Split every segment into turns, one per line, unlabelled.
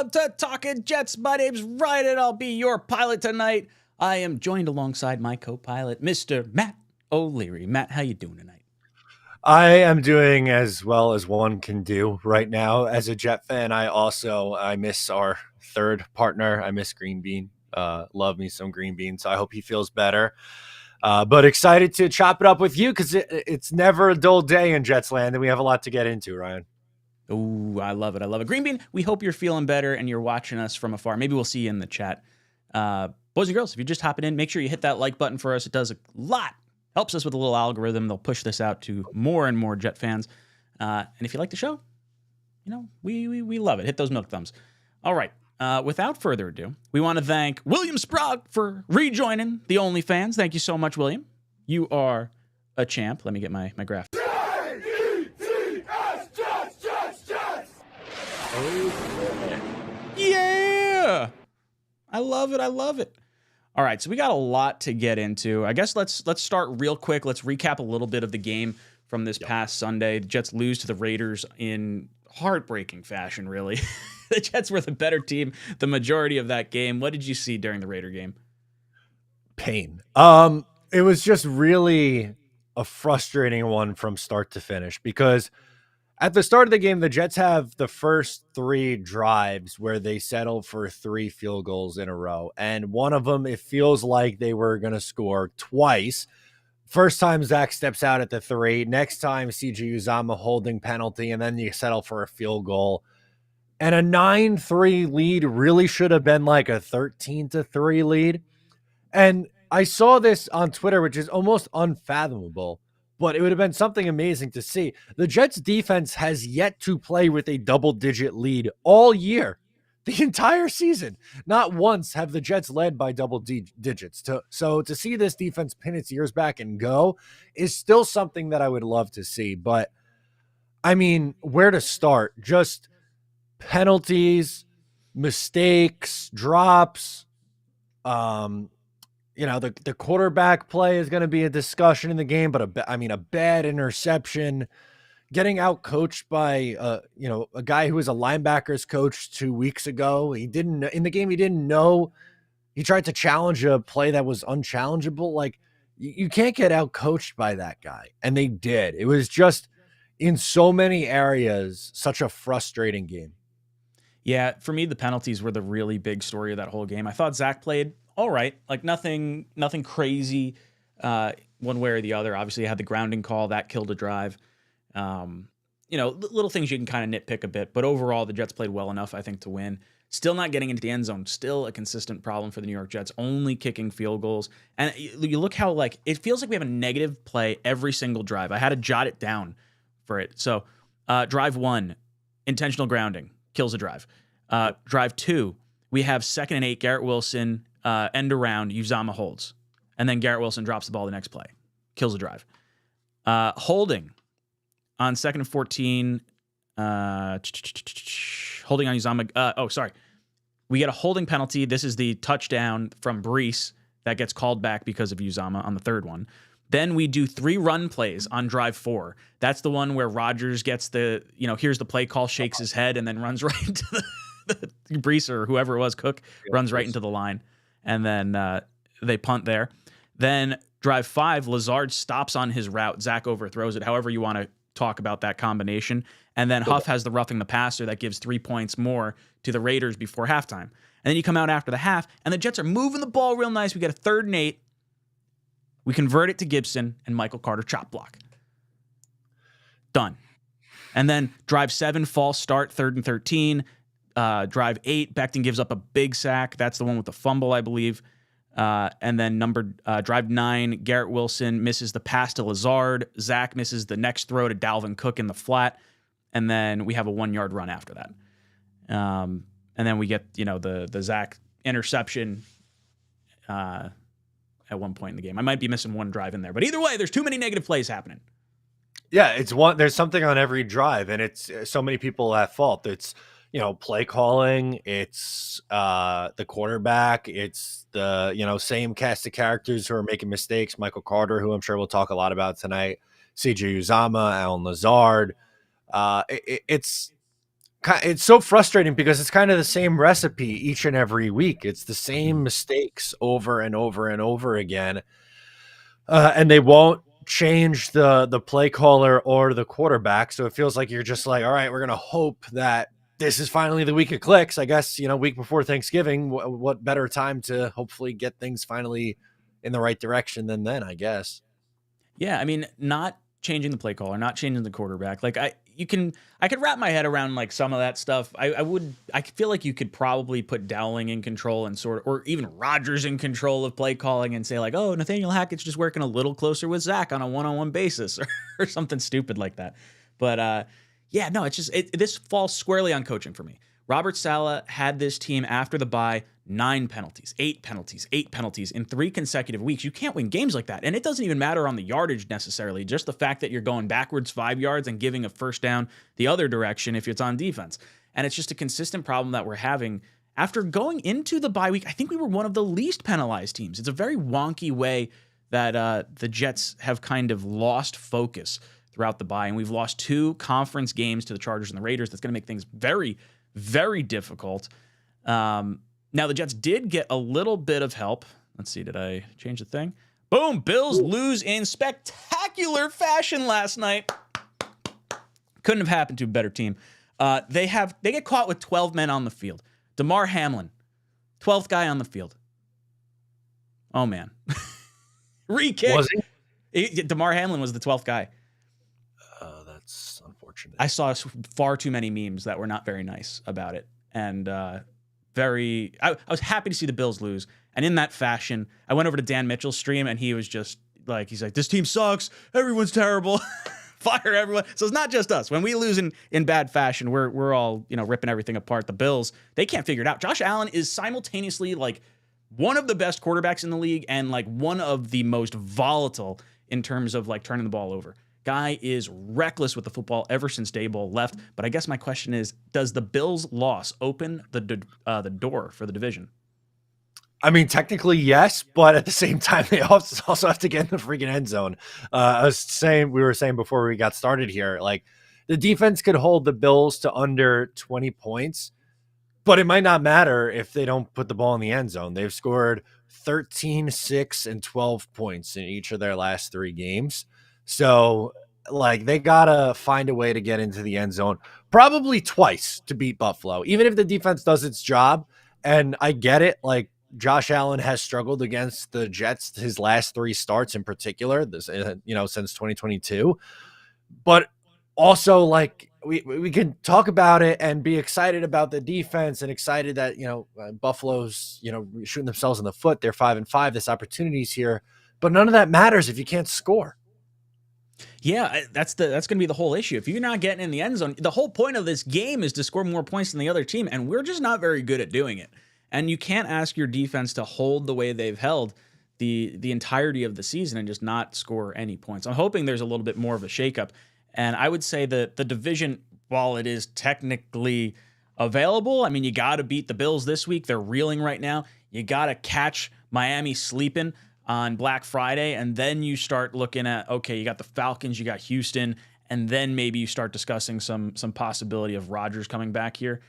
Welcome to Talkin' Jets. My name's Ryan, and I'll be your pilot tonight. I am joined alongside my co-pilot, Mr. Matt O'Leary. Matt, how you doing tonight?
I am doing as well as one can do right now. As a Jet fan, I miss our third partner. I miss Green Bean. Love me some Green Bean. So I hope he feels better. But excited to chop it up with you because it's never a dull day in Jets land, and we have a lot to get into, Ryan.
Ooh, I love it. I love it. Green Bean, we hope you're feeling better and you're watching us from afar. Maybe we'll see you in the chat. Boys and girls, if you're just hopping in, make sure you hit that like button for us. It does a lot. Helps us with a little algorithm. They'll push this out to more and more Jet fans. And if you like the show, you know, we love it. Hit those milk thumbs. All right. Without further ado, we want to thank William Sprague for rejoining the OnlyFans. Thank you so much, William. You are a champ. Let me get my graph. Yeah! I love it. I love it. All right, so we got a lot to get into. I guess let's start real quick. Let's recap a little bit of the game from this past Sunday. The Jets lose to the Raiders in heartbreaking fashion, really. The Jets were the better team the majority of that game. What did you see during the Raider game?
Pain. It was just really a frustrating one from start to finish because at the start of the game, the Jets have the first three drives where they settle for 3 field goals in a row. And one of them, it feels like they were going to score twice. First time Zach steps out at the 3. Next time 𝐒𝐮𝐬𝐫𝐞𝐫𝐢 holding penalty. And then you settle for a field goal. And a 9-3 lead really should have been like a 13-3 lead. And I saw this on Twitter, which is almost unfathomable. But it would have been something amazing to see. The Jets defense has yet to play with a double-digit lead all year, the entire season. Not once have the Jets led by double digits. So to see this defense pin its ears back and go is still something that I would love to see. But, I mean, where to start? Just penalties, mistakes, drops, you know, the quarterback play is going to be a discussion in the game, but a bad interception, getting out coached by a guy who was a linebackers coach 2 weeks ago. He didn't in the game. He didn't know. He tried to challenge a play that was unchallengeable. Like you can't get out coached by that guy, and they did. It was just in so many areas such a frustrating game.
Yeah, for me, the penalties were the really big story of that whole game. I thought Zach played all right, like nothing crazy one way or the other. Obviously, I had the grounding call that killed a drive. Little things you can kind of nitpick a bit, but overall, the Jets played well enough, I think, to win. Still not getting into the end zone. Still a consistent problem for the New York Jets. Only kicking field goals, and you look how it feels like we have a negative play every single drive. I had to jot it down for it. So, drive 1, intentional grounding kills a drive. Drive 2, we have 2nd and 8. Garrett Wilson. End around, 𝐒𝐫𝐞𝐫𝐢 holds. And then Garrett Wilson drops the ball the next play. Kills a drive. Holding on 2nd and 14. Holding on 𝐒𝐫𝐞𝐫𝐢. We get a holding penalty. This is the touchdown from Brees that gets called back because of 𝐒𝐫𝐞𝐫𝐢 on the third one. Then we do 3 run plays on drive 4. That's the one where Rodgers gets here's the play call, shakes his head, and then runs right into the Brees or whoever it was, Cook, runs right into the line. And then they punt there. Then drive 5, Lazard stops on his route. Zach overthrows it, however you want to talk about that combination. And then Huff has the roughing the passer that gives 3 points more to the Raiders before halftime. And then you come out after the half, and the Jets are moving the ball real nice. We get a 3rd and 8. We convert it to Gibson and Michael Carter chop block. Done. And then drive 7, false start, 3rd and 13. Drive 8, Becton gives up a big sack. That's the one with the fumble, I believe. And then drive 9, Garrett Wilson misses the pass to Lazard. Zach misses the next throw to Dalvin Cook in the flat. And then we have a 1-yard run after that. And then we get, the Zach interception at one point in the game. I might be missing one drive in there. But either way, there's too many negative plays happening.
Yeah, there's something on every drive, and it's so many people at fault. It's play calling, it's the quarterback, it's the, same cast of characters who are making mistakes. Michael Carter, who I'm sure we'll talk a lot about tonight, 𝐒𝐮𝐬𝐫𝐞𝐫𝐢, Allen Lazard. It's It's so frustrating because it's kind of the same recipe each and every week. It's the same mistakes over and over and over again. And they won't change the play caller or the quarterback. So it feels like you're just like, all right, we're going to hope that this is finally the week of clicks. I guess, week before Thanksgiving, what better time to hopefully get things finally in the right direction than then, I guess.
Yeah, I mean, not changing the play caller, not changing the quarterback. Like I could wrap my head around like some of that stuff. I feel like you could probably put Dowling in control and or even Rodgers in control of play calling and say like, oh, Nathaniel Hackett's just working a little closer with Zach on a one-on-one basis or something stupid like that. But yeah, no, it's just this falls squarely on coaching for me. Robert Saleh had this team after the bye 9 penalties, 8 penalties, 8 penalties in 3 consecutive weeks. You can't win games like that. And it doesn't even matter on the yardage necessarily, just the fact that you're going backwards 5 yards and giving a first down the other direction if it's on defense. And it's just a consistent problem that we're having. After going into the bye week, I think we were one of the least penalized teams. It's a very wonky way that the Jets have kind of lost focus throughout the bye. And we've lost 2 conference games to the Chargers and the Raiders. That's going to make things very, very difficult. Now, the Jets did get a little bit of help. Let's see, did I change the thing? Boom, Bills lose in spectacular fashion last night. Couldn't have happened to a better team. They get caught with 12 men on the field. Damar Hamlin, 12th guy on the field. Oh, man. Re-kick.
Was he?
Damar Hamlin was the 12th guy.
That's unfortunate.
I saw far too many memes that were not very nice about it. And I was happy to see the Bills lose. And in that fashion, I went over to Dan Mitchell's stream and he was just like, he's like, this team sucks. Everyone's terrible. Fire everyone. So it's not just us. When we lose in bad fashion, we're all, ripping everything apart. The Bills, they can't figure it out. Josh Allen is simultaneously like one of the best quarterbacks in the league and like one of the most volatile in terms of like turning the ball over. Guy is reckless with the football ever since Daboll left. But I guess my question is, does the Bills' loss open the door for the division?
I mean, technically, yes, but at the same time, they also have to get in the freaking end zone. We were saying before we got started here, like the defense could hold the Bills to under 20 points, but it might not matter if they don't put the ball in the end zone. They've scored 13, 6, and 12 points in each of their last 3 games. So, like, they got to find a way to get into the end zone, probably twice to beat Buffalo, even if the defense does its job. And I get it. Like, Josh Allen has struggled against the Jets his last 3 starts in particular, since 2022. But also, like, we can talk about it and be excited about the defense and excited that, Buffalo's, shooting themselves in the foot. They're 5-5. This opportunity's here. But none of that matters if you can't score.
Yeah, that's going to be the whole issue. If you're not getting in the end zone, the whole point of this game is to score more points than the other team, and we're just not very good at doing it. And you can't ask your defense to hold the way they've held the entirety of the season and just not score any points. I'm hoping there's a little bit more of a shakeup. And I would say that the division, while it is technically available, I mean, you got to beat the Bills this week. They're reeling right now. You got to catch Miami sleeping on Black Friday, and then you start looking at, okay, you got the Falcons, you got Houston, and then maybe you start discussing some possibility of Rodgers coming back here.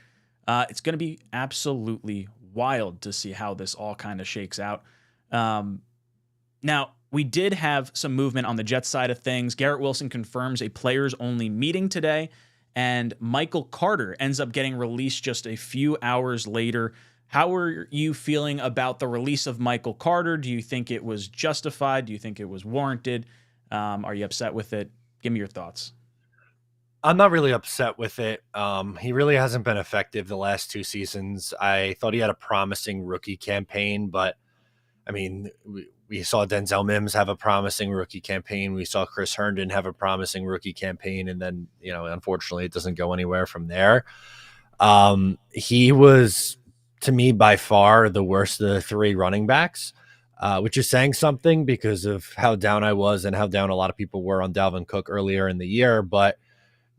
It's going to be absolutely wild to see how this all kind of shakes out. Now, we did have some movement on the Jets side of things. Garrett Wilson confirms a players-only meeting today, and Michael Carter ends up getting released just a few hours later. How are you feeling about the release of Michael Carter? Do you think it was justified? Do you think it was warranted? Are you upset with it? Give me your thoughts.
I'm not really upset with it. He really hasn't been effective the last 2 seasons. I thought he had a promising rookie campaign, but I mean, we saw Denzel Mims have a promising rookie campaign. We saw Chris Herndon have a promising rookie campaign. And then, unfortunately, it doesn't go anywhere from there. He was, to me, by far the worst of the 3 running backs, which is saying something because of how down I was and how down a lot of people were on Dalvin Cook earlier in the year. But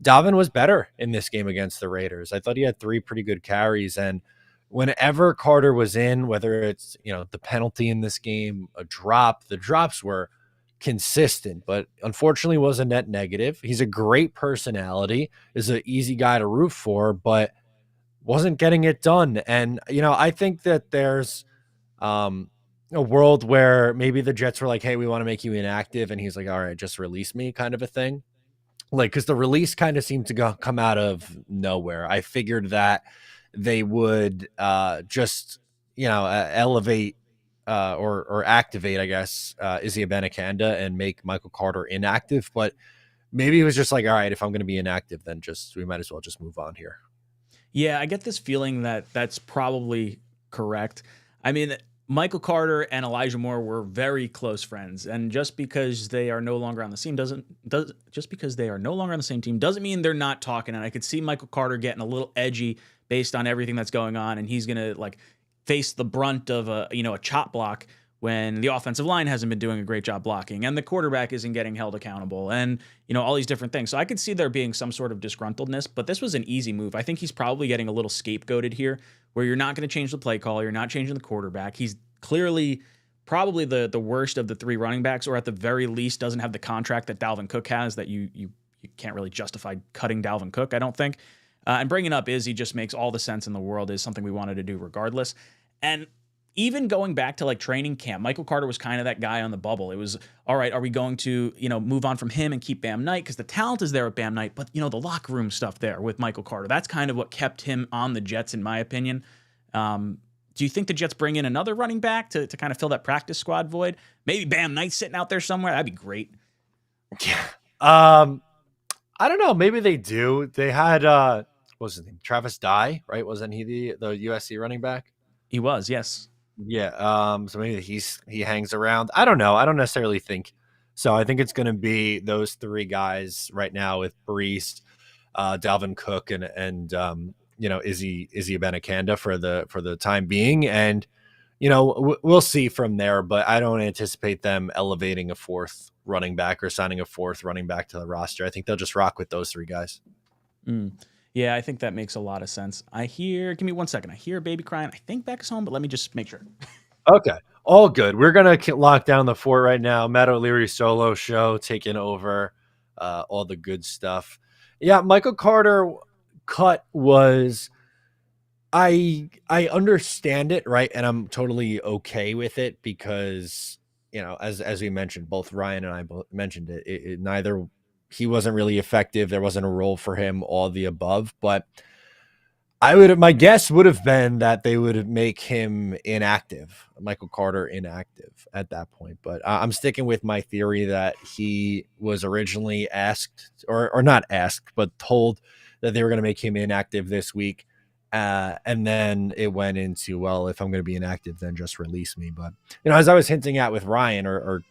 Dalvin was better in this game against the Raiders. I thought he had 3 pretty good carries. And whenever Carter was in, whether it's, the penalty in this game, a drop, the drops were consistent, but unfortunately was a net negative. He's a great personality, is an easy guy to root for, but wasn't getting it done. And, I think that there's a world where maybe the Jets were like, hey, we want to make you inactive. And he's like, all right, just release me, kind of a thing. Like, because the release kind of seemed to come out of nowhere. I figured that they would just, elevate or activate, I guess, Izzy 𝐒𝐫𝐞𝐞𝐫𝐲 and make Michael Carter inactive. But maybe it was just like, all right, if I'm going to be inactive, then we might as well just move on here.
Yeah, I get this feeling that that's probably correct. I mean, Michael Carter and Elijah Moore were very close friends, and just because they are no longer on the team doesn't mean they're not talking. And I could see Michael Carter getting a little edgy based on everything that's going on, and he's gonna like face the brunt of a chop block when the offensive line hasn't been doing a great job blocking and the quarterback isn't getting held accountable and, all these different things. So I could see there being some sort of disgruntledness, but this was an easy move. I think he's probably getting a little scapegoated here where you're not going to change the play call. You're not changing the quarterback. He's clearly probably the worst of the three running backs, or at the very least doesn't have the contract that Dalvin Cook has that you can't really justify cutting Dalvin Cook, I don't think. And bringing up Izzy just makes all the sense in the world, is something we wanted to do regardless. And even going back to like training camp, Michael Carter was kind of that guy on the bubble. It was, all right, are we going to, move on from him and keep Bam Knight? Because the talent is there at Bam Knight, but, the locker room stuff there with Michael Carter, that's kind of what kept him on the Jets, in my opinion. Do you think the Jets bring in another running back to kind of fill that practice squad void? Maybe Bam Knight sitting out there somewhere? That'd be great.
Yeah. I don't know. Maybe they do. They had, what was his name? Travis Dye, right? Wasn't he the USC running back?
He was, yes.
Yeah. So maybe he hangs around. I don't know. I don't necessarily think so. I think it's going to be those three guys right now with Brees, Dalvin Cook, and Izzy 𝐒𝐫𝐞𝐞𝐫𝐲 for the time being, and we'll see from there. But I don't anticipate them elevating a fourth running back or signing a fourth running back to the roster. I think they'll just rock with those three guys.
Yeah, I think that makes a lot of sense. Give me 1 second. I hear a baby crying. I think Beck is home, but let me just make sure.
Okay. All good. We're going to lock down the fort right now. Matt O'Leary solo show taking over all the good stuff. Yeah, Michael Carter cut was, I understand it, right? And I'm totally okay with it because, as we mentioned, both Ryan and I both mentioned it, neither, he wasn't really effective. There wasn't a role for him, all the above. But my guess would have been that they would make him inactive, Michael Carter inactive at that point. But I'm sticking with my theory that he was originally asked, or not asked, but told that they were going to make him inactive this week. And then it went into, well, if I'm going to be inactive, then just release me. But, as I was hinting at with Ryan or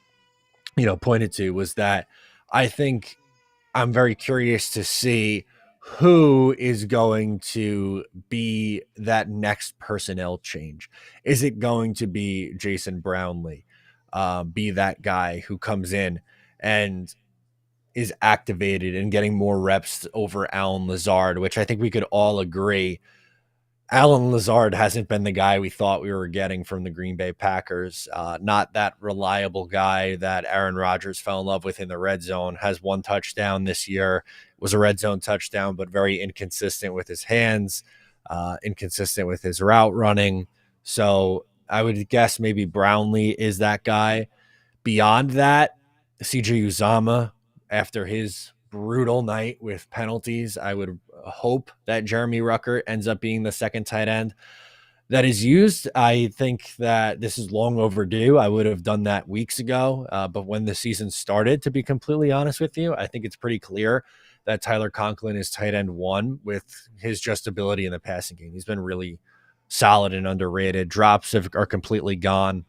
pointed to, was that I think I'm very curious to see who is going to be that next personnel change. Is it going to be Jason Brownlee? Be that guy who comes in and is activated and getting more reps over Allen Lazard, which I think we could all agree Allen Lazard hasn't been the guy we thought we were getting from the Green Bay Packers. Not that reliable guy that Aaron Rodgers fell in love with in the red zone. Has one touchdown this year. It was a red zone touchdown, but very inconsistent with his hands, inconsistent with his route running. So I would guess maybe Brownlee is that guy. Beyond that, CJ Uzomah, after his brutal night with penalties, I would hope that Jeremy Ruckert ends up being the second tight end that is used. I think that this is long overdue. I would have done that weeks ago. But when the season started, to be completely honest with you, I think it's pretty clear that Tyler Conklin is tight end one with his just ability in the passing game. He's been really solid and underrated. Drops are completely gone.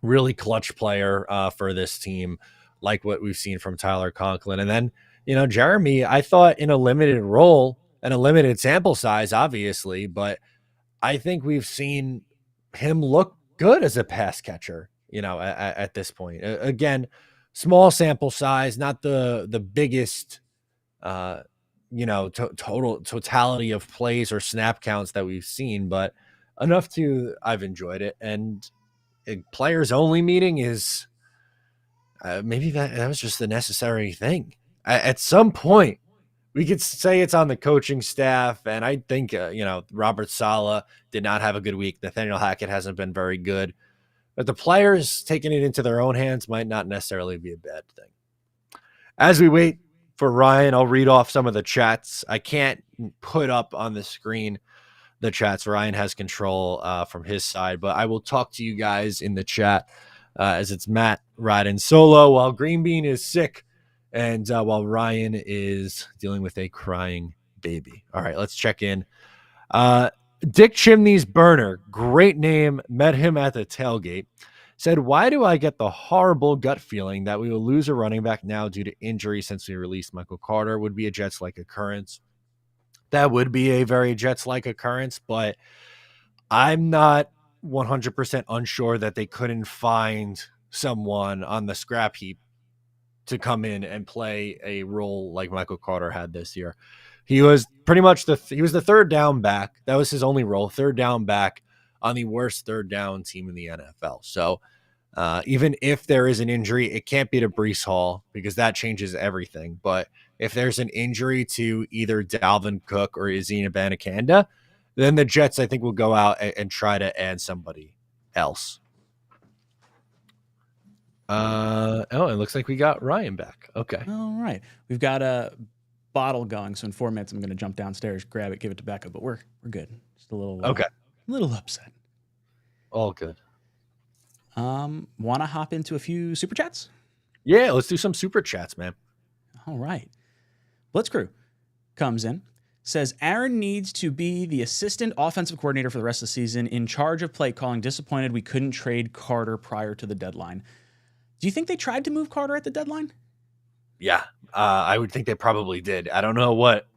Really clutch player for this team, like what we've seen from Tyler Conklin. And then, Jeremy, I thought in a limited role and a limited sample size, obviously, but I think we've seen him look good as a pass catcher, at this point. Again, small sample size, not the biggest, totality of plays or snap counts that we've seen, but enough I've enjoyed it. And a players only meeting is maybe that was just the necessary thing. At some point, we could say it's on the coaching staff, and I think Robert Saleh did not have a good week. Nathaniel Hackett hasn't been very good, but the players taking it into their own hands might not necessarily be a bad thing. As we wait for Ryan, I'll read off some of the chats. I can't put up on the screen the chats. Ryan has control from his side, but I will talk to you guys in the chat as it's Matt riding solo while Green Bean is sick and while Ryan is dealing with a crying baby. All right, let's check in. Dick Chimney's Burner, great name, met him at the tailgate, said, why do I get the horrible gut feeling that we will lose a running back now due to injury since we released Michael Carter? Would be a Jets-like occurrence. That would be a very Jets-like occurrence, but I'm not 100% unsure that they couldn't find someone on the scrap heap to come in and play a role like Michael Carter had this year. He was pretty much the third down back. That was his only role, third down back on the worst third down team in the NFL. So even if there is an injury, it can't be to Breece Hall because that changes everything. But if there's an injury to either Dalvin Cook or Izzy Abanikanda, then the Jets, I think, will go out and try to add somebody else. It looks like we got Ryan back. Okay.
All right. We've got a bottle going, so in 4 minutes I'm going to jump downstairs, grab it, give it to Becca, but we're good. Just a little
okay.
A little upset.
All good.
Want to hop into a few super chats?
Yeah, let's do some super chats, man.
All right. Blitzcrew comes in, says Aaron needs to be the assistant offensive coordinator for the rest of the season, in charge of play calling. Disappointed we couldn't trade Carter prior to the deadline. Do you think they tried to move Carter at the deadline?
Yeah, I would think they probably did. I don't know what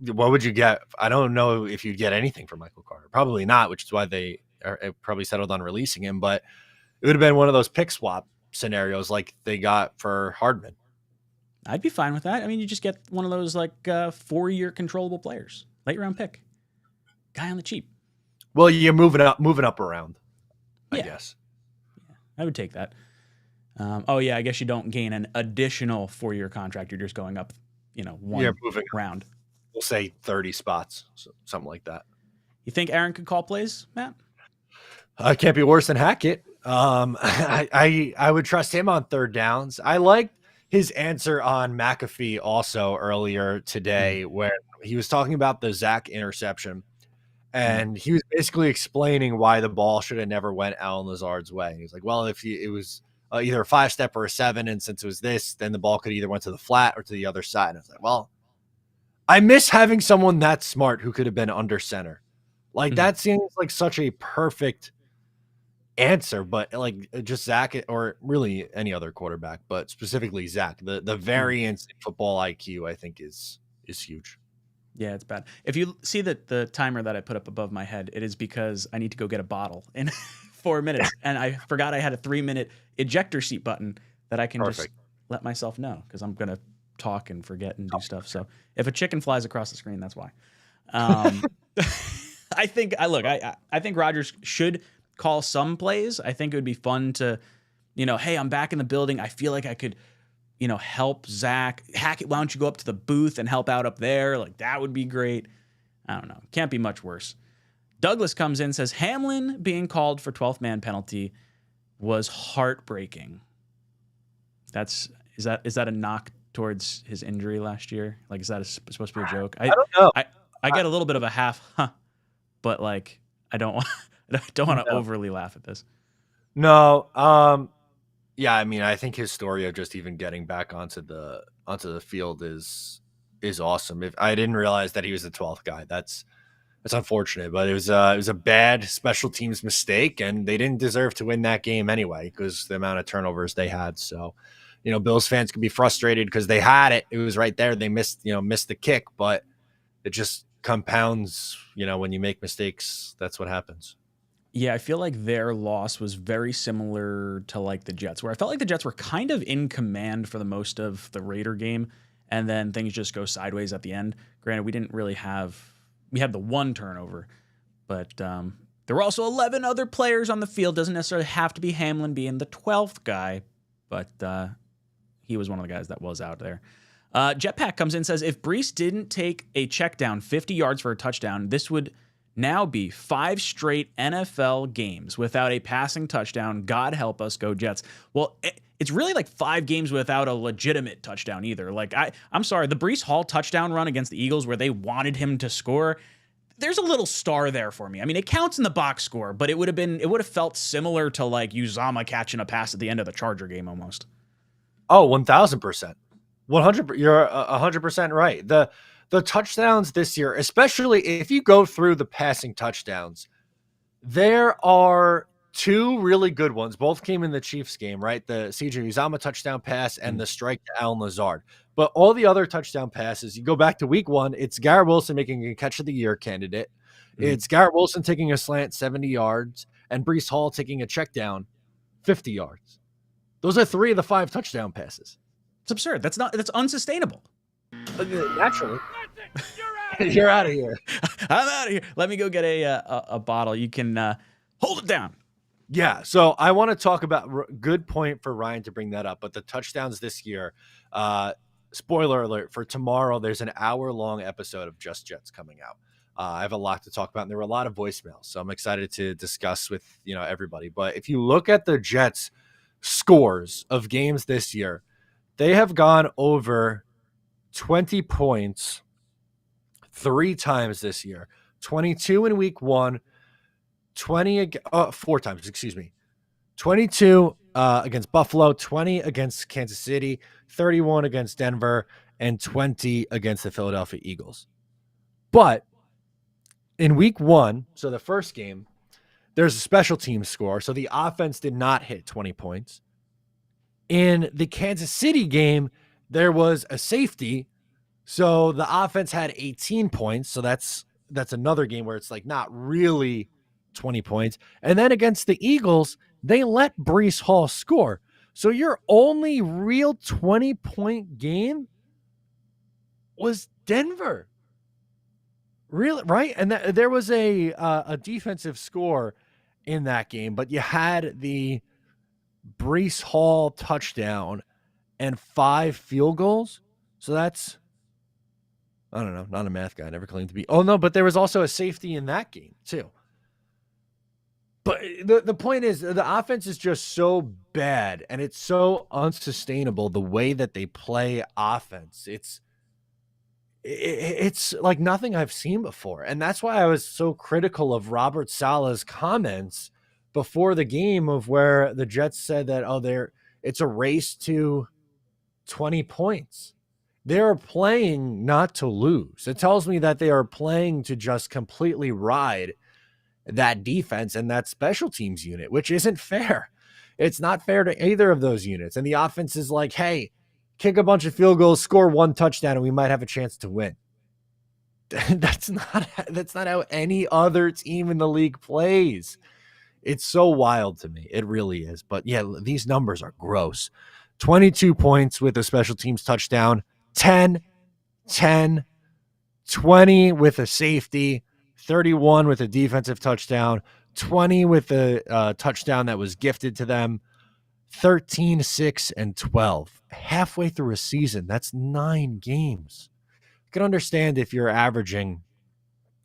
would you get. I don't know if you'd get anything from Michael Carter. Probably not, which is why they probably settled on releasing him. But it would have been one of those pick swap scenarios like they got for Hardman.
I'd be fine with that. I mean, you just get one of those like 4-year controllable players, late round pick, guy on the cheap.
Well, you're moving up around, I guess.
Yeah, I would take that. I guess you don't gain an additional 4-year contract. You're just going up, one round.
We'll say 30 spots, something like that.
You think Aaron could call plays, Matt?
Can't be worse than Hackett. I would trust him on third downs. I liked his answer on McAfee also earlier today, where he was talking about the Zach interception, and he was basically explaining why the ball should have never went Allen Lazard's way. He was like, well, if it was either a 5-step or a 7, and since it was this, then the ball could either went to the flat or to the other side. And I was like, well, I miss having someone that smart who could have been under center. Like that seems like such a perfect answer, but like just Zach or really any other quarterback, but specifically Zach, the variance in football IQ, I think is huge.
Yeah, it's bad. If you see the timer that I put up above my head, it is because I need to go get a bottle in 4 minutes, and I forgot I had a 3-minute ejector seat button that I can just let myself know because I'm gonna talk and forget and do stuff. So if a chicken flies across the screen, that's why. I think Rodgers should call some plays. I think it would be fun to, hey, I'm back in the building. I feel like I could, help Zach. Hackett, why don't you go up to the booth and help out up there? Like, that would be great. I don't know. Can't be much worse. Douglas comes in, says Hamlin being called for 12th man penalty was heartbreaking. Is that a knock towards his injury last year? Like, is that supposed to be a joke?
I don't know.
I get a little bit of a half, but like, I don't want to overly laugh at this.
No. Yeah, I mean, I think his story of just even getting back onto the field is awesome. If I didn't realize that he was the 12th guy, that's unfortunate. But it was a bad special teams mistake, and they didn't deserve to win that game anyway because the amount of turnovers they had. So, Bills fans could be frustrated because they had it. It was right there. They missed the kick, but it just compounds. When you make mistakes, that's what happens.
Yeah, I feel like their loss was very similar to like the Jets, where I felt like the Jets were kind of in command for the most of the Raider game, and then things just go sideways at the end. Granted, we had the one turnover, but there were also 11 other players on the field. Doesn't necessarily have to be Hamlin being the 12th guy, but he was one of the guys that was out there. Jetpack comes in and says, if Brees didn't take a check down 50 yards for a touchdown, this would now be 5 straight NFL games without a passing touchdown. God help us, go Jets. Well, it's really like 5 games without a legitimate touchdown either. Like, I'm sorry, the Brees Hall touchdown run against the Eagles where they wanted him to score, there's a little star there for me. I mean, it counts in the box score, but it would have felt similar to like 𝐒𝐻𝐬𝐽 catching a pass at the end of the Charger game almost.
Oh, 1,000%. 100%. You're 100% right. The touchdowns this year, especially if you go through the passing touchdowns, there are 2 really good ones. Both came in the Chiefs game, right? The CJ Uzomah touchdown pass and the strike to Allen Lazard. But all the other touchdown passes, you go back to week 1, it's Garrett Wilson making a catch of the year candidate. It's Garrett Wilson taking a slant 70 yards and Brees Hall taking a check down 50 yards. Those are 3 of the 5 touchdown passes.
It's absurd. That's unsustainable.
Naturally. You're out of here.
I'm out of here. Let me go get a bottle. You can hold it down.
Yeah, so I want to talk about good point for Ryan to bring that up, but the touchdowns this year, spoiler alert, for tomorrow, there's an hour-long episode of Just Jets coming out. I have a lot to talk about, and there were a lot of voicemails, so I'm excited to discuss with everybody. But if you look at the Jets' scores of games this year, they have gone over 20 points 3 times this year. 22 in week 1, 4 times, excuse me. 22 against Buffalo, 20 against Kansas City, 31 against Denver, and 20 against the Philadelphia Eagles. But in week 1, so the first game, there's a special team score, so the offense did not hit 20 points. In the Kansas City game, there was a safety, so the offense had 18 points, so that's another game where it's like not really 20 points. And then against the Eagles, they let Brees Hall score. So your only real 20-point game was Denver. Really, right? And there was a defensive score in that game, but you had the Brees Hall touchdown and 5 field goals. So that's, I don't know, not a math guy, never claimed to be. Oh, no, but there was also a safety in that game, too. But the point is, the offense is just so bad, and it's so unsustainable, the way that they play offense. It's like nothing I've seen before. And that's why I was so critical of Robert Saleh's comments before the game of where the Jets said that, it's a race to 20 points. They're playing not to lose. It tells me that they are playing to just completely ride that defense and that special teams unit, which isn't fair. It's not fair to either of those units. And the offense is like, hey, kick a bunch of field goals, score 1 touchdown, and we might have a chance to win. That's not how any other team in the league plays. It's so wild to me. It really is. But yeah, these numbers are gross. 22 points with a special teams touchdown, 10, 10, 20 with a safety, 31 with a defensive touchdown, 20 with a touchdown that was gifted to them, 13, 6, and 12. Halfway through a season, that's 9 games. You can understand if you're averaging,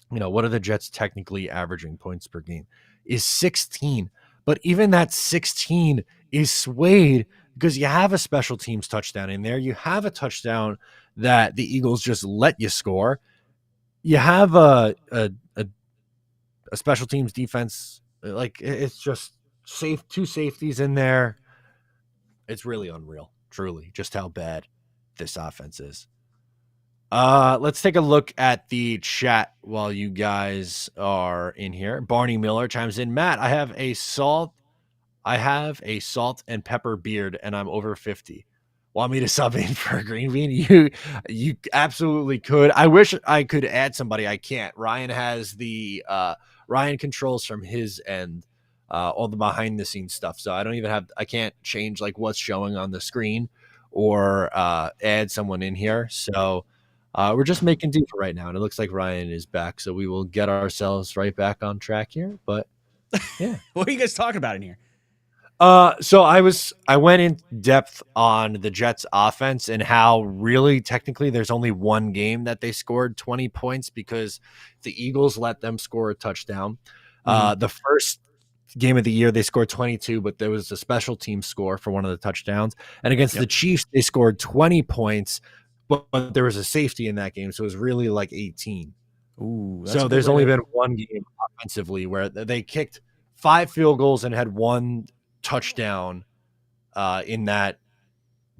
what are the Jets technically averaging points per game? Is 16. But even that 16 is swayed because you have a special teams touchdown in there. You have a touchdown that the Eagles just let you score. You have a special teams defense. Like, it's just 2 safeties in there. It's really unreal, truly, just how bad this offense is. Let's take a look at the chat while you guys are in here. Barney Miller chimes in. Matt, I have a salt and pepper beard, and I'm over 50. Want me to sub in for a green bean? You absolutely could. I wish I could add somebody. I can't. Ryan has Ryan controls from his end all the behind the scenes stuff. So I can't change like what's showing on the screen or add someone in here. So we're just making do for right now. And it looks like Ryan is back. So we will get ourselves right back on track here. But yeah.
What are you guys talking about in here?
So I went in depth on the Jets offense and how really technically there's only one game that they scored 20 points because the Eagles let them score a touchdown. The first game of the year they scored 22, but there was a special team score for one of the touchdowns. And against the Chiefs, they scored 20 points, but there was a safety in that game, so it was really like 18.
Ooh, that's
So there's only been one game offensively where they kicked 5 field goals and had one touchdown in that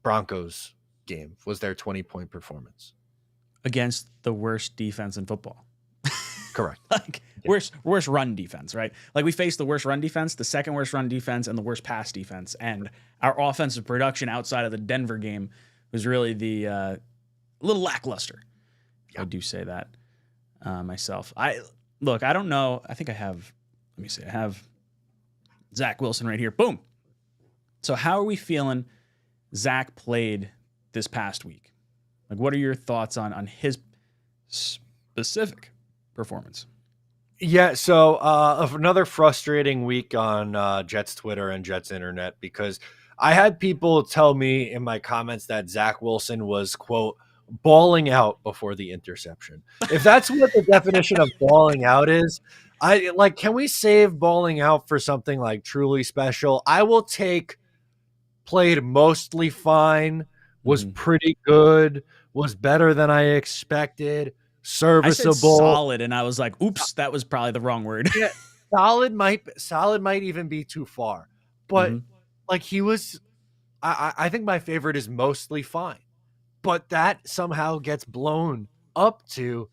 Broncos game was their 20-point performance
against the worst defense in football.
Correct.
Like worst run defense, right? Like we faced the worst run defense, the second worst run defense, and the worst pass defense. And our offensive production outside of the Denver game was really the little lackluster. I do say that myself. I don't know. I think I have. Let me see. I have Zach Wilson right here. Boom. So how are we feeling Zach played this past week? Like, what are your thoughts on his specific performance?
Yeah, so of another frustrating week on Jets Twitter and Jets Internet, because I had people tell me in my comments that Zach Wilson was, quote, balling out before the interception. If that's what the definition of balling out is, can we save balling out for something like truly special? I will take played mostly fine, was pretty good, was better than I expected, serviceable.
I said solid, and I was like, oops, that was probably the wrong word.
Yeah, solid might even be too far. But like he was, I think my favorite is mostly fine. But that somehow gets blown up to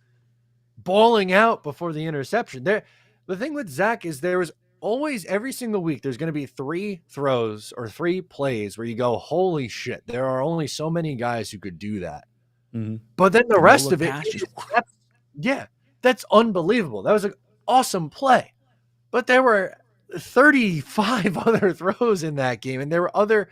balling out before the interception. The thing with Zach is there was always, every single week, there's going to be 3 throws or 3 plays where you go, holy shit, there are only so many guys who could do that. But then the rest of it, that's unbelievable. That was an awesome play. But there were 35 other throws in that game, and there were other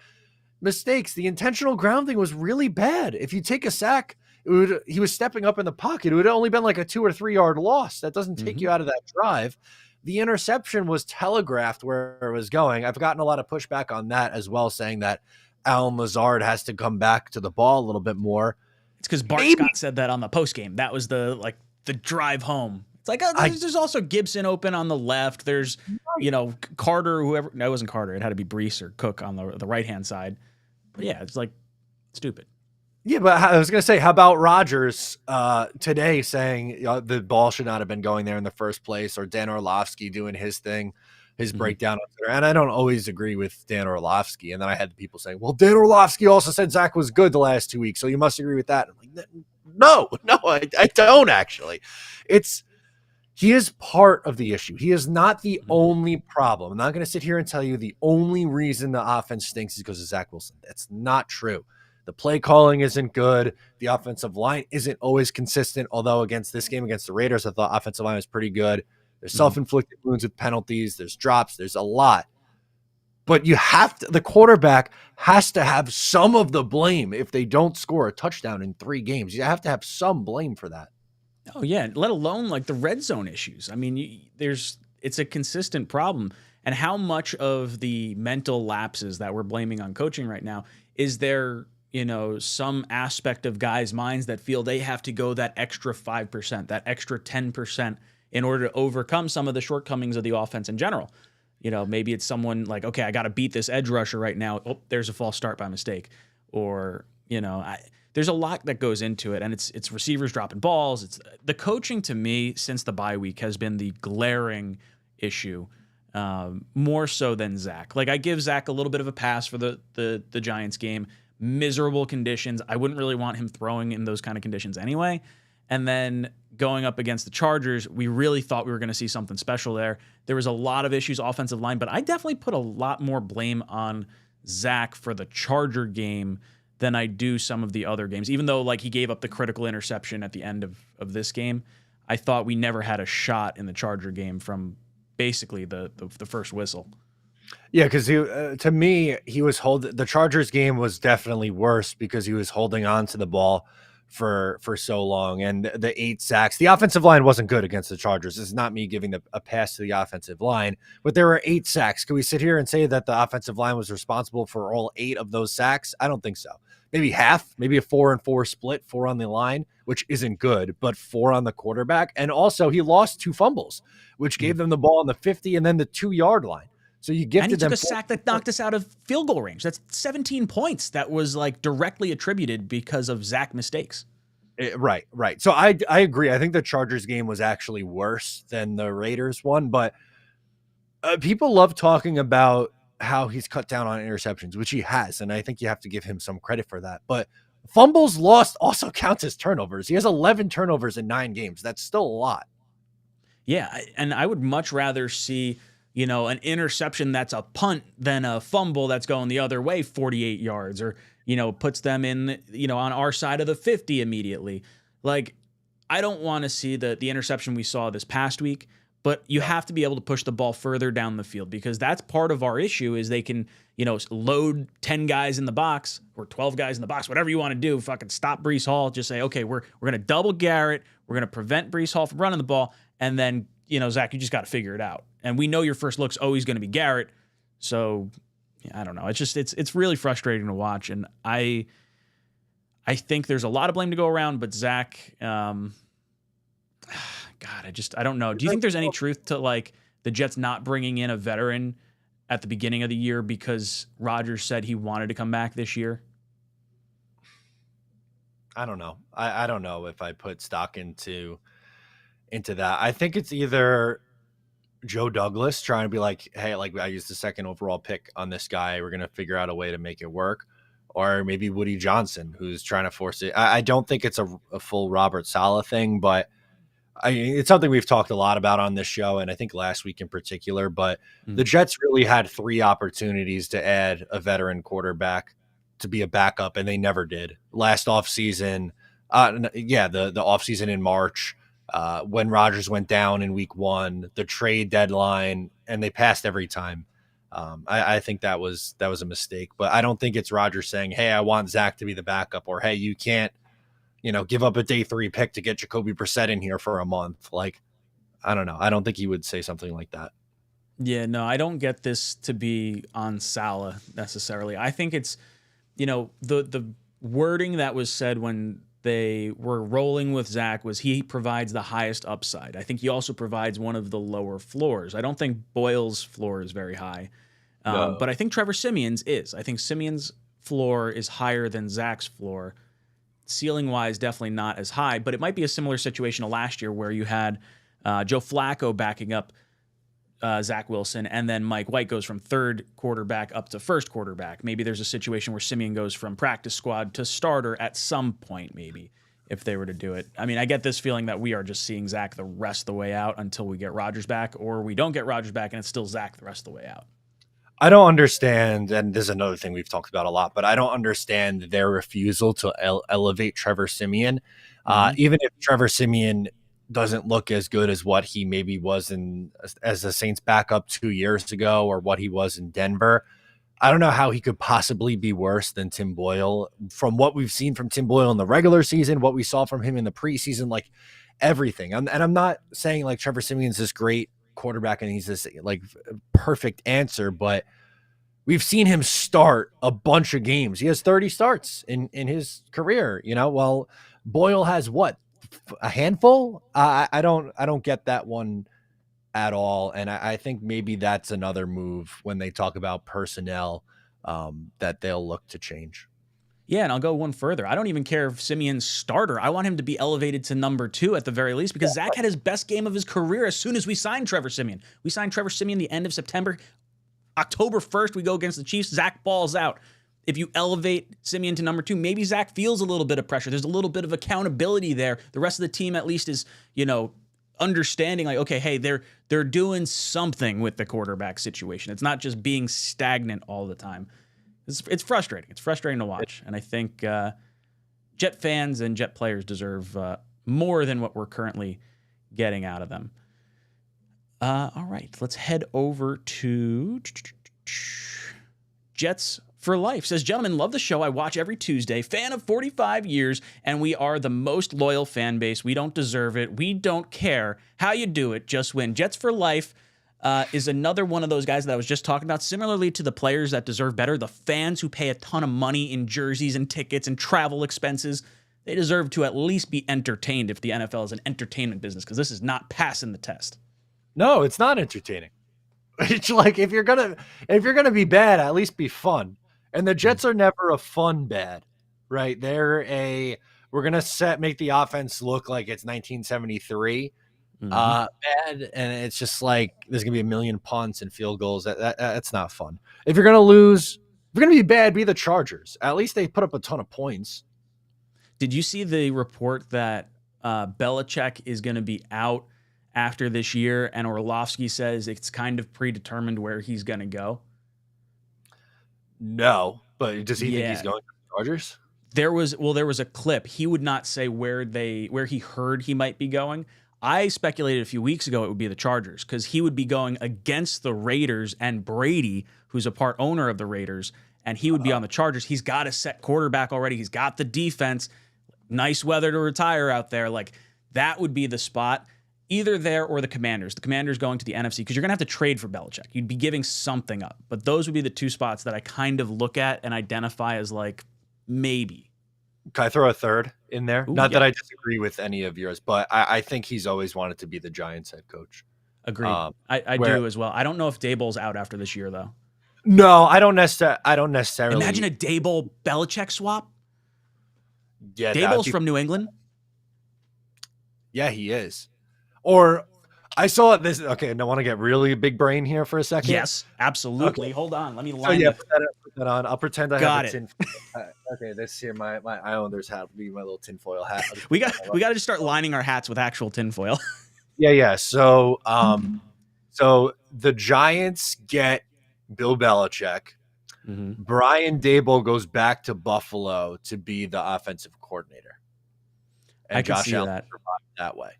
mistakes. The intentional grounding was really bad. If you take a sack, he was stepping up in the pocket. It would have only been like a 2 or 3 yard loss. That doesn't take you out of that drive. The interception was telegraphed where it was going. I've gotten a lot of pushback on that as well, saying that Allen Lazard has to come back to the ball a little bit more.
It's because Bart Scott said that on the post game. That was the drive home. It's like there's also Gibson open on the left. There's Carter, whoever. No, it wasn't Carter. It had to be Brees or Cook on the right hand side. But yeah, it's like stupid.
Yeah, but I was gonna say, how about Rodgers today saying the ball should not have been going there in the first place, or Dan Orlovsky doing his thing, his breakdown on Twitter. And I don't always agree with Dan Orlovsky. And then I had the people saying, well, Dan Orlovsky also said Zach was good the last 2 weeks, so you must agree with that. I'm like, no, I don't actually. He is part of the issue. He is not the only problem. I'm not going to sit here and tell you the only reason the offense stinks is because of Zach Wilson. That's not true. The play calling isn't good. The offensive line isn't always consistent, although against this game against the Raiders, I thought offensive line was pretty good. There's self-inflicted wounds with penalties. There's drops. There's a lot. But the quarterback has to have some of the blame if they don't score a touchdown in 3 games. You have to have some blame for that.
Oh, yeah, let alone like the red zone issues. I mean, it's a consistent problem. And how much of the mental lapses that we're blaming on coaching right now is there, some aspect of guys' minds that feel they have to go that extra 5%, that extra 10% in order to overcome some of the shortcomings of the offense in general. Maybe it's someone like, okay, I got to beat this edge rusher right now. Oh, there's a false start by mistake. Or, there's a lot that goes into it, and it's receivers dropping balls. It's the coaching, to me, since the bye week has been the glaring issue, more so than Zach. Like, I give Zach a little bit of a pass for the Giants game. Miserable conditions. I wouldn't really want him throwing in those kind of conditions anyway. And then going up against the Chargers, we really thought we were going to see something special there. There was a lot of issues offensive line, but I definitely put a lot more blame on Zach for the Charger game than I do some of the other games. Even though he gave up the critical interception at the end of this game, I thought we never had a shot in the Charger game from basically the first whistle.
Yeah, because to me, the Chargers game was definitely worse because he was holding on to the ball for so long, and the 8 sacks. The offensive line wasn't good against the Chargers. This is not me giving a pass to the offensive line, but there were 8 sacks. Can we sit here and say that the offensive line was responsible for all 8 of those sacks? I don't think so. Maybe half, maybe a 4-and-4 split, 4 on the line, which isn't good, but 4 on the quarterback. And also he lost 2 fumbles, which gave them the ball on the 50 and then the 2-yard line. So you gifted them.
And he took a sack that knocked us out of field goal range. That's 17 points that was like directly attributed because of Zach mistakes.
Right. So I agree. I think the Chargers game was actually worse than the Raiders one, but people love talking about how he's cut down on interceptions, which he has, and I think you have to give him some credit for that. But fumbles lost also counts as turnovers. He has 11 turnovers in 9 games. That's still a lot.
Yeah, and I would much rather see, an interception that's a punt than a fumble that's going the other way 48 yards or, puts them in, on our side of the 50 immediately. Like, I don't want to see the interception we saw this past week, but you have to be able to push the ball further down the field because that's part of our issue is they can, load 10 guys in the box or 12 guys in the box, whatever you want to do, fucking stop Breece Hall, just say, okay, we're going to double Garrett, we're going to prevent Breece Hall from running the ball, and then, Zach, you just got to figure it out. And we know your first look's always going to be Garrett, so yeah, I don't know. It's just it's really frustrating to watch, and I think there's a lot of blame to go around, but Zach, God, I don't know. Do you think there's any truth to like the Jets not bringing in a veteran at the beginning of the year because Rodgers said he wanted to come back this year?
I don't know. I don't know if I put stock into that. I think it's either Joe Douglas trying to be like, hey, like I used the 2nd overall pick on this guy. We're going to figure out a way to make it work. Or maybe Woody Johnson, who's trying to force it. I don't think it's a full Robert Saleh thing, but it's something we've talked a lot about on this show, and I think last week in particular. But the Jets really had 3 opportunities to add a veteran quarterback to be a backup, and they never did. Last offseason, the offseason in March, when Rodgers went down in week 1, the trade deadline, and they passed every time. I think that was a mistake, but I don't think it's Rodgers saying, hey, I want Zach to be the backup, or hey, you can't, give up a day 3 pick to get Jacoby Brissett in here for a month. Like, I don't know. I don't think he would say something like that.
Yeah, no, I don't get this to be on Saleh necessarily. I think it's, the wording that was said when they were rolling with Zach was he provides the highest upside. I think he also provides one of the lower floors. I don't think Boyle's floor is very high, but I think Trevor Siemian's is. I think Siemian's floor is higher than Zach's floor. Ceiling-wise, definitely not as high, but it might be a similar situation to last year where you had Joe Flacco backing up Zach Wilson, and then Mike White goes from 3rd quarterback up to 1st quarterback. Maybe there's a situation where Siemian goes from practice squad to starter at some point, maybe, if they were to do it. I mean, I get this feeling that we are just seeing Zach the rest of the way out until we get Rodgers back, or we don't get Rodgers back and it's still Zach the rest of the way out.
I don't understand, and this is another thing we've talked about a lot, but I don't understand their refusal to elevate Trevor Siemian. Even if Trevor Siemian doesn't look as good as what he maybe was as the Saints backup 2 years ago or what he was in Denver, I don't know how he could possibly be worse than Tim Boyle. From what we've seen from Tim Boyle in the regular season, what we saw from him in the preseason, like everything. And I'm not saying like Trevor Siemian's this great quarterback and he's this like perfect answer, but we've seen him start a bunch of games. He has 30 starts in his career, while Boyle has what, a handful? I don't get that one at all. And I think maybe that's another move when they talk about personnel that they'll look to change.
Yeah, and I'll go one further. I don't even care if Siemian's starter. I want him to be elevated to number 2 at the very least because Zach had his best game of his career as soon as we signed Trevor Siemian. We signed Trevor Siemian the end of September. October 1st, we go against the Chiefs. Zach balls out. If you elevate Siemian to number 2, maybe Zach feels a little bit of pressure. There's a little bit of accountability there. The rest of the team at least is, understanding like, okay, hey, they're doing something with the quarterback situation. It's not just being stagnant all the time. It's frustrating. It's frustrating to watch. And I think Jet fans and Jet players deserve more than what we're currently getting out of them. All right, let's head over to Jets for life says, gentlemen, love the show. I watch every Tuesday. Fan of 45 years, and we are the most loyal fan base. We don't deserve it. We don't care how you do it. Just win. Jets for life is another one of those guys that I was just talking about. Similarly to the players that deserve better, the fans who pay a ton of money in jerseys and tickets and travel expenses, they deserve to at least be entertained if the NFL is an entertainment business, because this is not passing the test.
No, it's not entertaining. It's like if you're gonna be bad, at least be fun. And the Jets are never a fun bad, right? We're gonna make the offense look like it's 1973 bad, and it's just like there's gonna be a million punts and field goals. That's not fun. If you're gonna lose, if you're gonna be bad, be the Chargers. At least they put up a ton of points.
Did you see the report that Belichick is going to be out after this year, and Orlovsky says it's kind of predetermined where he's going to go?
No, but does he think he's going to the Rodgers?
There was a clip. He would not say where he heard he might be going. I speculated a few weeks ago it would be the Chargers, because he would be going against the Raiders and Brady, who's a part owner of the Raiders, and he would be on the Chargers. He's got a set quarterback already. He's got the defense. Nice weather to retire out there. Like, that would be the spot. Either there or the Commanders. The Commanders going to the NFC, because you're going to have to trade for Belichick. You'd be giving something up. But those would be the two spots that I kind of look at and identify as like, maybe.
Can I throw a third in there? Not that I disagree with any of yours, but I think he's always wanted to be the Giants head coach.
Agreed. I do as well. I don't know if Daboll's out after this year, though.
No, I don't necessarily.
Imagine a Daboll-Belichick swap.
Yeah,
Daboll's from New England.
Yeah, he is. Or I saw this. Okay, I want to get really big brain here for a second.
Yes, absolutely. Okay. Hold on. Let me line
put that on. I'll pretend I
got
have a tin. Okay, this here, my Islanders hat will be my little tinfoil hat.
we got to just start lining our hats with actual tinfoil.
Yeah. So, so the Giants get Bill Belichick. Mm-hmm. Brian Daboll goes back to Buffalo to be the offensive coordinator. And
I can see
Allen that way.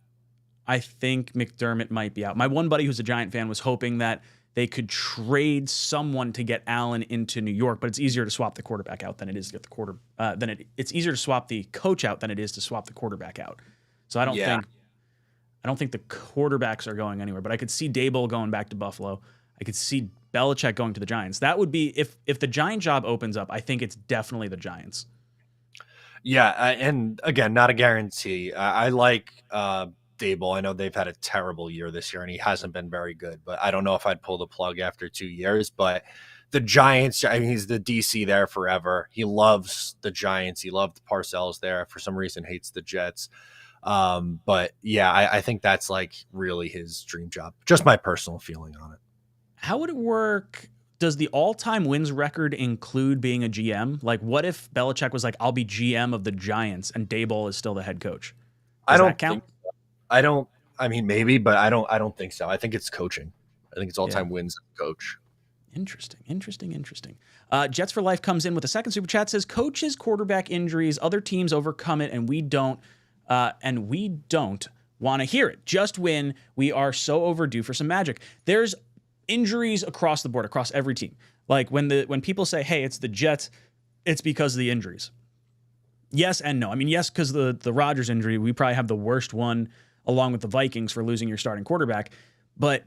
I think McDermott might be out. My one buddy who's a Giant fan was hoping that they could trade someone to get Allen into New York, but it's easier to swap the quarterback out than it is to get the it's easier to swap the coach out than it is to swap the quarterback out. So I don't think the quarterbacks are going anywhere, but I could see Daboll going back to Buffalo. I could see Belichick going to the Giants. That would be, if the Giant job opens up, I think it's definitely the Giants.
Yeah, and again, not a guarantee. I like Daboll. I know they've had a terrible year this year, and he hasn't been very good. But I don't know if I'd pull the plug after 2 years. But the Giants, I mean, he's the DC there forever. He loves the Giants. He loved Parcells there. For some reason, hates the Jets. But yeah, I think that's like really his dream job. Just my personal feeling on it.
How would it work? Does the all-time wins record include being a GM? Like, what if Belichick was like, I'll be GM of the Giants, and Daboll is still the head coach? Does that count?
I mean, maybe, but I don't think so. I think it's coaching. I think it's all-time wins coach.
Interesting. Jets for Life comes in with a second super chat, says, coaches, quarterback injuries, other teams overcome it, and we don't want to hear it. Just win. We are so overdue for some magic. There's injuries across the board, across every team. Like when people say, hey, it's the Jets, it's because of the injuries. Yes and no. I mean, yes, because the Rodgers injury, we probably have the worst one along with the Vikings for losing your starting quarterback. But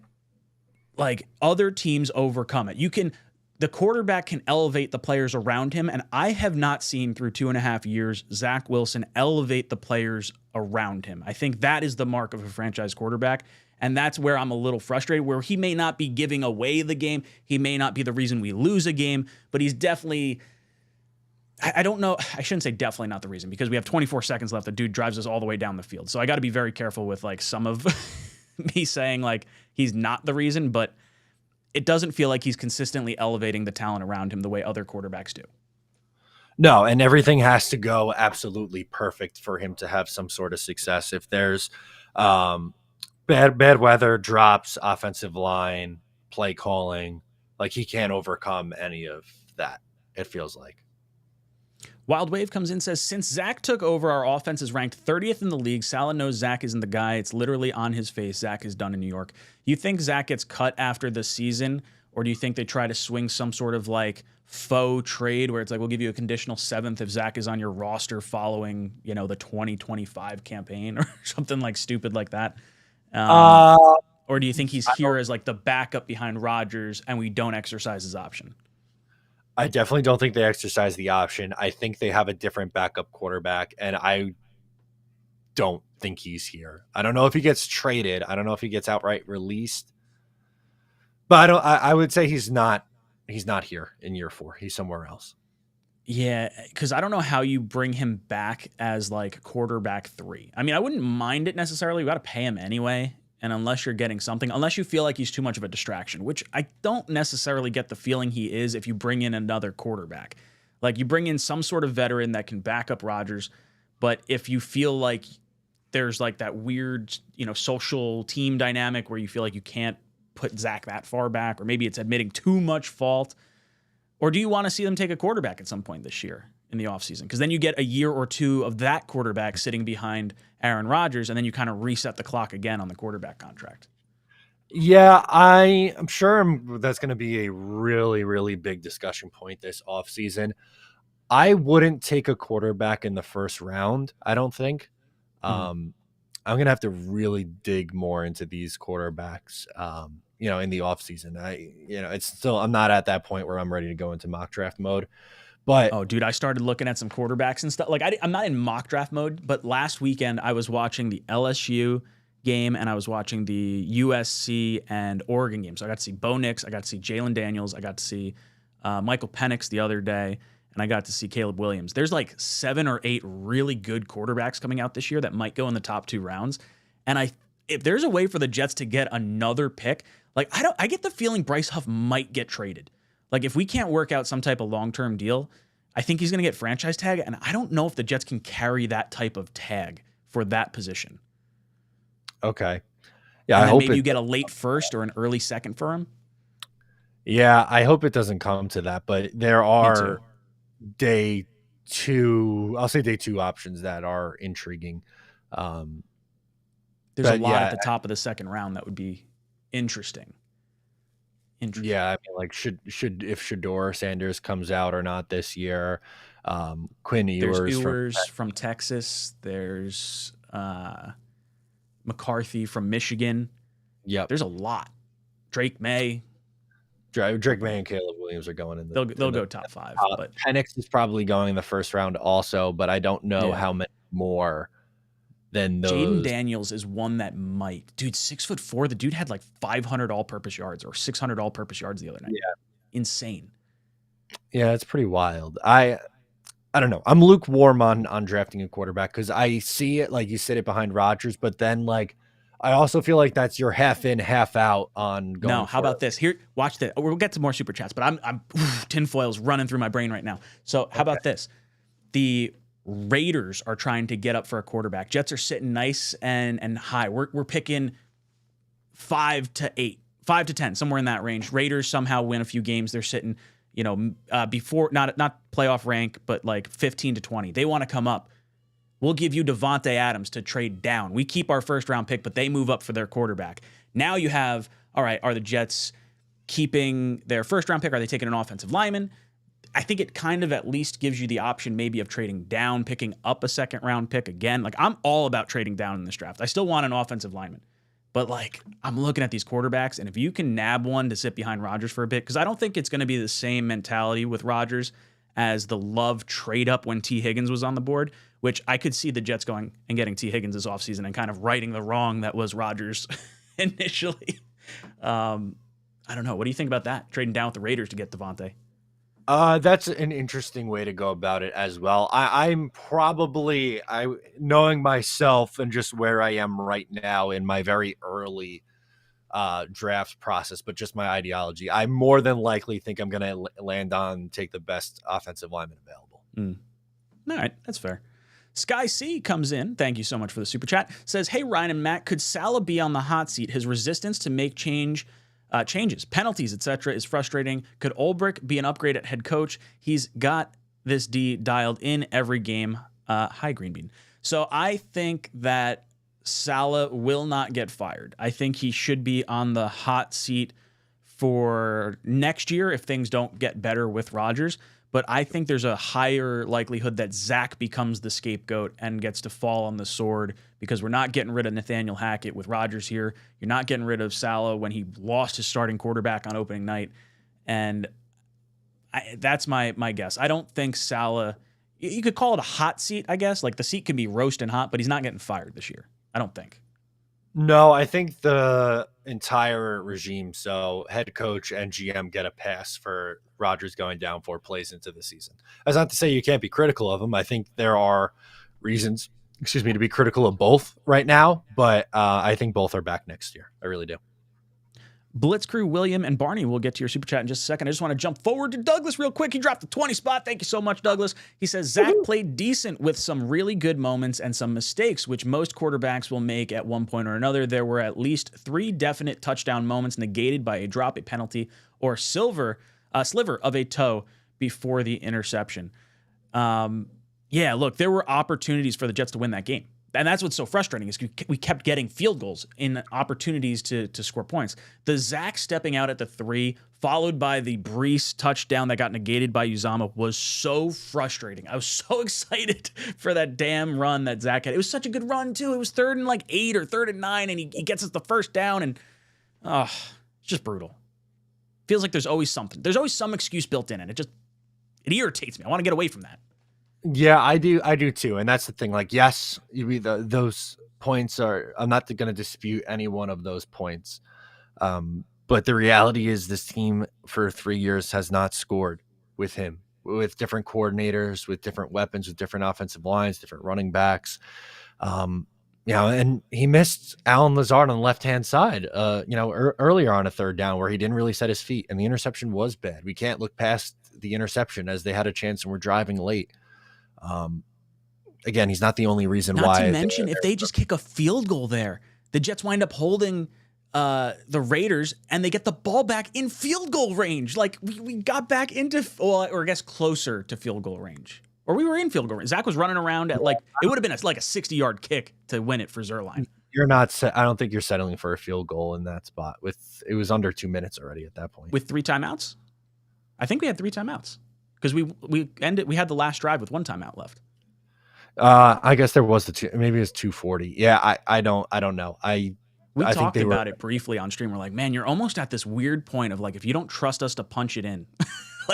like, other teams overcome it. The quarterback can elevate the players around him, and I have not seen through 2.5 years Zach Wilson elevate the players around him. I think that is the mark of a franchise quarterback, and that's where I'm a little frustrated, where he may not be giving away the game. He may not be the reason we lose a game, but he's definitely... I don't know. I shouldn't say definitely not the reason, because we have 24 seconds left. The dude drives us all the way down the field. So I got to be very careful with like some of me saying like he's not the reason, but it doesn't feel like he's consistently elevating the talent around him the way other quarterbacks do.
No, and everything has to go absolutely perfect for him to have some sort of success. If there's bad weather, drops, offensive line, play calling, like he can't overcome any of that, it feels like.
Wild Wave comes in, says, since Zach took over, our offense is ranked 30th in the league. Saleh knows Zach isn't the guy. It's literally on his face. Zach is done in New York. You think Zach gets cut after the season, Or do you think they try to swing some sort of like faux trade where it's like, we'll give you a conditional 7th if Zach is on your roster following, the 2025 campaign or something like stupid like that? Or do you think he's here as like the backup behind Rodgers and we don't exercise his option?
I definitely don't think they exercise the option. I think they have a different backup quarterback, and I don't think he's here. I don't know if he gets traded. I don't know if he gets outright released. But I would say he's not here in year 4. He's somewhere else.
Yeah, because I don't know how you bring him back as like quarterback 3. I mean, I wouldn't mind it necessarily. We got to pay him anyway. And unless you're getting something, unless you feel like he's too much of a distraction, which I don't necessarily get the feeling he is if you bring in another quarterback. Like you bring in some sort of veteran that can back up Rodgers, but if you feel like there's like that weird, social team dynamic where you feel like you can't put Zach that far back, or maybe it's admitting too much fault, or do you want to see them take a quarterback at some point this year in the offseason? Because then you get a year or 2 of that quarterback sitting behind Aaron Rodgers, and then you kind of reset the clock again on the quarterback contract.
Yeah, I'm sure that's going to be a really, really big discussion point this offseason. I wouldn't take a quarterback in the first round, I don't think. I'm going to have to really dig more into these quarterbacks, in the offseason. It's still, I'm not at that point where I'm ready to go into mock draft mode. But
oh, dude, I started looking at some quarterbacks and stuff. Like I'm not in mock draft mode, but last weekend I was watching the LSU game and I was watching the USC and Oregon game. So I got to see Bo Nix, I got to see Jalen Daniels, I got to see Michael Penix the other day, and I got to see Caleb Williams. There's like 7 or 8 really good quarterbacks coming out this year that might go in the top 2 rounds. And if there's a way for the Jets to get another pick, like I get the feeling Bryce Huff might get traded. Like if we can't work out some type of long-term deal, I think he's going to get franchise tag, and I don't know if the Jets can carry that type of tag for that position.
Okay. Yeah,
and
I hope
maybe you get a late first or an early second for him.
Yeah, I hope it doesn't come to that, but there are day 2 options that are intriguing.
There's a lot at the top of the second round that would be interesting.
Yeah, I mean, like if Shedeur Sanders comes out or not this year. Quinn Ewers
from Texas. There's McCarthy from Michigan.
Yeah,
there's a lot. Drake May
and Caleb Williams are going in.
They'll go top 5. But
Penix is probably going in the first round also, but I don't know how many more than those.
Jaden Daniels is one that might. Dude, 6'4". The dude had like 500 all-purpose yards or 600 all-purpose yards the other night.
Yeah,
insane.
Yeah, it's pretty wild. I don't know. I'm lukewarm on drafting a quarterback because I see it, like you said, it behind Rodgers, but then like I also feel like that's your half in, half out on going.
No, how about this? Here, watch this. We'll get to more super chats, but I'm tinfoil's running through my brain right now. So how about this? The Raiders are trying to get up for a quarterback. Jets are sitting nice and high. We're picking 5 to 8, 5 to 10, somewhere in that range. Raiders somehow win a few games. They're sitting, before not playoff rank, but like 15 to 20. They want to come up. We'll give you Devontae Adams to trade down. We keep our first round pick, but they move up for their quarterback. Now you have, all right, are the Jets keeping their first round pick? Are they taking an offensive lineman? I think it kind of at least gives you the option maybe of trading down, picking up a second round pick again. Like I'm all about trading down in this draft. I still want an offensive lineman, but like I'm looking at these quarterbacks, and if you can nab one to sit behind Rodgers for a bit, because I don't think it's going to be the same mentality with Rodgers as the Love trade up when T. Higgins was on the board, which I could see the Jets going and getting T. Higgins this offseason and kind of righting the wrong that was Rodgers initially. I don't know. What do you think about that? Trading down with the Raiders to get Devontae?
That's an interesting way to go about it as well. I'm probably, knowing myself and just where I am right now in my very early draft process, but just my ideology, I more than likely think I'm going to land on take the best offensive lineman available.
All right, that's fair. Sky C comes in. Thank you so much for the super chat. Says, hey, Ryan and Matt, could Salah be on the hot seat? His resistance to make changes, penalties, etc., is frustrating. Could 𝐒𝐵𝐞 be an upgrade at head coach? He's got this D dialed in every game. Hi, Green Bean. So I think that Salah will not get fired. I think he should be on the hot seat for next year if things don't get better with Rodgers. But I think there's a higher likelihood that Zach becomes the scapegoat and gets to fall on the sword because we're not getting rid of Nathaniel Hackett with Rodgers here. You're not getting rid of Saleh when he lost his starting quarterback on opening night. And that's my guess. I don't think Saleh, you could call it a hot seat, I guess. Like the seat can be roasting hot, but he's not getting fired this year. I don't think.
No, I think the entire regime, so head coach and GM, get a pass for Rodgers going down 4 plays into the season. That's not to say you can't be critical of him. I think there are reasons, to be critical of both right now, but I think both are back next year. I really do.
Blitz Crew, William, and Barney will get to your super chat in just a second. I just want to jump forward to Douglas real quick. He dropped the 20 spot. Thank you so much, Douglas. He says, Zach played decent with some really good moments and some mistakes, which most quarterbacks will make at one point or another. There were at least 3 definite touchdown moments negated by a drop, a penalty, or sliver of a toe before the interception. Yeah, look, there were opportunities for the Jets to win that game. And that's what's so frustrating is we kept getting field goals in opportunities to score points. The Zach stepping out at the 3, followed by the Brees touchdown that got negated by 𝐒𝐮𝐬𝐫𝐲 was so frustrating. I was so excited for that damn run that Zach had. It was such a good run, too. It was 3rd and 8 or 3rd and 9, and he gets us the first down, and it's just brutal. Feels like there's always something. There's always some excuse built in, and it irritates me. I want to get away from that.
Yeah, I do too. And that's the thing. Like, yes, those points are, I'm not going to dispute any one of those points. But the reality is this team for 3 years has not scored with him, with different coordinators, with different weapons, with different offensive lines, different running backs. And he missed Allen Lazard on the left-hand side, earlier on a 3rd down where he didn't really set his feet and the interception was bad. We can't look past the interception as they had a chance and were driving late. Again, he's not the only reason why.
Not to mention, if they just kick a field goal there, the Jets wind up holding the Raiders and they get the ball back in field goal range. Like we got back into, or I guess closer to field goal range, or we were in field goal range. Zach was running around at it would have been a 60-yard kick to win it for Zuerlein.
You're not. I don't think you're settling for a field goal in that spot. It was under 2 minutes already at that point.
With 3 timeouts, I think we had 3 timeouts because we had the last drive with 1 timeout left.
I guess there was maybe it was 2:40. Yeah, I don't know.
We talked about it briefly on stream. We're like, man, you're almost at this weird point of if you don't trust us to punch it in,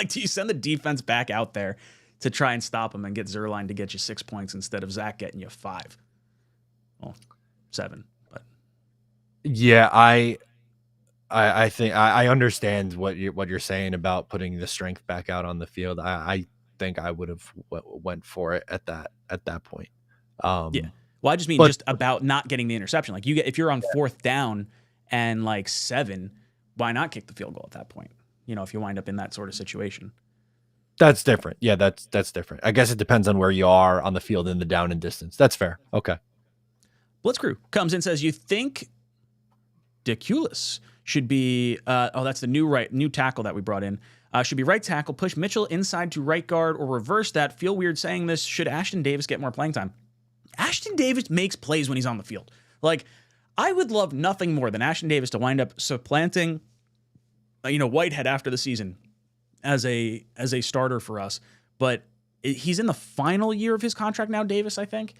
do you send the defense back out there to try and stop him and get Zuerlein to get you 6 points instead of Zach getting you 5? Well, 7, but
yeah, I think I understand what you're saying about putting the strength back out on the field. I think I would have went for it at that point.
Yeah. Well, I just mean just about not getting the interception. If you're on 4th down and 7, why not kick the field goal at that point? If you wind up in that sort of situation.
That's different. Yeah, that's different. I guess it depends on where you are on the field in the down and distance. That's fair. Okay.
Blitz Crew comes in, says, you think 𝐒𝐿𝐫𝐞𝐽 should be that's the new tackle that we brought in. Should be right tackle, push Mitchell inside to right guard, or reverse that. Feel weird saying this. Should Ashton Davis get more playing time? Ashton Davis makes plays when he's on the field. I would love nothing more than Ashton Davis to wind up supplanting, Whitehead after the season as a starter for us. But he's in the final year of his contract now, Davis, I think.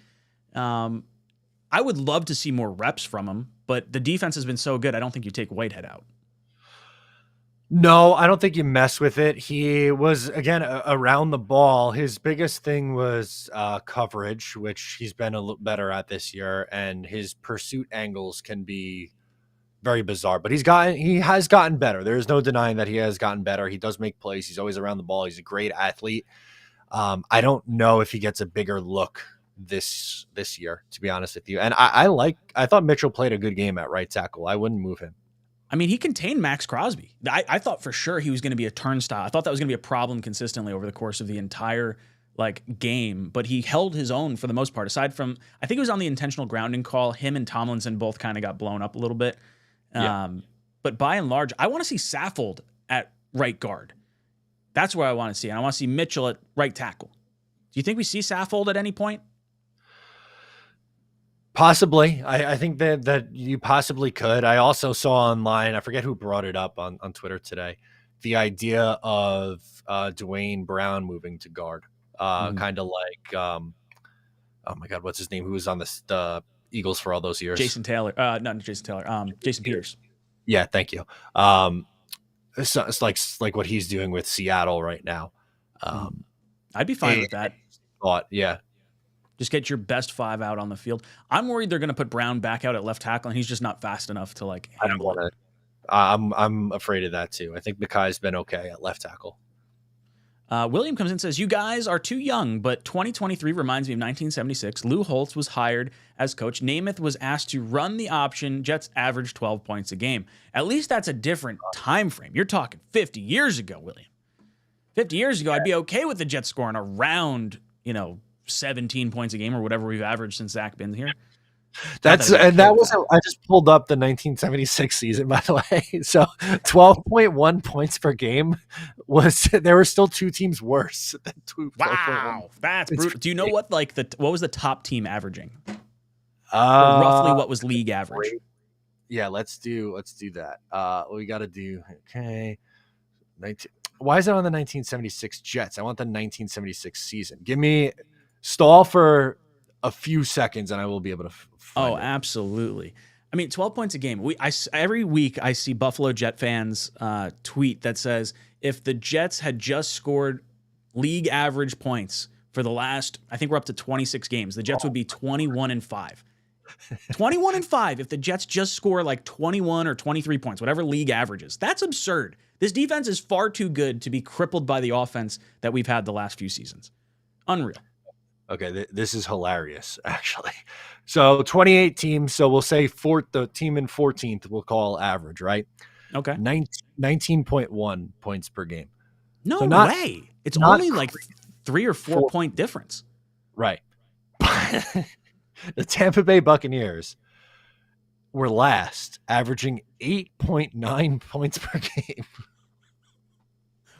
I would love to see more reps from him, but the defense has been so good, I don't think you take Whitehead out.
No, I don't think you mess with it. He was, again, around the ball. His biggest thing was coverage, which he's been a little better at this year, and his pursuit angles can be very bizarre. But he has gotten better. There is no denying that he has gotten better. He does make plays. He's always around the ball. He's a great athlete. I don't know if he gets a bigger look this year, to be honest with you. And I thought Mitchell played a good game at right tackle. I wouldn't move him.
I mean, he contained Max Crosby. I thought for sure he was going to be a turnstile. I thought that was going to be a problem consistently over the course of the entire game, but he held his own for the most part. Aside from, I think it was on the intentional grounding call. Him and Tomlinson both kind of got blown up a little bit. Yeah. But by and large, I want to see Saffold at right guard. That's where I want to see. And I want to see Mitchell at right tackle. Do you think we see Saffold at any point?
Possibly. I think that you possibly could. I also saw online, I forget who brought it up on Twitter today, the idea of Dwayne Brown moving to guard.
Mhm.
Kind of like oh my God, what's his name? Who was on the Eagles for all those years?
Jason Taylor. Not Jason Taylor. Jason Peters.
Yeah, thank you. It's like what he's doing with Seattle right now.
I'd be fine with that.
Yeah.
Just get your best 5 out on the field. I'm worried they're going to put Brown back out at left tackle, and he's just not fast enough to like handle it.
I'm afraid of that too. I think 𝐒𝐿𝐼's been okay at left tackle.
William comes in and says, you guys are too young, but 2023 reminds me of 1976. Lou Holtz was hired as coach. Namath was asked to run the option. Jets averaged 12 points a game. At least that's a different time frame. You're talking 50 years ago, William. 50 years ago, I'd be okay with the Jets scoring around, 17 points a game or whatever we've averaged since Zach been here.
I just pulled up the 1976 season, by the way. So 12.1 points per game there were still 2 teams worse than 2.
Wow, that's brutal. Do you know what what was the top team averaging? Roughly what was league average?
Yeah, let's do that. We got to do Why is it on the 1976 Jets? I want the 1976 season. Give me stall for a few seconds and I will be able to find it.
Absolutely. I mean, 12 points a game. Every week I see Buffalo Jet fans tweet that says if the Jets had just scored league average points for the last, I think we're up to 26 games, the Jets would be 21-5. 21-5 if the Jets just score like 21 or 23 points, whatever league averages. That's absurd. This defense is far too good to be crippled by the offense that we've had the last few seasons. Unreal.
Okay, this is hilarious, actually. So 28 teams, so we'll say the team in 14th we'll call average, right?
Okay.
19.1 points per game.
No way. It's only like 3 or 4 point difference.
Right. The Tampa Bay Buccaneers were last, averaging 8.9 points per game.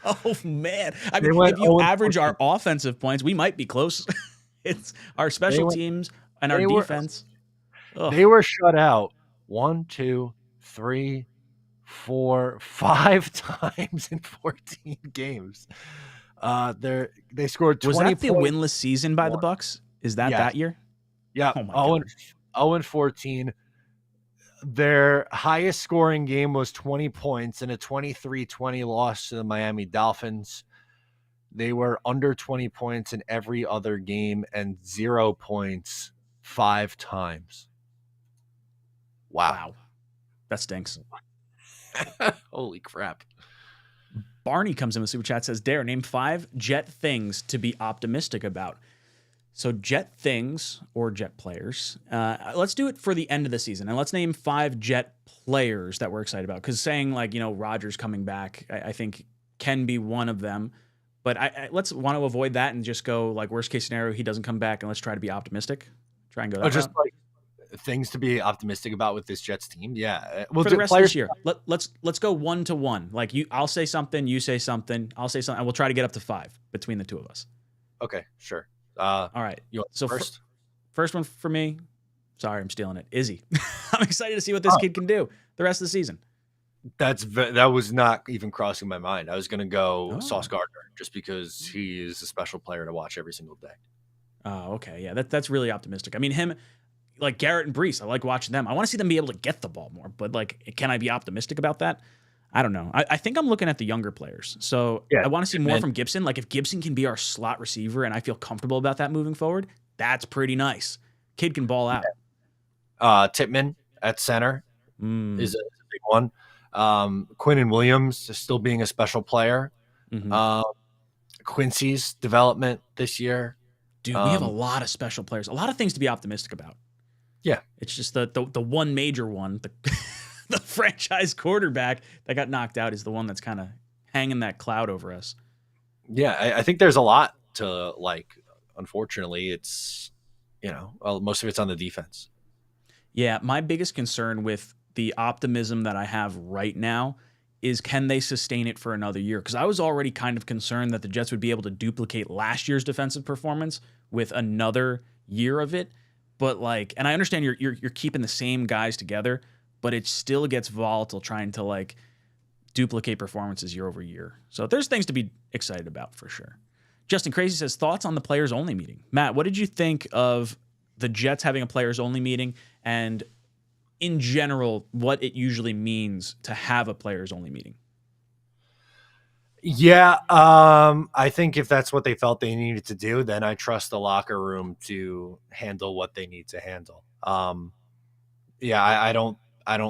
Oh, man. I mean, if you average our offensive points, we might be close. It's our special teams and our defense.
They were shut out 1, 2, 3, 4, 5 times in 14 games. They scored 20
Was that the winless season by the Bucs? Is that year?
Yeah.
Oh,
0-14. Their highest scoring game was 20 points in a 23-20 loss to the Miami Dolphins. They were under 20 points in every other game and 0 points 5 times. Wow.
That stinks.
Holy crap.
Barney comes in with Super Chat, says, Dare, name 5 Jet things to be optimistic about. So Jet things or Jet players. Let's do it for the end of the season. And let's name 5 Jet players that we're excited about. Because saying Rodgers coming back, I think can be one of them. But let's want to avoid that and just go like worst case scenario, he doesn't come back, and let's try to be optimistic. Try and go that route.
Like things to be optimistic about with this Jets team. Yeah.
For the rest of this year, let's go 1-to-1. Like I'll say something, you say something, I'll say something, and we'll try to get up to 5 between the two of us.
Okay, sure.
All right. So first one for me. Sorry, I'm stealing it. Izzy. I'm excited to see what this kid can do the rest of the season.
That was not even crossing my mind. I was going to go Sauce Gardner just because he is a special player to watch every single day.
Oh, okay. Yeah, that's really optimistic. I mean, him, like Garrett and Brees, I like watching them. I want to see them be able to get the ball more, but like, can I be optimistic about that? I don't know. I think I'm looking at the younger players. So I want to see more from Gibson. Like if Gibson can be our slot receiver and I feel comfortable about that moving forward, that's pretty nice. Kid can ball out.
Tippmann at center is a big one. Quinnen Williams is still being a special player.
Mm-hmm.
Quincy's development this year.
Dude, we have a lot of special players, a lot of things to be optimistic about.
Yeah.
It's just the one major one, the franchise quarterback that got knocked out is the one that's kind of hanging that cloud over us.
Yeah, I think there's a lot to like. Unfortunately, it's, most of it's on the defense.
Yeah, my biggest concern with the optimism that I have right now is can they sustain it for another year? Because I was already kind of concerned that the Jets would be able to duplicate last year's defensive performance with another year of it. But like, and I understand you're keeping the same guys together, but it still gets volatile trying to like duplicate performances year over year. So there's things to be excited about for sure. Justin Crazy says, thoughts on the players only meeting. Matt, what did you think of the Jets having a players only meeting, and in general, what it usually means to have a players only meeting?
Yeah, I think if that's what they felt they needed to do, then I trust the locker room to handle what they need to handle. Yeah, I don't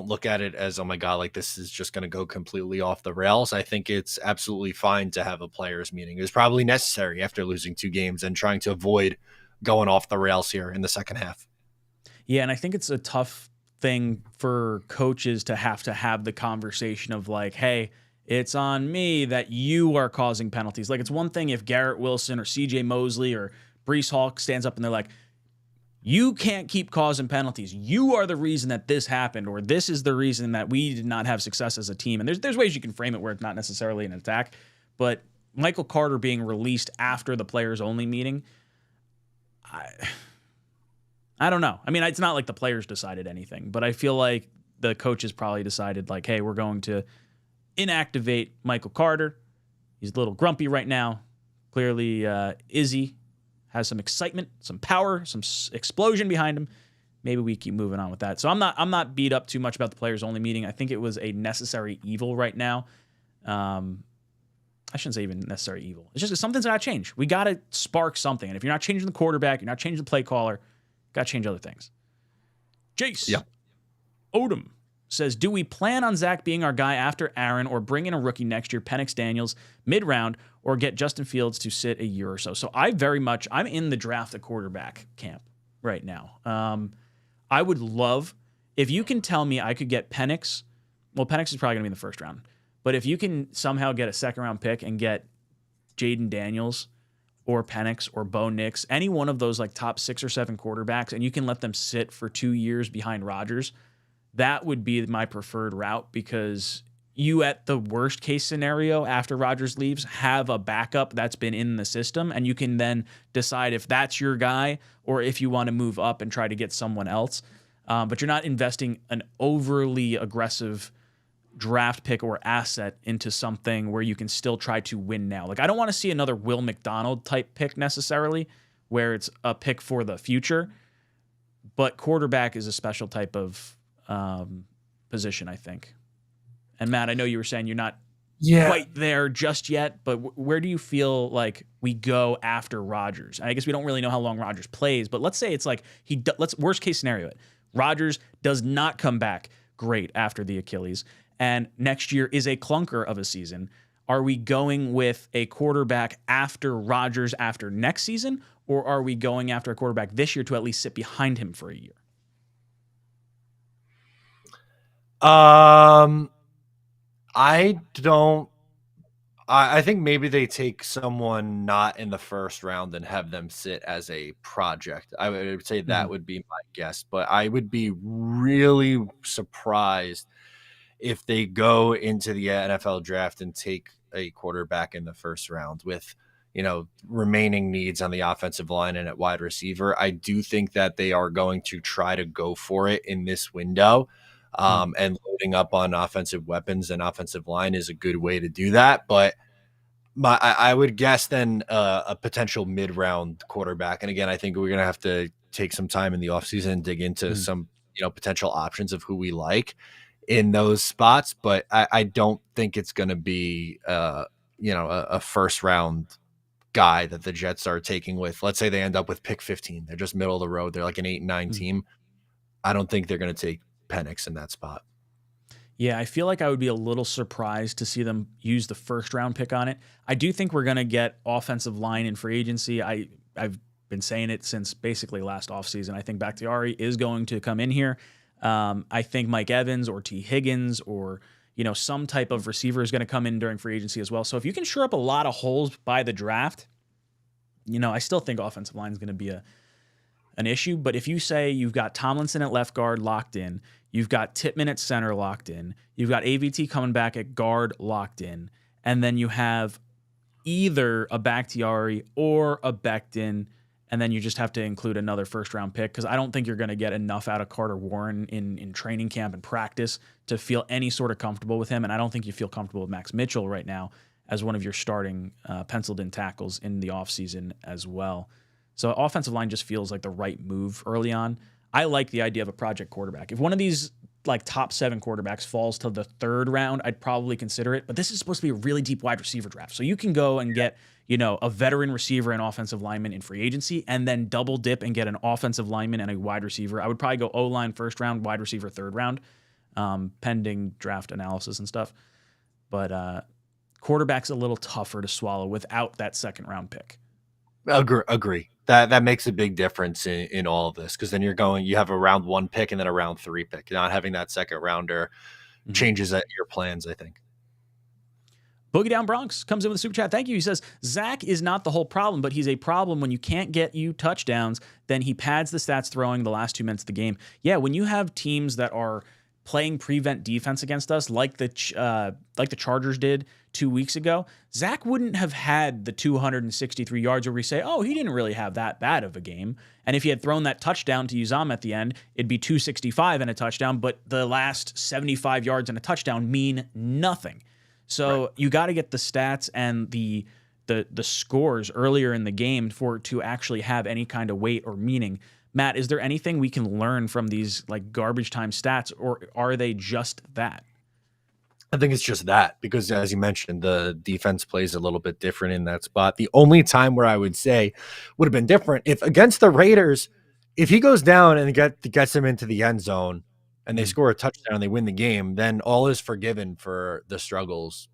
look at it as, oh my God, like this is just going to go completely off the rails. I think it's absolutely fine to have a players meeting. It was probably necessary after losing 2 games and trying to avoid going off the rails here in the second half.
Yeah, and I think it's a tough thing for coaches to have the conversation of like, hey, it's on me that you are causing penalties. Like, it's one thing if Garrett Wilson or CJ Mosley or Breece Hall stands up and they're like, you can't keep causing penalties. You are the reason that this happened, or this is the reason that we did not have success as a team. And there's ways you can frame it where it's not necessarily an attack. But Michael Carter being released after the players only meeting, I don't know. I mean, it's not like the players decided anything, but I feel like the coaches probably decided like, hey, we're going to inactivate Michael Carter. He's a little grumpy right now. Clearly, Izzy has some excitement, some power, some explosion behind him. Maybe we keep moving on with that. So I'm not beat up too much about the players only meeting. I think it was a necessary evil right now. I shouldn't say even necessary evil. It's just something's got to change. We got to spark something. And if you're not changing the quarterback, you're not changing the play caller, got to change other things. Jace Odom says, do we plan on Zach being our guy after Aaron, or bring in a rookie next year, Penix Daniels, mid-round, or get Justin Fields to sit a year or so? So I'm in the draft a quarterback camp right now. I would love, if you can tell me I could get Penix. Well, Penix is probably going to be in the first round. But if you can somehow get a second-round pick and get Jaden Daniels or Penix or Bo Nix, any one of those like top 6 or 7 quarterbacks, and you can let them sit for 2 years behind Rodgers, that would be my preferred route, because you, at the worst case scenario after Rodgers leaves, have a backup that's been in the system, and you can then decide if that's your guy or if you want to move up and try to get someone else. But you're not investing an overly aggressive draft pick or asset into something where you can still try to win now. Like, I don't want to see another Will McDonald type pick necessarily, where it's a pick for the future, but quarterback is a special type of position, I think. And Matt, I know you were saying you're not quite there just yet, but where do you feel like we go after Rodgers? I guess we don't really know how long Rodgers plays, but let's say it's like let's worst case scenario it. Rodgers does not come back great after the Achilles, and next year is a clunker of a season. Are we going with a quarterback after Rodgers after next season, or are we going after a quarterback this year to at least sit behind him for a year?
I think maybe they take someone not in the first round and have them sit as a project. I would say that would be my guess, but I would be really surprised if they go into the NFL draft and take a quarterback in the first round with, remaining needs on the offensive line and at wide receiver. I do think that they are going to try to go for it in this window. And loading up on offensive weapons and offensive line is a good way to do that. But I would guess then a potential mid-round quarterback. And again, I think we're going to have to take some time in the offseason and dig into some potential options of who we like in those spots. But I don't think it's going to be a first-round guy that the Jets are taking with. Let's say they end up with pick 15. They're just middle of the road. They're like an 8-9 team. I don't think they're going to take Penix in that spot.
Yeah, I feel like I would be a little surprised to see them use the first round pick on it. I do think we're going to get offensive line in free agency. I've been saying it since basically last offseason. I think Bakhtiari is going to come in here. I think Mike Evans or T. Higgins or some type of receiver is going to come in during free agency as well. So if you can shore up a lot of holes by the draft, I still think offensive line is going to be an issue. But if you say you've got Tomlinson at left guard locked in, you've got Tippmann at center locked in, you've got AVT coming back at guard locked in, and then you have either a Bakhtiari or a Becton, and then you just have to include another first-round pick because I don't think you're going to get enough out of Carter Warren in training camp and practice to feel any sort of comfortable with him, and I don't think you feel comfortable with Max Mitchell right now as one of your starting penciled-in tackles in the offseason as well. So offensive line just feels like the right move early on. I like the idea of a project quarterback. If one of these like top 7 quarterbacks falls to the 3rd round, I'd probably consider it. But this is supposed to be a really deep wide receiver draft. So you can go and get, a veteran receiver and offensive lineman in free agency and then double dip and get an offensive lineman and a wide receiver. I would probably go O-line 1st round, wide receiver 3rd round, pending draft analysis and stuff. But quarterback's a little tougher to swallow without that 2nd round pick.
Agree. That makes a big difference in all of this because then you have a round 1 pick and then a round 3 pick. Not having that 2nd rounder changes your plans, I think.
Boogie Down Bronx comes in with a super chat. Thank you. He says, Zach is not the whole problem, but he's a problem when you can't get you touchdowns. Then he pads the stats throwing the last 2 minutes of the game. Yeah, when you have teams that are playing prevent defense against us, like the Chargers did 2 weeks ago, Zach wouldn't have had the 263 yards where we say, oh, he didn't really have that bad of a game. And if he had thrown that touchdown to 𝐒𝐮𝐬𝐫𝐞𝐞 at the end, it'd be 265 and a touchdown, but the last 75 yards and a touchdown mean nothing. So You got to get the stats and the scores earlier in the game for it to actually have any kind of weight or meaning. Matt, is there anything we can learn from these like garbage time stats, or are they just that?
I think it's just that because, as you mentioned, the defense plays a little bit different in that spot. The only time where I would say would have been different if against the Raiders, if he goes down and gets them into the end zone and they score a touchdown and they win the game, then all is forgiven for the struggles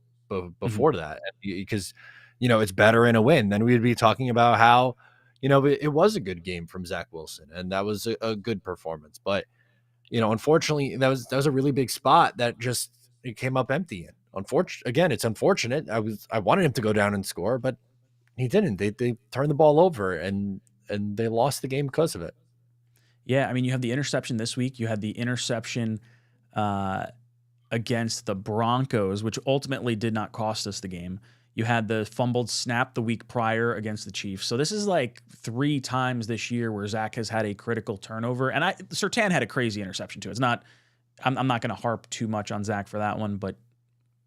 before that because, it's better in a win. Then we'd be talking about how, it was a good game from Zach Wilson and that was a good performance. But, unfortunately, that was a really big spot that just it came up empty. Again, it's unfortunate. I wanted him to go down and score, but he didn't. They turned the ball over and they lost the game because of it.
Yeah, I mean, you have the interception this week. You had the interception against the Broncos, which ultimately did not cost us the game. You had the fumbled snap the week prior against the Chiefs. So this is like 3 times this year where Zach has had a critical turnover. And Surtain had a crazy interception too. It's not, I'm not going to harp too much on Zach for that one, but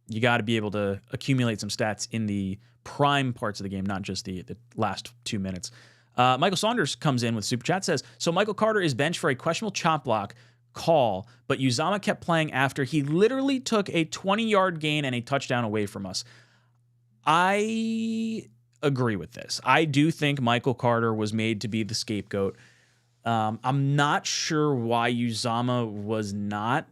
you got to be able to accumulate some stats in the prime parts of the game, not just the last 2 minutes. Michael Saunders comes in with super chat, says, so Michael Carter is benched for a questionable chop block call, but 𝐒𝐮𝐬𝐫𝐞𝐞 kept playing after he literally took a 20-yard gain and a touchdown away from us. I agree with this. I do think Michael Carter was made to be the scapegoat. I'm not sure why 𝐒𝐮𝐬𝐫𝐞𝐞 was not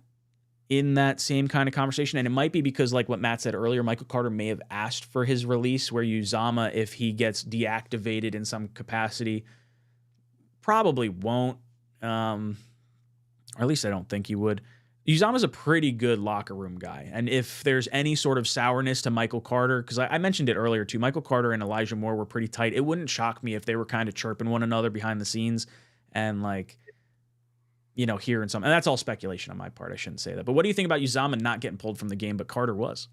in that same kind of conversation. And it might be because, like what Matt said earlier, Michael Carter may have asked for his release, where 𝐒𝐮𝐬𝐫𝐞𝐞, if he gets deactivated in some capacity, probably won't. Or at least I don't think he would. 𝐒𝐮𝐬𝐫𝐞𝐞 is a pretty good locker room guy. And if there's any sort of sourness to Michael Carter, because I mentioned it earlier too, Michael Carter and Elijah Moore were pretty tight. It wouldn't shock me if they were kind of chirping one another behind the scenes and hearing something. And that's all speculation on my part. I shouldn't say that. But what do you think about 𝐒𝐮𝐬𝐫𝐞𝐞 not getting pulled from the game, but Carter was?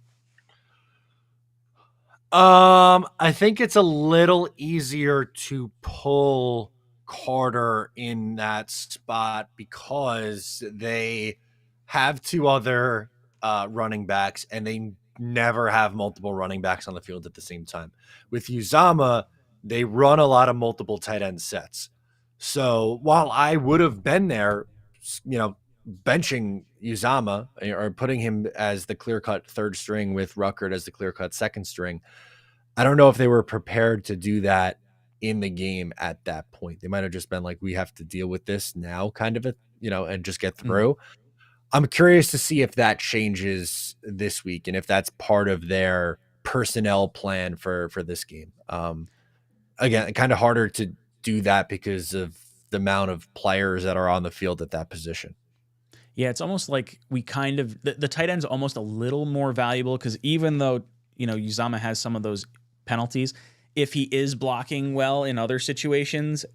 I think it's a little easier to pull Carter in that spot because they have 2 other running backs and they never have multiple running backs on the field at the same time. With 𝐒𝐮𝐬𝐫𝐞𝐞, they run a lot of multiple tight end sets. So while I would have been there, benching 𝐒𝐮𝐬𝐫𝐞𝐞 or putting him as the clear-cut 3rd string with Ruckert as the clear-cut 2nd string, I don't know if they were prepared to do that in the game at that point. They might have just been like, we have to deal with this now kind of and just get through. I'm curious to see if that changes this week and if that's part of their personnel plan for this game. Again, kind of harder to do that because of the amount of players that are on the field at that position.
Yeah, it's almost like we kind of the tight end's almost a little more valuable because even though 𝐒𝐮𝐬𝐫𝐞𝐞 has some of those penalties, if he is blocking well in other situations,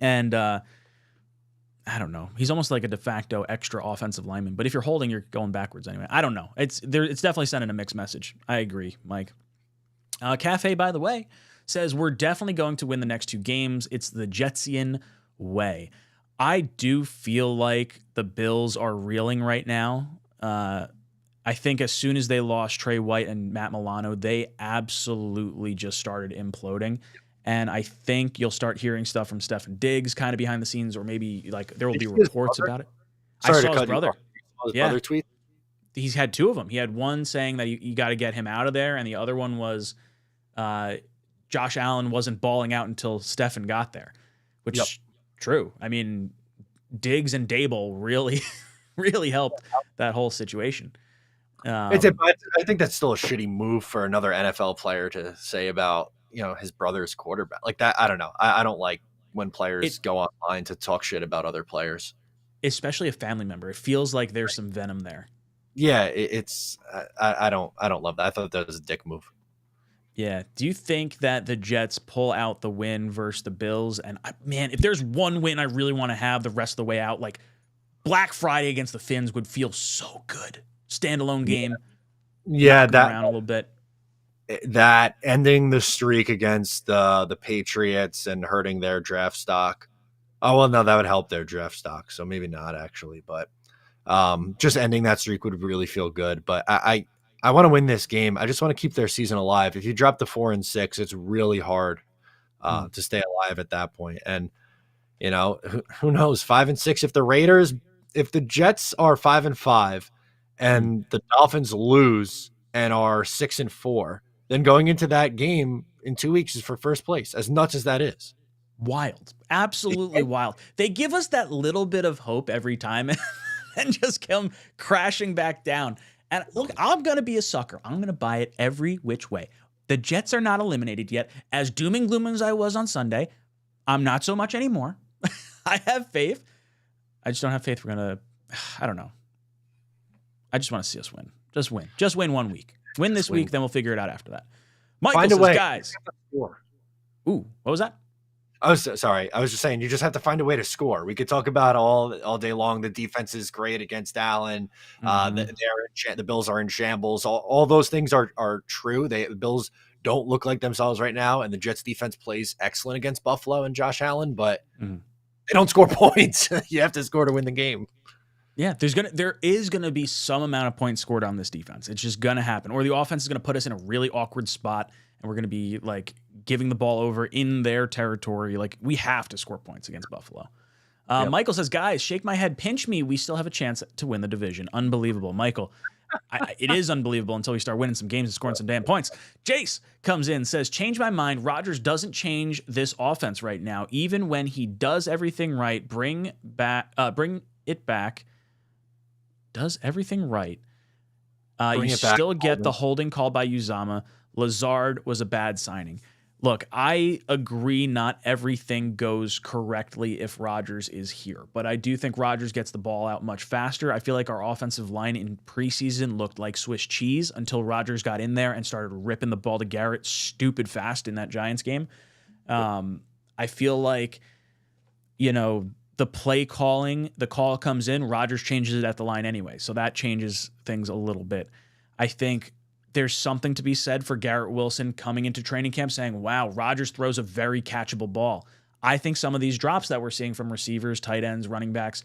and I don't know, he's almost like a de facto extra offensive lineman. But if you're holding, you're going backwards anyway. I don't know. It's definitely sending a mixed message. I agree, Mike. Cafe, by the way, says, we're definitely going to win the next 2 games. It's the Jetsian way. I do feel like the Bills are reeling right now. I think as soon as they lost Trey White and Matt Milano, they absolutely just started imploding. And I think you'll start hearing stuff from Stefan Diggs kind of behind the scenes, or maybe like there will be reports about it.
Sorry
I saw
to
his
cut
brother.
you off. His
Yeah.
brother tweet.
He's had 2 of them. He had one saying that you got to get him out of there, and the other one was Josh Allen wasn't balling out until Stefan got there, which is true. I mean, Diggs and Dable really, really helped that whole situation.
I think that's still a shitty move for another NFL player to say about, his brother's quarterback like that. I don't know. I don't like when players go online to talk shit about other players,
especially a family member. It feels like there's some venom there.
Yeah, I don't love that. I thought that was a dick move.
Yeah. Do you think that the Jets pull out the win versus the Bills? And man, if there's one win I really want to have the rest of the way out, like Black Friday against the Finns would feel so good. Standalone game.
Yeah, that
around a little bit.
That ending the streak against the Patriots and hurting their draft stock. Oh well, no, that would help their draft stock. So maybe not actually, but just ending that streak would really feel good. But I want to win this game. I just want to keep their season alive. If you drop to 4-6, it's really hard to stay alive at that point. And who knows? 5-6. If the Jets are 5-5, and the Dolphins lose and are 6-4, then going into that game in 2 weeks is for first place. As nuts as that is.
Wild, absolutely wild. They give us that little bit of hope every time. And just come crashing back down. And look, I'm going to be a sucker. I'm going to buy it every which way. The Jets are not eliminated yet. As doom and gloom as I was on Sunday, I'm not so much anymore. I have faith. I just don't have faith we're going to, I don't know. I just want to see us win. Just win. Just win 1 week. Win this week, then we'll figure it out after that. Michael
Find a
says,
way.
Guys. Ooh, what was that?
I was just saying, you just have to find a way to score. We could talk about all day long. The defense is great against Allen. The Bills are in shambles. All those things are true. The Bills don't look like themselves right now, and the Jets defense plays excellent against Buffalo and Josh Allen, but they don't score points. You have to score to win the game.
Yeah, there is gonna be some amount of points scored on this defense. It's just gonna happen, or the offense is gonna put us in a really awkward spot, and we're gonna be like giving the ball over in their territory. Like we have to score points against Buffalo. Michael says, "Guys, shake my head, pinch me. We still have a chance to win the division." Unbelievable, Michael. It is unbelievable until we start winning some games and scoring some damn points. Jace comes in, says, "Change my mind. Rodgers doesn't change this offense right now. Even when he does everything right, bring it back. Does everything right. You still get the holding call by Uzomah. Lazard was a bad signing." Look, I agree not everything goes correctly if Rodgers is here, but I do think Rodgers gets the ball out much faster. I feel like our offensive line in preseason looked like Swiss cheese until Rodgers got in there and started ripping the ball to Garrett stupid fast in that Giants game. I feel like, the play calling, the call comes in, Rodgers changes it at the line anyway, so that changes things a little bit. I think there's something to be said for Garrett Wilson coming into training camp saying, wow, Rodgers throws a very catchable ball. I think some of these drops that we're seeing from receivers, tight ends, running backs,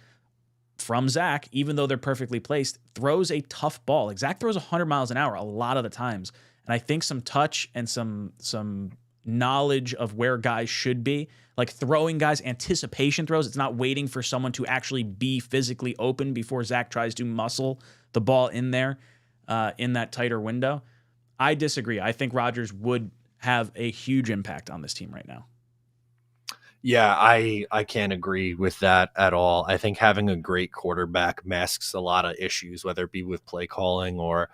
from Zach, even though they're perfectly placed, throws a tough ball. Like Zach throws 100 miles an hour a lot of the times. And I think some touch and some knowledge of where guys should be, like throwing guys, anticipation throws. It's not waiting for someone to actually be physically open before Zach tries to muscle the ball in there. In that tighter window. I disagree. I think Rodgers would have a huge impact on this team right now.
Yeah, I can't agree with that at all. I think having a great quarterback masks a lot of issues, whether it be with play calling or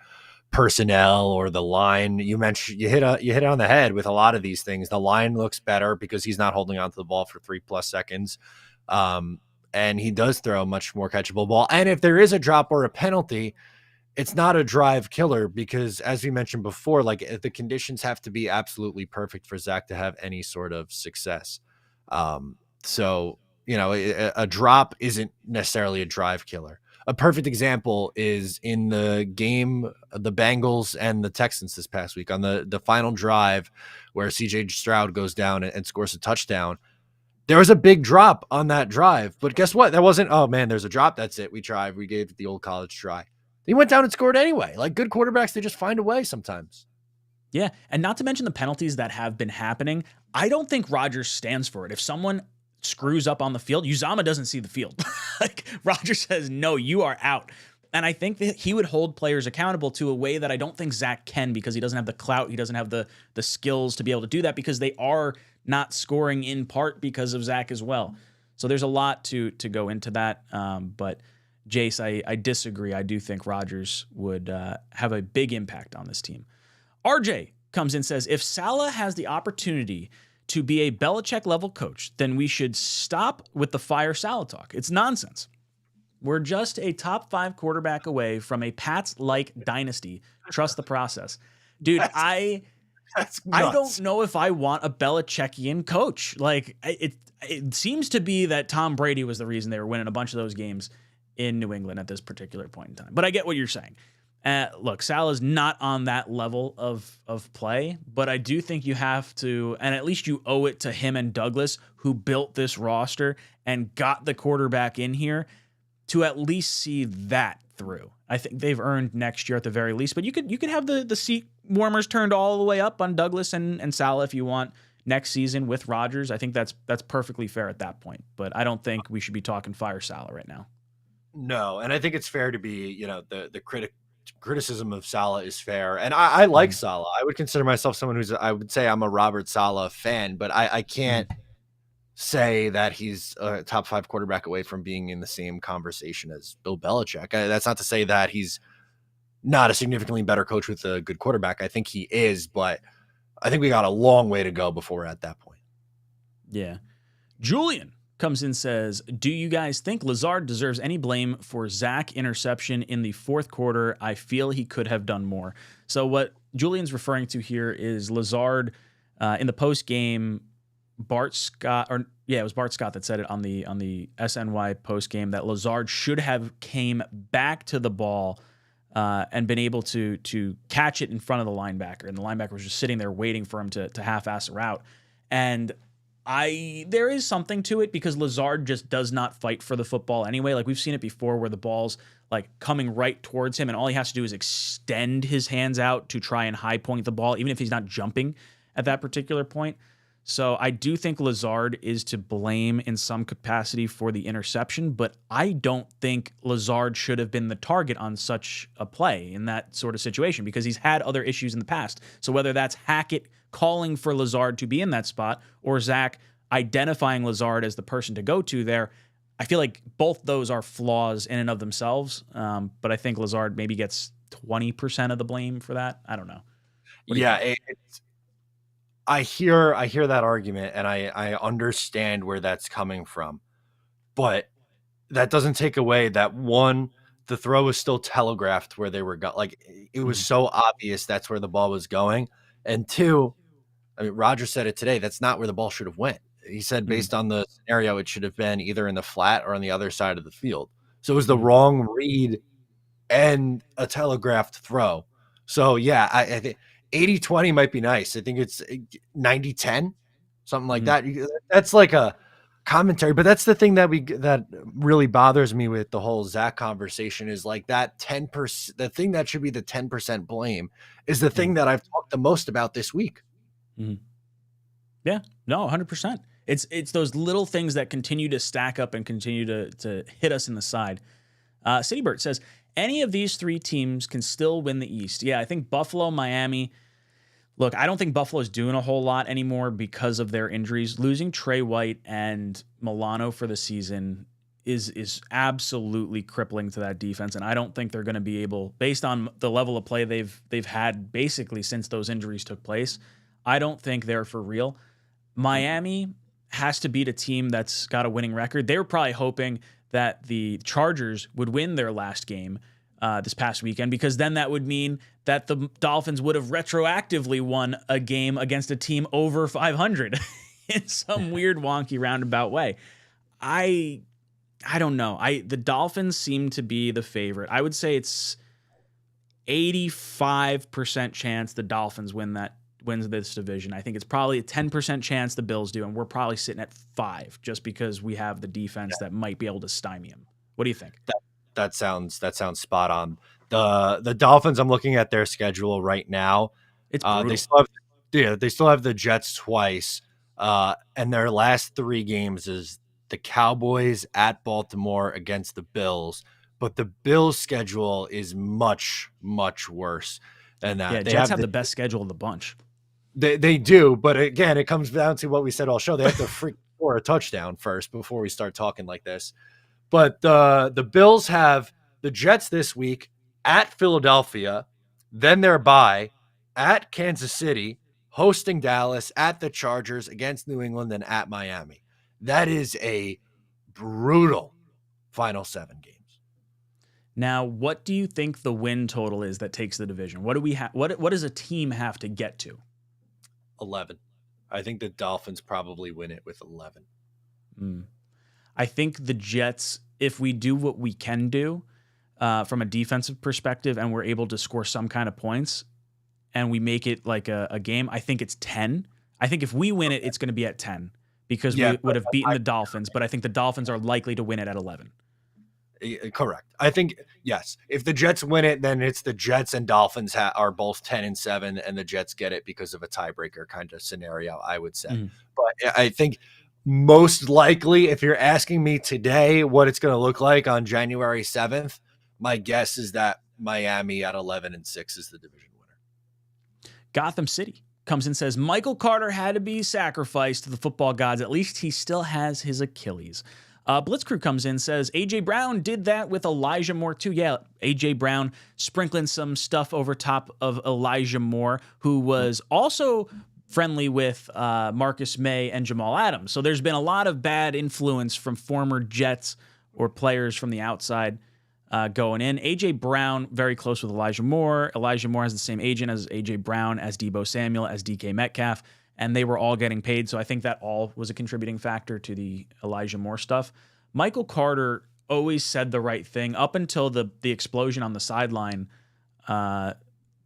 personnel or the line. You hit it on the head with a lot of these things. The line looks better because he's not holding onto the ball for 3+ seconds. And he does throw a much more catchable ball. And if there is a drop or a penalty, it's not a drive killer because, as we mentioned before, like the conditions have to be absolutely perfect for Zach to have any sort of success. So, a drop isn't necessarily a drive killer. A perfect example is in the game, the Bengals and the Texans this past week on the final drive where CJ Stroud goes down and scores a touchdown. There was a big drop on that drive, but guess what? That wasn't, oh man, there's a drop. That's it. We tried. We gave it the old college try. He went down and scored anyway. Like good quarterbacks, they just find a way sometimes.
Yeah, and not to mention the penalties that have been happening. I don't think Rodgers stands for it. If someone screws up on the field, 𝐒𝐮𝐬𝐫 doesn't see the field. Like Rodgers says, no, you are out. And I think that he would hold players accountable to a way that I don't think Zach can, because he doesn't have the clout. He doesn't have the skills to be able to do that, because they are not scoring in part because of Zach as well. So there's a lot to go into that. But Jace, I disagree. I do think Rodgers would have a big impact on this team. RJ comes in and says, if Saleh has the opportunity to be a Belichick-level coach, then we should stop with the fire Saleh talk. It's nonsense. We're just a top 5 quarterback away from a Pats-like dynasty. Trust the process. Dude, I don't know if I want a Belichickian coach. Like, it seems to be that Tom Brady was the reason they were winning a bunch of those games in New England at this particular point in time. But I get what you're saying. Look, Saleh's not on that level of play, but I do think you have to, and at least you owe it to him and Douglas, who built this roster and got the quarterback in here, to at least see that through. I think they've earned next year at the very least, but you could have the seat warmers turned all the way up on Douglas and Saleh if you want next season with Rodgers. I think that's perfectly fair at that point, but I don't think we should be talking fire Saleh right now.
No, and I think it's fair to be, the criticism of Saleh is fair, and I like Saleh. I would consider myself someone I would say I'm a Robert Saleh fan, but I can't say that he's a top 5 quarterback away from being in the same conversation as Bill Belichick. That's not to say that he's not a significantly better coach with a good quarterback. I think he is, but I think we got a long way to go before we're at that point.
Yeah. Julian comes in and says, do you guys think Lazard deserves any blame for Zach interception in the fourth quarter? I feel he could have done more. So what Julian's referring to here is Lazard in the post game. Bart Scott, it was Bart Scott that said it on the SNY post game, that Lazard should have came back to the ball and been able to catch it in front of the linebacker, and the linebacker was just sitting there waiting for him to half-ass a route. And there is something to it, because Lazard just does not fight for the football anyway. Like, we've seen it before where the ball's like coming right towards him, and all he has to do is extend his hands out to try and high point the ball, even if he's not jumping at that particular point. So I do think Lazard is to blame in some capacity for the interception, but I don't think Lazard should have been the target on such a play in that sort of situation, because he's had other issues in the past. So whether that's Hackett calling for Lazard to be in that spot, or Zach identifying Lazard as the person to go to there, I feel like both those are flaws in and of themselves. But I think Lazard maybe gets 20% of the blame for that. I don't know.
I hear that argument, and I understand where that's coming from, but that doesn't take away that, one, the throw was still telegraphed where they were like, it was so obvious that's where the ball was going. And two, I mean, Rodgers said it today, that's not where the ball should have went. He said based on the scenario, it should have been either in the flat or on the other side of the field. So it was the wrong read and a telegraphed throw. So yeah, I think 80-20 might be nice. I think it's 90-10, something like that. That's like a commentary, but that's the thing that really bothers me with the whole Zach conversation, is like that 10%, the thing that should be the 10% blame is the thing that I've talked the most about this week.
Yeah, no, 100%. It's those little things that continue to stack up and continue to hit us in the side. Citybird says, any of these 3 teams can still win the East. Yeah, I think Buffalo, Miami. Look, I don't think Buffalo's doing a whole lot anymore because of their injuries. Losing Trey White and Milano for the season is absolutely crippling to that defense, and I don't think they're going to be able, based on the level of play they've had basically since those injuries took place, I don't think they're for real. Miami has to beat a team that's got a winning record. They were probably hoping that the Chargers would win their last game this past weekend, because then that would mean that the Dolphins would have retroactively won a game against a team over 500 in some weird, wonky, roundabout way. I I don't know. The Dolphins seem to be the favorite. I would say it's 85% chance the Dolphins wins this division. I think it's probably a 10% chance the Bills do, and we're probably sitting at 5 just because we have the defense that might be able to stymie them. What do you think?
That sounds spot on. The Dolphins, I'm looking at their schedule right now.
It's brutal.
They still have the Jets twice. And their last 3 games is the Cowboys at Baltimore against the Bills. But the Bills' schedule is much, much worse than that.
Yeah, Jets have the best schedule of the bunch.
They do, but again, it comes down to what we said all show. They have to freak score a touchdown first before we start talking like this. But the Bills have the Jets this week at Philadelphia, then they're bye at Kansas City, hosting Dallas, at the Chargers, against New England, and at Miami. That is a brutal final 7 games.
Now, what do you think the win total is that takes the division? What do we have? What does a team have to get to?
11. I think the Dolphins probably win it with 11.
I think the Jets, if we do what we can do from a defensive perspective and we're able to score some kind of points and we make it like a game, I think it's 10. I think if we win it, it's going to be at 10 because we would have beaten the Dolphins, but I think the Dolphins are likely to win it at 11.
Correct. I think, yes, if the Jets win it, then it's the Jets and Dolphins are both 10-7, and the Jets get it because of a tiebreaker kind of scenario, I would say. But I think most likely, if you're asking me today what it's going to look like on January 7th, my guess is that Miami at 11-6 is the division winner.
Gotham City comes in and says, Michael Carter had to be sacrificed to the football gods. At least he still has his Achilles. Blitzkrieg comes in and says, A.J. Brown did that with Elijah Moore too. Yeah, A.J. Brown sprinkling some stuff over top of Elijah Moore, who was also friendly with Marcus May and Jamal Adams. So there's been a lot of bad influence from former Jets or players from the outside going in. A.J. Brown, very close with Elijah Moore. Elijah Moore has the same agent as A.J. Brown, as Deebo Samuel, as DK Metcalf. And they were all getting paid. So I think that all was a contributing factor to the Elijah Moore stuff. Michael Carter always said the right thing up until the explosion on the sideline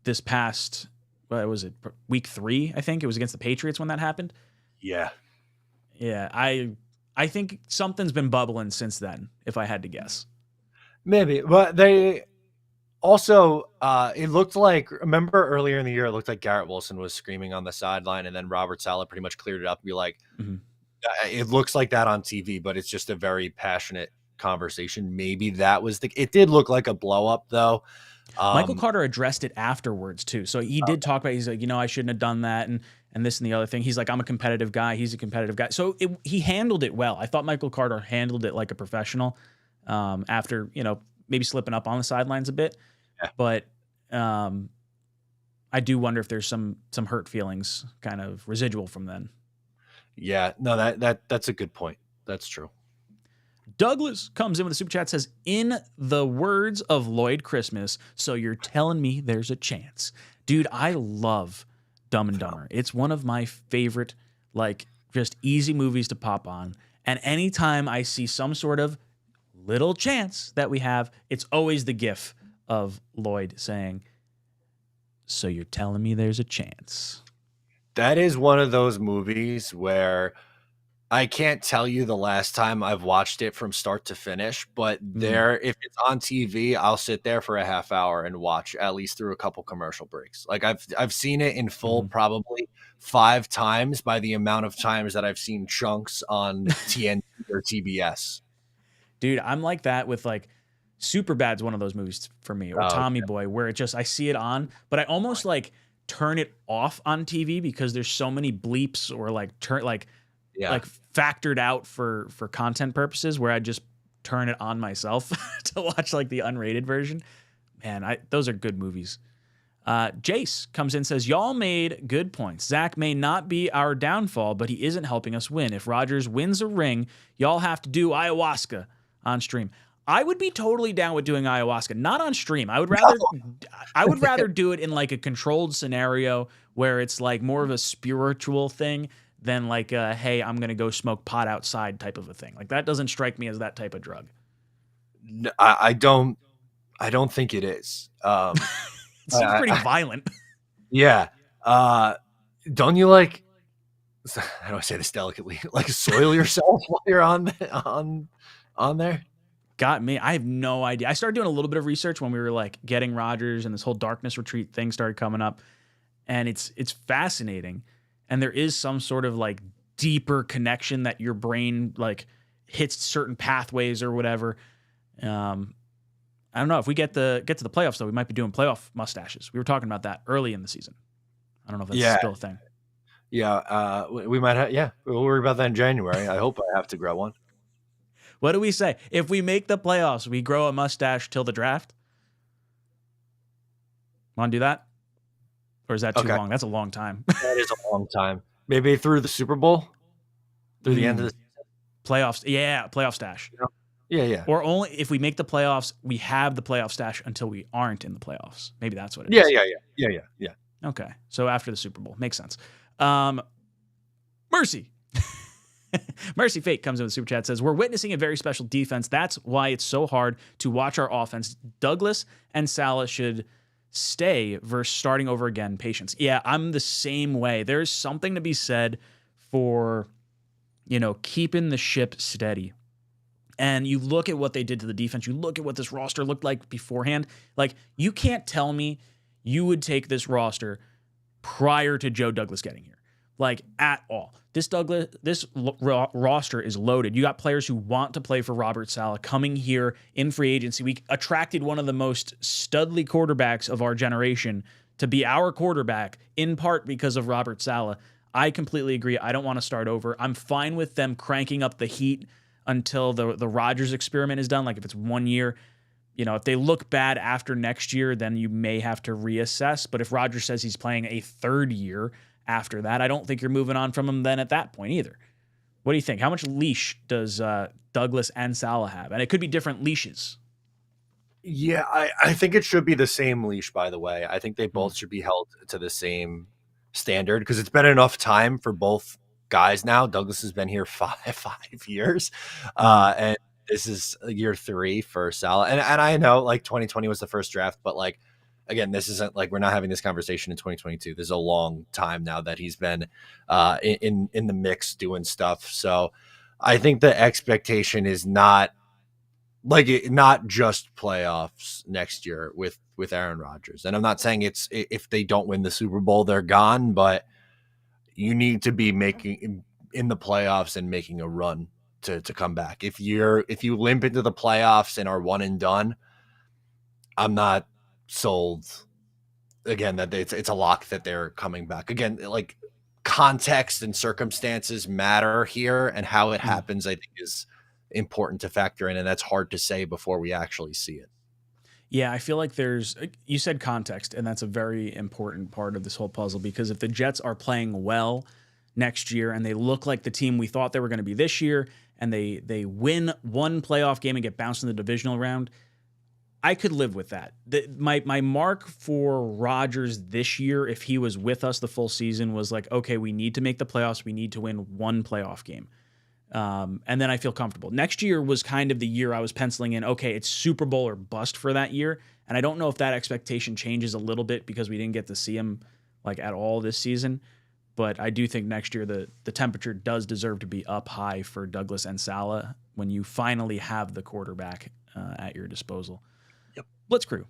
this past, what was it, week 3, I think? It was against the Patriots when that happened.
Yeah.
Yeah, I think something's been bubbling since then, if I had to guess.
Maybe. But they also, it looked like, remember earlier in the year, it looked like Garrett Wilson was screaming on the sideline, and then Robert Saleh pretty much cleared it up and be like, it looks like that on TV, but it's just a very passionate conversation. Maybe that was it did look like a blow up though.
Michael Carter addressed it afterwards too. So he did talk about, he's like, I shouldn't have done that. And this and the other thing. He's like, I'm a competitive guy. He's a competitive guy. So he handled it well. I thought Michael Carter handled it like a professional after, maybe slipping up on the sidelines a bit. Yeah. But I do wonder if there's some hurt feelings kind of residual from then.
Yeah, no, that's a good point. That's true.
Douglas comes in with a super chat, says, in the words of Lloyd Christmas, so you're telling me there's a chance. Dude, I love Dumb and Dumber. It's one of my favorite, just easy movies to pop on. And anytime I see some sort of little chance that we have, it's always the gif of Lloyd saying, so you're telling me there's a chance.
That is one of those movies where I can't tell you the last time I've watched it from start to finish, but if it's on TV, I'll sit there for a half hour and watch at least through a couple commercial breaks. Like I've seen it in full probably 5 times by the amount of times that I've seen chunks on TNT or TBS.
Dude, I'm like that with Superbad's one of those movies for me, or Tommy Boy, where I see it on, but I almost turn it off on TV because there's so many bleeps or factored out for content purposes where I just turn it on myself to watch the unrated version. Man, those are good movies. Jace comes in and says, y'all made good points. Zach may not be our downfall, but he isn't helping us win. If Rodgers wins a ring, y'all have to do ayahuasca on stream. I would be totally down with doing ayahuasca, not on stream. I would rather do it in a controlled scenario where it's more of a spiritual thing than like hey, I'm gonna go smoke pot outside type of a thing. Like that doesn't strike me as that type of drug.
No, I don't think it is.
It seems pretty violent.
Yeah. Don't you like, how do I say this delicately? Like soil yourself while you're on there?
Got me. I have no idea. I started doing a little bit of research when we were like getting Rodgers and this whole darkness retreat thing started coming up, and it's fascinating. And there is some sort of like deeper connection that your brain like hits certain pathways or whatever. I don't know if we get to the playoffs though. We might be doing playoff mustaches. We were talking about that early in the season. I don't know if that's still a thing.
Yeah, we might have. Yeah, we'll worry about that in January. I hope I have to grow one.
What do we say? If we make the playoffs, we grow a mustache till the draft? Want to do that? Or is that too long? That's a long time.
That is a long time. Maybe through the Super Bowl? Through the end of the
playoffs. Yeah, playoff stash.
Yeah.
Or only if we make the playoffs, we have the playoff stash until we aren't in the playoffs. Maybe that's what it is.
Yeah.
Okay. So after the Super Bowl. Makes sense. Mercy. Mercy Fate comes in with super chat, says, we're witnessing a very special defense. That's why it's so hard to watch our offense. Douglas and Salah should stay versus starting over again. Patience. Yeah, I'm the same way. There's something to be said for, keeping the ship steady. And you look at what they did to the defense. You look at what this roster looked like beforehand. Like, you can't tell me you would take this roster prior to Joe Douglas getting here. Like, at all. This roster is loaded. You got players who want to play for Robert Saleh coming here in free agency. We attracted one of the most studly quarterbacks of our generation to be our quarterback, in part because of Robert Saleh. I completely agree. I don't want to start over. I'm fine with them cranking up the heat until the Rodgers experiment is done. Like, if it's 1 year, if they look bad after next year, then you may have to reassess. But if Rodgers says he's playing a third year after that, I don't think you're moving on from him then at that point either. What do you think? How much leash does Douglas and Saleh have? And it could be different leashes.
Yeah, I think it should be the same leash, by the way. I think they both should be held to the same standard because it's been enough time for both guys now. Douglas has been here five years. And this is year 3 for Saleh. And I know like 2020 was the first draft, but like, again, this isn't like we're not having this conversation in 2022. There's a long time now that he's been in the mix doing stuff. So I think the expectation is not just playoffs next year with Aaron Rodgers. And I'm not saying it's if they don't win the Super Bowl, they're gone, but you need to be making in the playoffs and making a run to come back. If you limp into the playoffs and are one and done, I'm not sold again that it's a lock that they're coming back. Again, like context and circumstances matter here, and how it happens, I think, is important to factor in, and that's hard to say before we actually see it.
Yeah, I feel like you said context, and that's a very important part of this whole puzzle, because if the Jets are playing well next year and they look like the team we thought they were going to be this year, and they win one playoff game and get bounced in the divisional round, I could live with that. My mark for Rodgers this year, if he was with us the full season, was like, okay, we need to make the playoffs. We need to win one playoff game. And then I feel comfortable. Next year was kind of the year I was penciling in, okay, it's Super Bowl or bust for that year. And I don't know if that expectation changes a little bit because we didn't get to see him like at all this season. But I do think next year the temperature does deserve to be up high for Douglas and Saleh when you finally have the quarterback at your disposal. Blitzcrew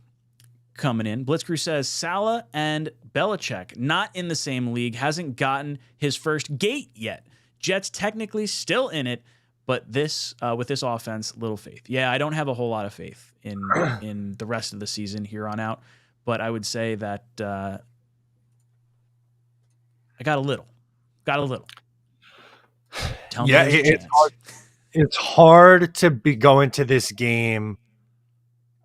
coming in. Blitzcrew says, Saleh and Belichick, not in the same league, hasn't gotten his first gate yet. Jets technically still in it, but with this offense, little faith. Yeah, I don't have a whole lot of faith in the rest of the season here on out, but I would say that I got a little. Tell me
it's hard to be going to this game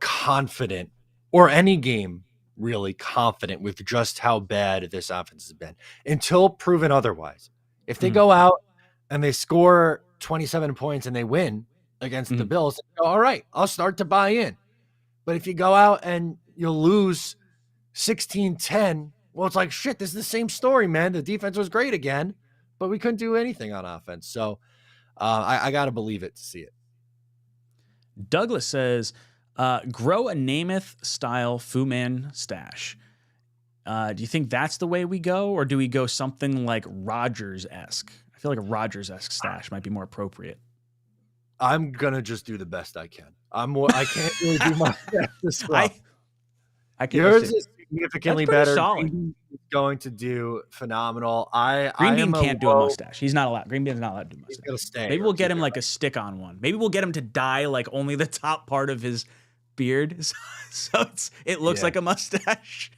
confident, or any game really confident with just how bad this offense has been until proven otherwise. If they go out and they score 27 points and they win against the Bills, all right, I'll start to buy in. But if you go out and you lose 16-10, well, it's like, shit, this is the same story, man. The defense was great again, but we couldn't do anything on offense. So I got to believe it to see it.
Douglas says, grow a Namath style Fu Man stash. Do you think that's the way we go, or do we go something like Rodgers-esque? I feel like a Rodgers-esque stash might be more appropriate.
I'm gonna just do the best I can. I can't really do my best.
I can.
Yours is significantly better.
Solid.
Green Bean is going to do phenomenal.
Green Bean can't do a mustache. He's not allowed. Green Bean's not allowed to do a mustache.
He's gonna stay.
Maybe we'll get him like a stick-on one. Maybe we'll get him to dye like only the top part of his beard, so it looks like a mustache.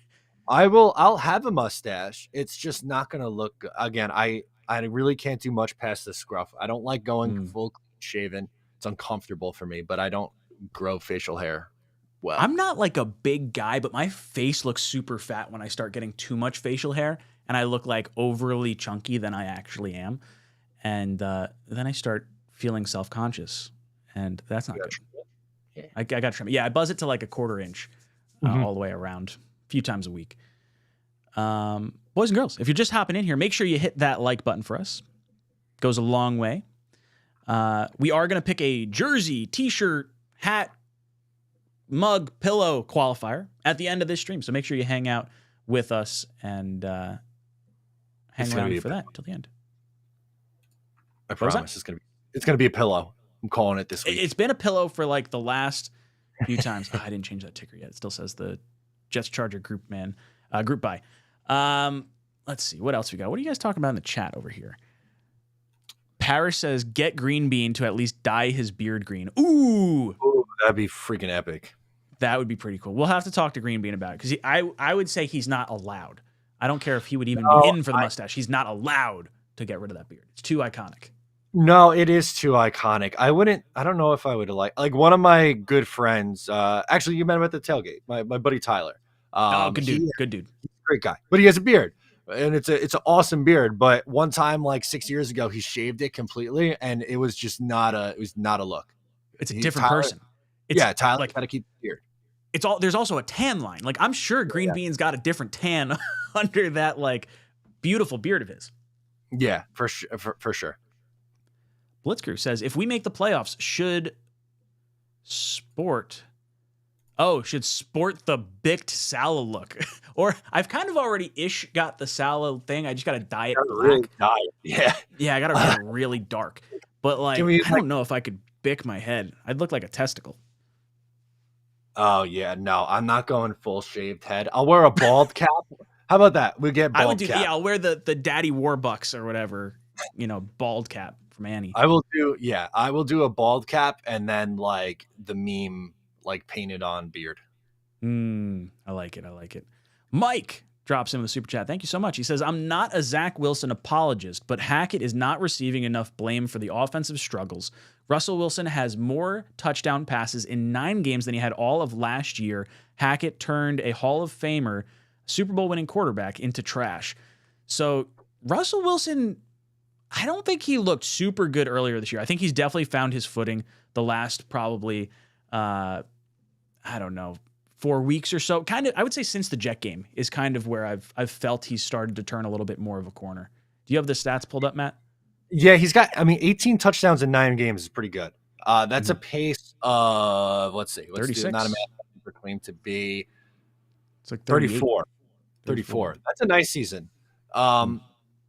I'll have a mustache. It's just not gonna look good. Again, I really can't do much past the scruff. I don't like going full clean shaven. It's uncomfortable for me, but I don't grow facial hair well.
I'm not like a big guy, but my face looks super fat when I start getting too much facial hair, and I look like overly chunky than I actually am. And then I start feeling self-conscious, and that's not good. Yeah. I got to trim it. Yeah, I buzz it to like a 1/4 inch all the way around a few times a week. Boys and girls, if you're just hopping in here, make sure you hit that like button for us. Goes a long way. We are going to pick a jersey, t-shirt, hat, mug, pillow qualifier at the end of this stream. So make sure you hang out with us and hang around for that until the end.
I promise it's gonna be a pillow. I'm calling it this week.
It's been a pillow for like the last few times. I didn't change that ticker yet. It still says the Jets Charger group buy. Let's see what else we got. What are you guys talking about in the chat over here? Parrish says, get Green Bean to at least dye his beard green. Ooh,
that'd be freaking epic.
That would be pretty cool. We'll have to talk to Green Bean about it because I would say he's not allowed. I don't care if he would even be in for the mustache. He's not allowed to get rid of that beard. It's too iconic.
No, it is too iconic. I don't know if I would like one of my good friends. Actually, you met him at the tailgate. My buddy Tyler.
Good dude. Good dude. He's
a great guy, but he has a beard, and it's an awesome beard. But one time, like 6 years ago, he shaved it completely, and it was just not a look.
It's a different person.
Tyler like, got to keep the beard.
There's also a tan line. Like I'm sure Green Bean's got a different tan under that like beautiful beard of his.
Yeah, for sure.
Blitzkrieg says, if we make the playoffs, should sport the bicked Salah look? Or I've kind of already got the Salah thing. I just got to dye it black.
Really dye it.
Yeah, I got to make it really dark. But like, I don't know if I could bick my head. I'd look like a testicle.
Oh, yeah. No, I'm not going full shaved head. I'll wear a bald cap. How about that? We get bald cap.
Yeah, I'll wear the Daddy Warbucks or whatever, bald cap from Annie.
I will do a bald cap and then like the meme like painted on beard.
I like it. Mike drops in the super chat. Thank you so much. He says, I'm not a Zach Wilson apologist, but Hackett is not receiving enough blame for the offensive struggles. Russell Wilson has more touchdown passes in 9 games than he had all of last year. Hackett turned a Hall of Famer, Super Bowl winning quarterback into trash. So Russell Wilson, I don't think he looked super good earlier this year. I think he's definitely found his footing the last probably, 4 weeks or so. Kind of, I would say since the Jet game is kind of where I've felt he's started to turn a little bit more of a corner. Do you have the stats pulled up, Matt?
Yeah, he's got, 18 touchdowns in 9 games is pretty good. That's a pace of, let's see.
36.
Not a man for claim to be.
It's like
34. That's a nice season.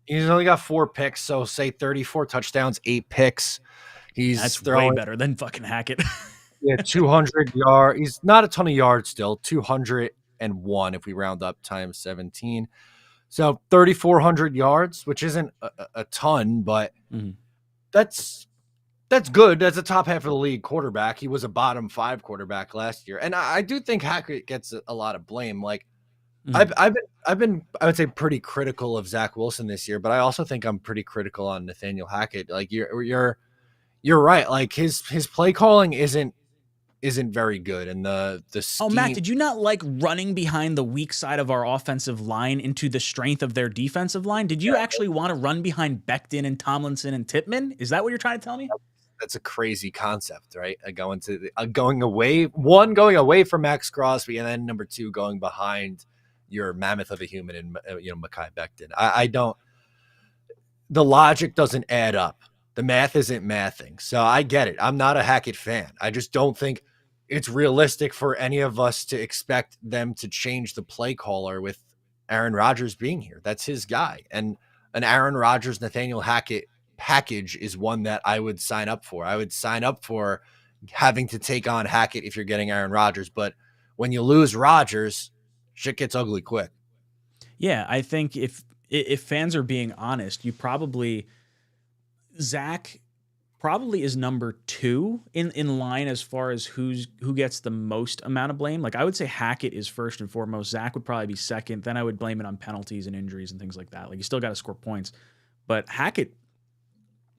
He's only got 4 picks, so say 34 touchdowns, 8 picks.
That's way better than fucking Hackett.
Yeah, 200 yards. He's not a ton of yards still. 201 if we round up times 17. So 3,400 yards, which isn't a ton, but that's good. That's a top half of the league quarterback. He was a bottom 5 quarterback last year, and I do think Hackett gets a lot of blame. Like I've been I would say pretty critical of Zach Wilson this year, but I also think I'm pretty critical on Nathaniel Hackett. Like you're right. Like his play calling isn't very good, and the scheme.
Oh, Matt, did you not like running behind the weak side of our offensive line into the strength of their defensive line? Did you actually want to run behind Becton and Tomlinson and Tippmann? Is that what you're trying to tell me?
That's a crazy concept, right? Going away from Max Crosby, and then number 2 going behind your mammoth of a human and Mekhi Becton. I don't. the logic doesn't add up. The math isn't mathing. So I get it. I'm not a Hackett fan. I just don't think it's realistic for any of us to expect them to change the play caller with Aaron Rodgers being here. That's his guy. And an Aaron Rodgers, Nathaniel Hackett package is one that I would sign up for. I would sign up for having to take on Hackett if you're getting Aaron Rodgers. But when you lose Rodgers, shit gets ugly quick.
Yeah, I think if fans are being honest, Zach probably is number 2 in line as far as who gets the most amount of blame. Like I would say Hackett is first and foremost. Zach would probably be second. Then I would blame it on penalties and injuries and things like that. Like you still got to score points, but Hackett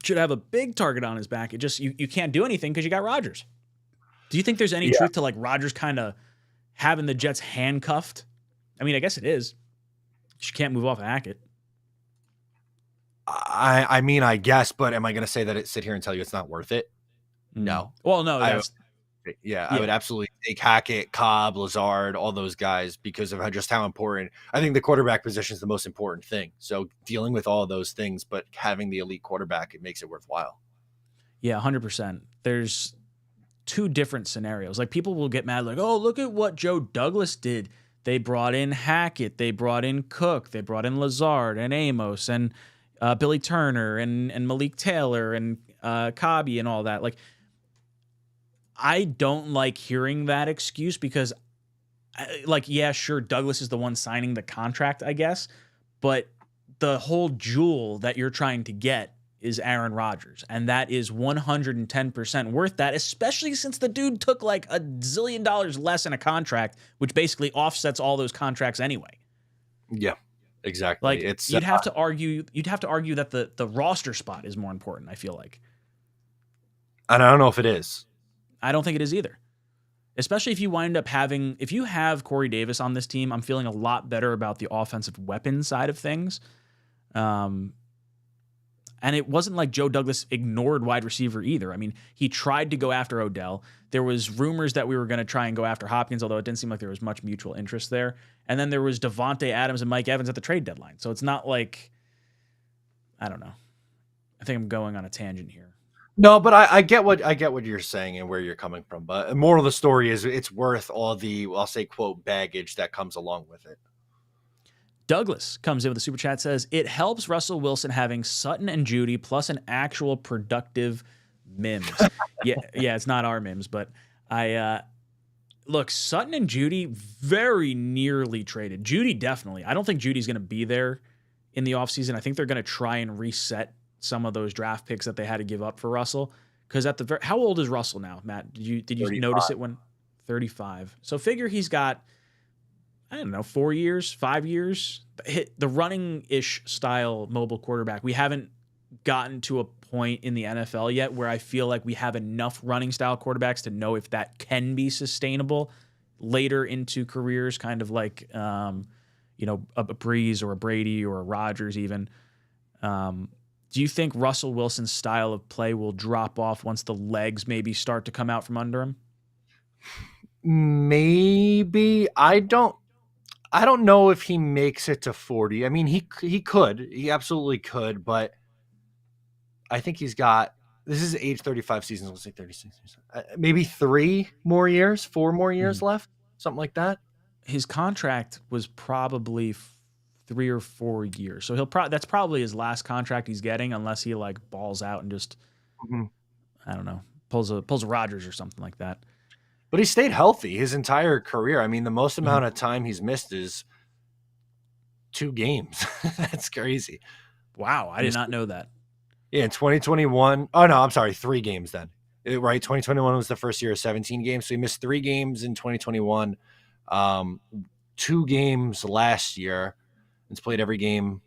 should have a big target on his back. It just you can't do anything because you got Rodgers. Do you think there's any truth to like Rodgers kind of having the Jets handcuffed? I mean, I guess it is. You can't move off of Hackett.
I mean, I guess, but am I going to say that sit here and tell you it's not worth it? No.
Well, no.
I would absolutely take Hackett, Cobb, Lazard, all those guys because of just how important. I think the quarterback position is the most important thing. So dealing with all of those things, but having the elite quarterback, it makes it worthwhile.
Yeah, 100%. There's 2 different scenarios. Like people will get mad like, oh, look at what Joe Douglas did. They brought in Hackett. They brought in Cook. They brought in Lazard and Amos and Billy Turner and Malik Taylor and Cobby and all that. Like, I don't like hearing that excuse because, yeah, sure, Douglas is the one signing the contract, I guess, but the whole jewel that you're trying to get is Aaron Rodgers, and that is 110% worth that, especially since the dude took like $1 zillion less in a contract, which basically offsets all those contracts anyway.
Yeah. Exactly.
Like you'd have to argue that the roster spot is more important, I feel like.
And I don't know if it is.
I don't think it is either. Especially if you wind up if you have Corey Davis on this team, I'm feeling a lot better about the offensive weapon side of things. And it wasn't like Joe Douglas ignored wide receiver either. I mean, he tried to go after Odell. There was rumors that we were going to try and go after Hopkins, although it didn't seem like there was much mutual interest there. And then there was Devontae Adams and Mike Evans at the trade deadline. So it's not like, I don't know. I think I'm going on a tangent here.
No, but I get what you're saying and where you're coming from. But the moral of the story is it's worth all the, I'll say, quote, baggage that comes along with it.
Douglas comes in with a super chat, says, it helps Russell Wilson having Sutton and Judy plus an actual productive Mims. yeah, it's not our Mims, but look, Sutton and Judy very nearly traded. Judy definitely. I don't think Judy's going to be there in the offseason. I think they're going to try and reset some of those draft picks that they had to give up for Russell. Because how old is Russell now, Matt? Did you
35.
Notice it when 35? So figure he's got, I don't know, 4 years, 5 years, hit the running-ish style mobile quarterback. We haven't gotten to a point in the NFL yet where I feel like we have enough running style quarterbacks to know if that can be sustainable later into careers, kind of like, a Breeze or a Brady or a Rodgers even. Do you think Russell Wilson's style of play will drop off once the legs maybe start to come out from under him?
Maybe. I don't know if he makes it to 40. I mean, he could. He absolutely could, but I think he's got, this is age 35 seasons. Let's say 36. Maybe 4 more years left, something like that.
His contract was probably 3 or 4 years. So that's probably his last contract he's getting, unless he like balls out and just, I don't know, pulls a Rodgers or something like that.
But he stayed healthy his entire career. I mean, the most amount of time he's missed is 2 games. That's crazy.
Wow, I did not know that.
Yeah, in 2021. Oh, no, I'm sorry, 3 games then. Right, 2021 was the first year of 17 games. So he missed 3 games in 2021, 2 games last year. It's played every game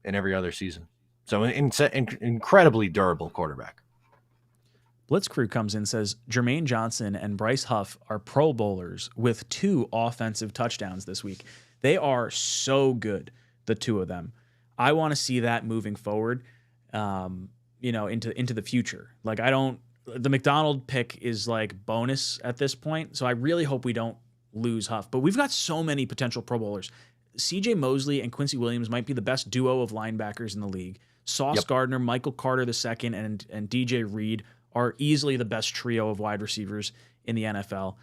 in every other season. So incredibly durable quarterback.
Blitz Crew comes in and says, Jermaine Johnson and Bryce Huff are Pro Bowlers with 2 offensive touchdowns this week. They are so good, the 2 of them. I want to see that moving forward, into the future. Like the McDonald pick is like bonus at this point, so I really hope we don't lose Huff. But we've got so many potential Pro Bowlers. CJ Mosley and Quincy Williams might be the best duo of linebackers in the league. Sauce Gardner, Michael Carter II, and DJ Reed are easily the best trio of wide receivers in the NFL.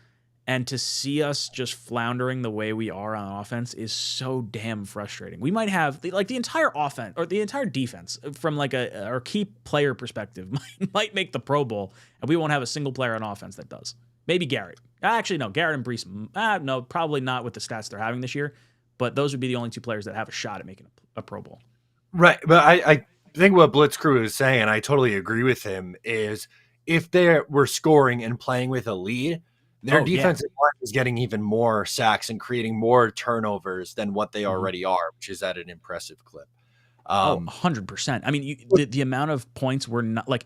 And to see us just floundering the way we are on offense is so damn frustrating. We might have the entire offense or the entire defense from like our key player perspective might make the Pro Bowl, and we won't have a single player on offense that does. Maybe Garrett. Actually, no, Garrett and Brees. No, probably not with the stats they're having this year. But those would be the only two players that have a shot at making a Pro Bowl.
Right. But I think what Blitz Crew is saying, and I totally agree with him, is if they were scoring and playing with a lead, their defensive line is getting even more sacks and creating more turnovers than what they already are, which is at an impressive clip.
100%. I mean, the amount of points we're not like,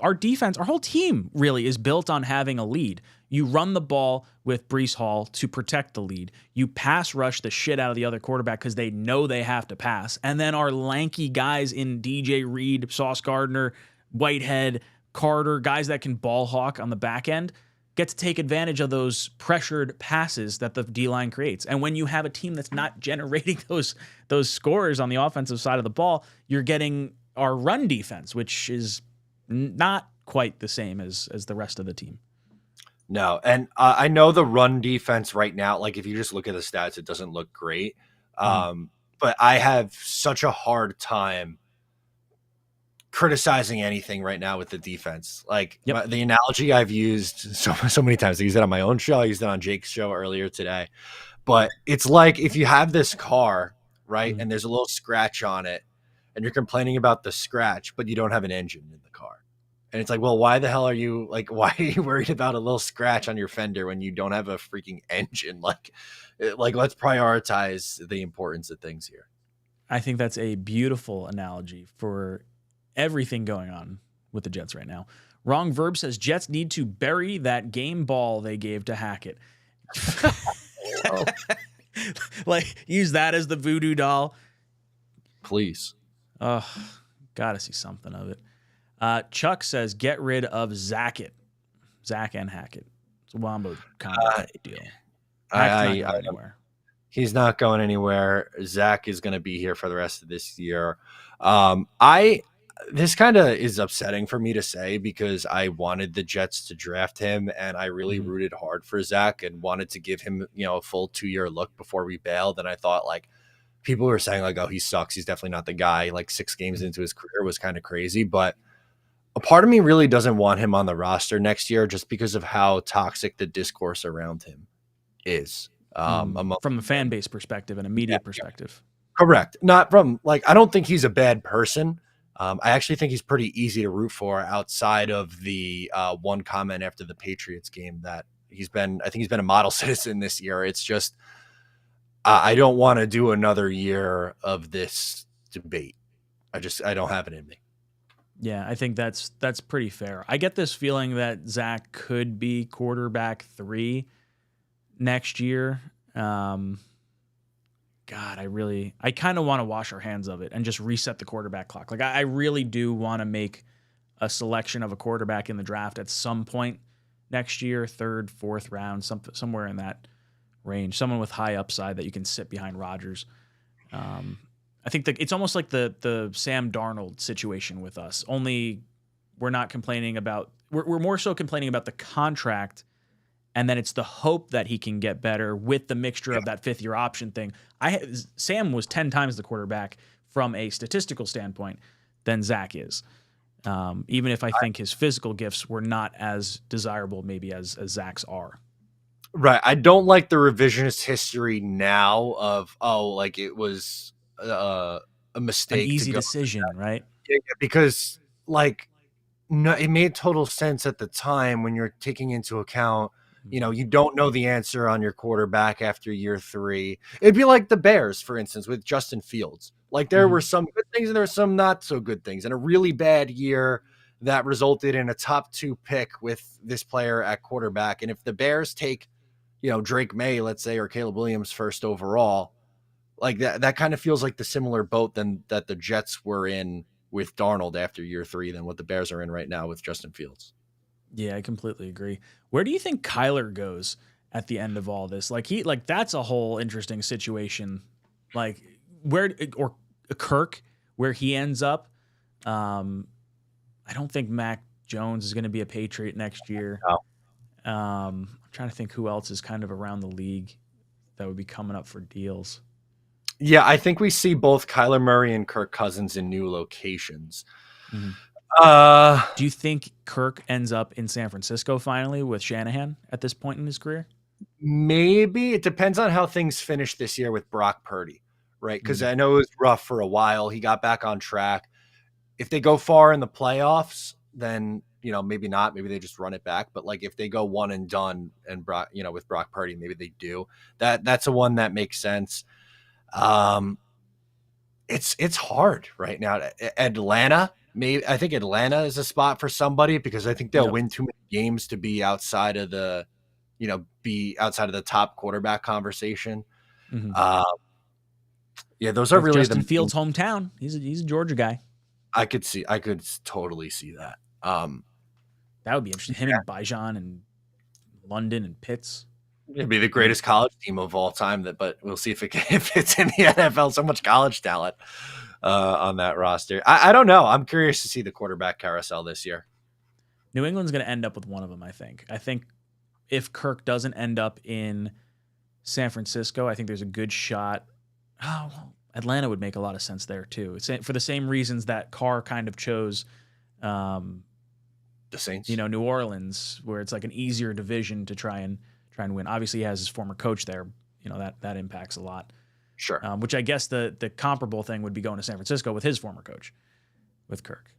our defense, our whole team really is built on having a lead. You run the ball with Breece Hall to protect the lead. You pass rush the shit out of the other quarterback because they know they have to pass. And then our lanky guys in DJ Reed, Sauce Gardner, Whitehead, Carter, guys that can ball hawk on the back end, get to take advantage of those pressured passes that the D-line creates. And when you have a team that's not generating those scores on the offensive side of the ball, you're getting our run defense, which is not quite the same as the rest of the team.
No, and I know the run defense right now, like if you just look at the stats, it doesn't look great. But I have such a hard time criticizing anything right now with the defense. Like the analogy I've used so many times, I used it on my own show, I used it on Jake's show earlier today, but it's like if you have this car, right, and there's a little scratch on it and you're complaining about the scratch, but you don't have an engine in the car. And it's like, well, why the hell are you worried about a little scratch on your fender when you don't have a freaking engine? Like let's prioritize the importance of things here.
I think that's a beautiful analogy for everything going on with the Jets right now. Wrong Verb says Jets need to bury that game ball they gave to Hackett. Like use that as the voodoo doll.
Please.
Oh, gotta see something of it. Chuck says get rid of Zackett. Zach and Hackett. It's a wombo combo deal.
Hackett's not going anywhere. He's not going anywhere. Zach is going to be here for the rest of this year. This kind of is upsetting for me to say because I wanted the Jets to draft him and I really rooted hard for Zach and wanted to give him, a full 2-year look before we bailed. And I thought like people were saying like, oh, he sucks. He's definitely not the guy. Like 6 games into his career was kind of crazy, but a part of me really doesn't want him on the roster next year just because of how toxic the discourse around him is.
From a fan base perspective and a media perspective.
Correct. Not from I don't think he's a bad person. I actually think he's pretty easy to root for outside of the one comment after the Patriots game that I think he's been a model citizen this year. It's just, I don't want to do another year of this debate. I don't have it in me.
Yeah, I think that's pretty fair. I get this feeling that Zach could be quarterback 3 next year. God, I kind of want to wash our hands of it and just reset the quarterback clock. Like I really do want to make a selection of a quarterback in the draft at some point next year, 3rd, 4th round, somewhere in that range. Someone with high upside that you can sit behind Rodgers. I think that it's almost like the Sam Darnold situation with us. Only we're not complaining about we're more so complaining about the contract. And then it's the hope that he can get better with the mixture of that 5th-year option thing. Sam was 10 times the quarterback from a statistical standpoint than Zach is. Even if I think his physical gifts were not as desirable maybe as Zach's are.
Right. I don't like the revisionist history now of, it was a mistake.
An easy decision, right?
Yeah, because no, it made total sense at the time when you're taking into account, you don't know the answer on your quarterback after year 3. It'd be like the Bears, for instance, with Justin Fields. Like there were some good things and there were some not so good things. And a really bad year that resulted in a top 2 pick with this player at quarterback. And if the Bears take, Drake May, let's say, or Caleb Williams first overall, like that kind of feels like the similar boat than that the Jets were in with Darnold after year 3 than what the Bears are in right now with Justin Fields.
Yeah, I completely agree. Where do you think Kyler goes at the end of all this? That's a whole interesting situation. Or Kirk, where he ends up. I don't think Mac Jones is going to be a Patriot next year.
No.
I'm trying to think who else is kind of around the league that would be coming up for deals.
Yeah, I think we see both Kyler Murray and Kirk Cousins in new locations.
Do you think Kirk ends up in San Francisco finally with Shanahan at this point in his career?
Maybe. It depends on how things finish this year with Brock Purdy, right? Because I know it was rough for a while. He got back on track. If they go far in the playoffs, then, maybe not. Maybe they just run it back. But like if they go one and done and with Brock Purdy, maybe they do. That's a one that makes sense. It's hard right now. Atlanta, maybe. I think Atlanta is a spot for somebody because I think they'll win too many games to be outside of the, top quarterback conversation.
Mm-hmm.
Yeah, those are really
Justin Fields' hometown. He's a Georgia guy.
I could totally see that.
That would be interesting. Him and 𝐒𝐫𝐞𝐿 and London and Pitts.
It'd be the greatest college team of all time. But we'll see if it's in the NFL. So much college talent on that roster. I don't know. I'm curious to see the quarterback carousel this year.
New England's going to end up with one of them, I think. I think if Kirk doesn't end up in San Francisco, I think there's a good shot. Oh, well, Atlanta would make a lot of sense there too. It's for the same reasons that Carr kind of chose
the Saints.
New Orleans, where it's like an easier division to try and win. Obviously, he has his former coach there. That impacts a lot.
Sure.
Which I guess the comparable thing would be going to San Francisco with his former coach, with Kirk.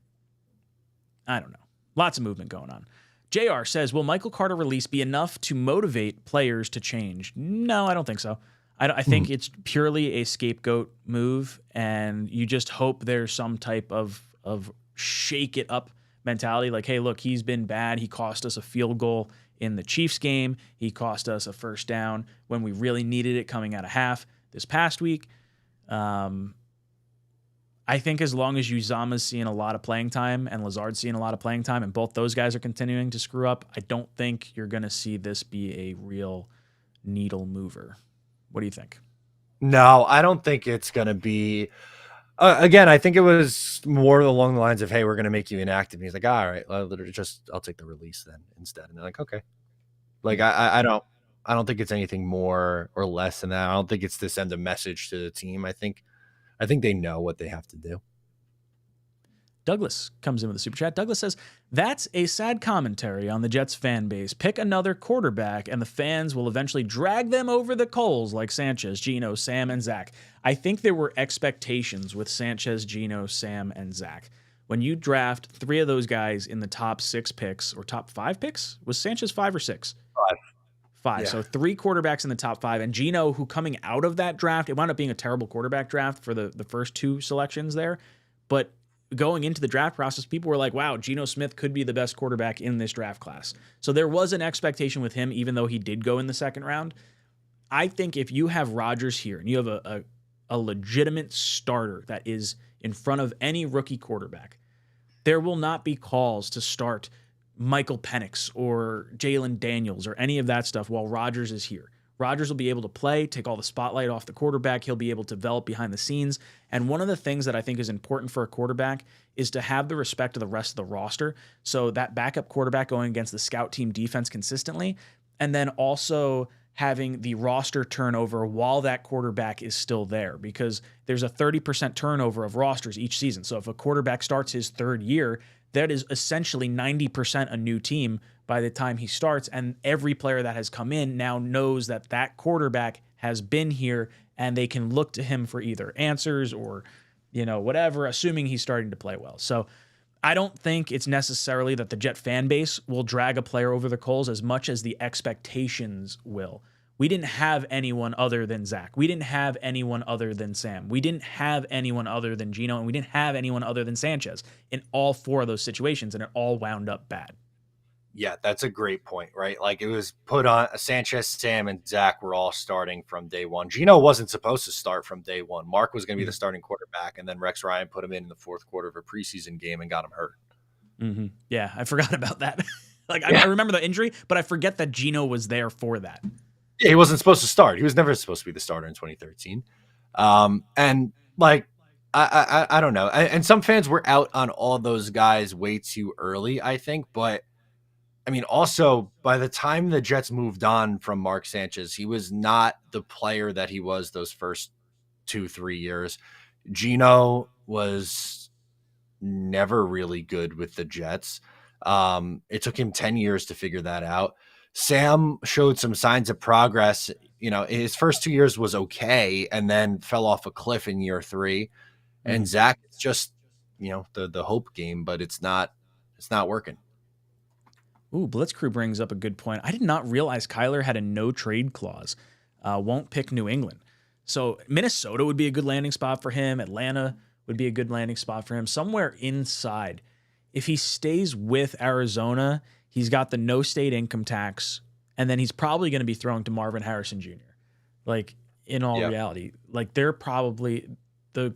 I don't know. Lots of movement going on. JR says, will Michael Carter release be enough to motivate players to change? No, I don't think so. I think it's purely a scapegoat move, and you just hope there's some type of shake it up mentality. Like, hey, look, he's been bad. He cost us a field goal in the Chiefs game. He cost us a first down when we really needed it coming out of half this past week. I think as long as Uzomah's seeing a lot of playing time and Lazard's seeing a lot of playing time and both those guys are continuing to screw up, I don't think you're going to see this be a real needle mover. What do you think?
No, I don't think it's going to be. Again, I think it was more along the lines of, hey, we're going to make you inactive. And he's like, all right, I'll take the release then instead. And they're like, okay. Like, I don't think it's anything more or less than that. I don't think it's to send a message to the team. I think they know what they have to do.
Douglas comes in with a super chat. Douglas says, that's a sad commentary on the Jets fan base. Pick another quarterback and the fans will eventually drag them over the coals like Sanchez, Geno, Sam, and Zach. I think there were expectations with Sanchez, Geno, Sam, and Zach. When you draft three of those guys in the top 6 picks or top 5 picks, was Sanchez 5 or 6? 5. Yeah. So 3 quarterbacks in the top 5. And Geno, who coming out of that draft, it wound up being a terrible quarterback draft for the first 2 selections there. But going into the draft process, people were like, wow, Geno Smith could be the best quarterback in this draft class. So there was an expectation with him, even though he did go in the second round. I think if you have Rodgers here and you have a legitimate starter that is in front of any rookie quarterback, there will not be calls to start Michael Penix or Jalen Daniels or any of that stuff while Rodgers is here. Rodgers will be able to play, take all the spotlight off the quarterback. He'll be able to develop behind the scenes. And one of the things that I think is important for a quarterback is to have the respect of the rest of the roster. So that backup quarterback going against the scout team defense consistently, and then also having the roster turnover while that quarterback is still there, because there's a 30% turnover of rosters each season. So if a quarterback starts his 3rd year, that is essentially 90% a new team by the time he starts, and every player that has come in now knows that that quarterback has been here, and they can look to him for either answers or, whatever, assuming he's starting to play well. So I don't think it's necessarily that the Jet fan base will drag a player over the coals as much as the expectations will. We didn't have anyone other than Zach. We didn't have anyone other than Sam. We didn't have anyone other than Geno, and we didn't have anyone other than Sanchez in all 4 of those situations, and it all wound up bad.
Yeah, that's a great point, right? Like it was put on Sanchez, Sam, and Zach were all starting from day one. Geno wasn't supposed to start from day one. Mark was going to be the starting quarterback, and then Rex Ryan put him in the 4th quarter of a preseason game and got him hurt.
Mm-hmm. Yeah, I forgot about that. I remember the injury, but I forget that Geno was there for that.
Yeah, he wasn't supposed to start. He was never supposed to be the starter in 2013. And like I don't know. And some fans were out on all those guys way too early, I think. But I mean, also by the time the Jets moved on from Mark Sanchez, he was not the player that he was those first 2-3 years. Geno was never really good with the Jets. It took him 10 years to figure that out. Sam showed some signs of progress. You know, his first 2 years was okay and then fell off a cliff in year 3. And Zach, it's just, you know, the hope game, but it's not working.
Ooh, Blitzcrew brings up a good point. I did not realize Kyler had a no trade clause. Won't pick New England. So Minnesota would be a good landing spot for him. Atlanta would be a good landing spot for him. Somewhere inside. If he stays with Arizona, he's got the no state income tax, and then he's probably going to be throwing to Marvin Harrison Jr. Like, in all reality, like they're probably the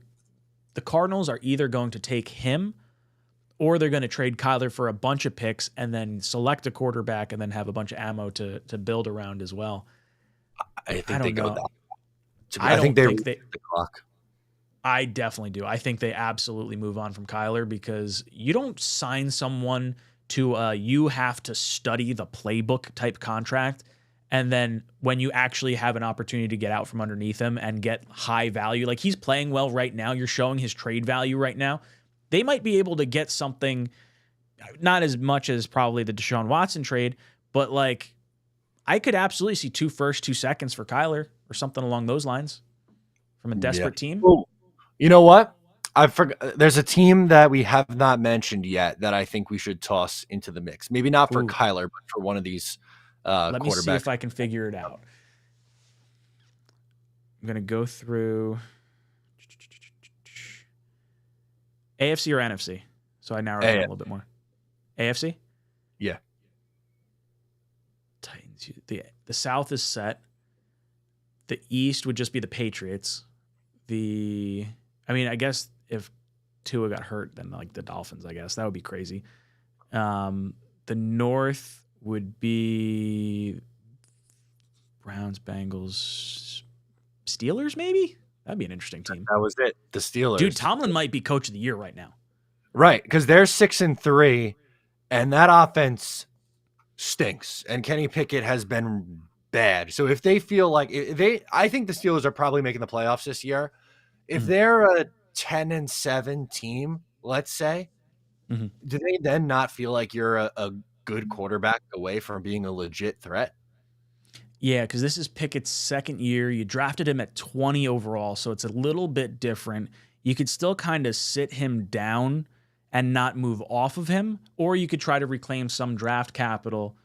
Cardinals are either going to take him or they're going to trade Kyler for a bunch of picks and then select a quarterback and then have a bunch of ammo to build around as well.
I think they go that.
I think they
the clock.
I definitely do. I think they absolutely move on from Kyler because you don't sign someone to you have to study the playbook type contract. And then when you actually have an opportunity to get out from underneath him and get high value, like he's playing well right now, you're showing his trade value right now. They might be able to get something, not as much as probably the Deshaun Watson trade, but like I could absolutely see 2 firsts, 2 seconds for Kyler or something along those lines from a desperate team.
Ooh. You know what? I forgot. There's a team that we have not mentioned yet that I think we should toss into the mix. Maybe not for Kyler, but for one of these
Let me see if I can figure it out. I'm going to go through AFC or NFC. So I narrowed it down a little bit more. AFC?
Yeah.
Titans. The South is set. The East would just be the Patriots. I guess if Tua got hurt, then like the Dolphins, I guess. That would be crazy. The North would be Browns, Bengals, Steelers, maybe? That'd be an interesting team.
That was it. The Steelers.
Dude, Tomlin might be coach of the year right now.
Right, because they're 6-3, and that offense stinks. And Kenny Pickett has been bad. So if they feel like I think the Steelers are probably making the playoffs this year. If they're a 10-7 team, let's say, do they then not feel like you're a good quarterback away from being a legit threat?
Yeah, because this is Pickett's second year. You drafted him at 20 overall, so it's a little bit different. You could still kind of sit him down and not move off of him, or you could try to reclaim some draft capital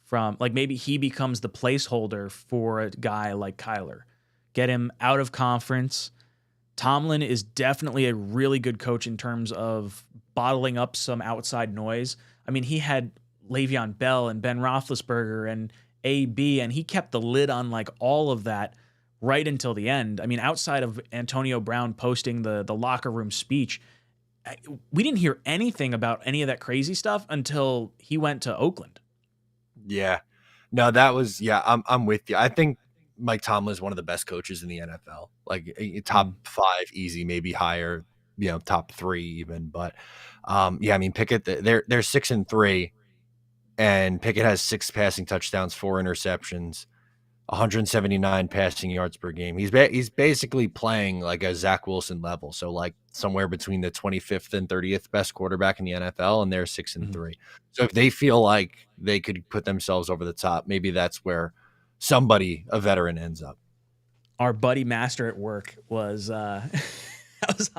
from, like maybe he becomes the placeholder for a guy like Kyler. Get him out of conference. Tomlin is definitely a really good coach in terms of bottling up some outside noise. I mean, he had Le'Veon Bell and Ben Roethlisberger and AB, and he kept the lid on like all of that right until the end. I mean, outside of Antonio Brown posting the locker room speech, we didn't hear anything about any of that crazy stuff until he went to Oakland.
Yeah. No, that was, I'm with you. I think Mike Tomlin is one of the best coaches in the NFL. Like top 5 easy, maybe higher, top 3 even. But I mean, Pickett, they're 6-3, and Pickett has 6 passing touchdowns, 4 interceptions, 179 passing yards per game. He's basically playing like a Zach Wilson level. So like somewhere between the 25th and 30th best quarterback in the NFL, and they're 6-3. So if they feel like they could put themselves over the top, maybe that's where a veteran ends up.
Our buddy Master at work was I was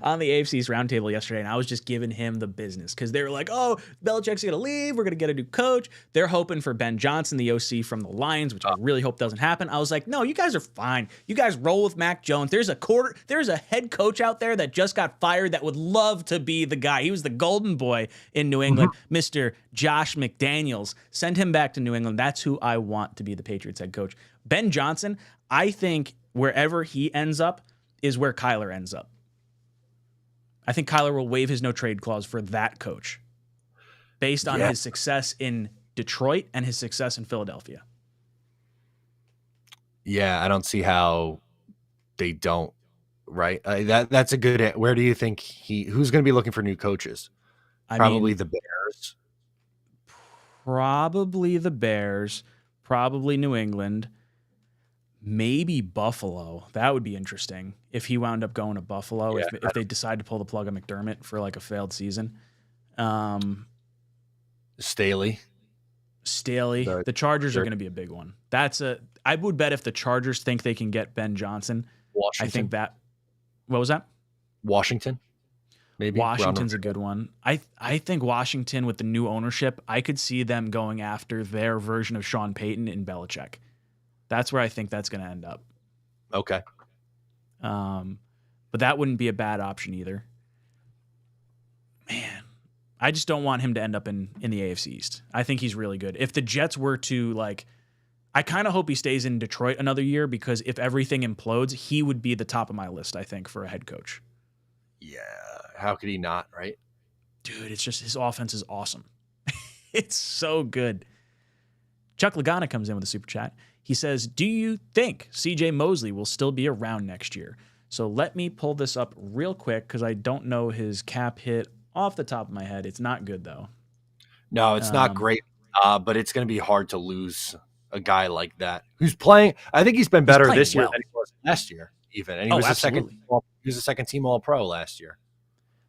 on the AFC's roundtable yesterday, and I was just giving him the business because they were like, oh, Belichick's going to leave. We're going to get a new coach. They're hoping for Ben Johnson, the OC from the Lions, which I really hope doesn't happen. I was like, no, you guys are fine. You guys roll with Mac Jones. There's a head coach out there that just got fired that would love to be the guy. He was the golden boy in New England, Mr. Josh McDaniels. Send him back to New England. That's who I want to be the Patriots head coach. Ben Johnson, I think wherever he ends up is where Kyler ends up. I think Kyler will waive his no-trade clause for that coach based on his success in Detroit and his success in Philadelphia.
Yeah, I don't see how they don't right? That's a good. Where do you think who's going to be looking for new coaches? Probably the Bears.
Probably the Bears, probably New England, maybe Buffalo. That would be interesting if he wound up going to Buffalo,
Yeah,
if they decide to pull the plug on McDermott for like a failed season.
Staley.
The Chargers are going to be a big one. I would bet if the Chargers think they can get Ben Johnson,
Washington.
I think that, what was that?
Washington. Maybe
Washington's a good one. I think Washington with the new ownership, I could see them going after their version of Sean Payton in Belichick. That's where I think that's going to end up.
Okay.
But that wouldn't be a bad option either. Man, I just don't want him to end up in the AFC East. I think he's really good. If the Jets were to I kind of hope he stays in Detroit another year, because if everything implodes, he would be the top of my list, I think, for a head coach.
Yeah. How could he not, right?
Dude, it's just his offense is awesome. It's so good. Chuck Lagana comes in with a super chat. He says, do you think C.J. Mosley will still be around next year? So let me pull this up real quick because I don't know his cap hit off the top of my head. It's not good, though.
No, it's not great, but it's going to be hard to lose a guy like that who's playing. I think he's been better this year than he was last year, even. And he was a second team All-Pro last year.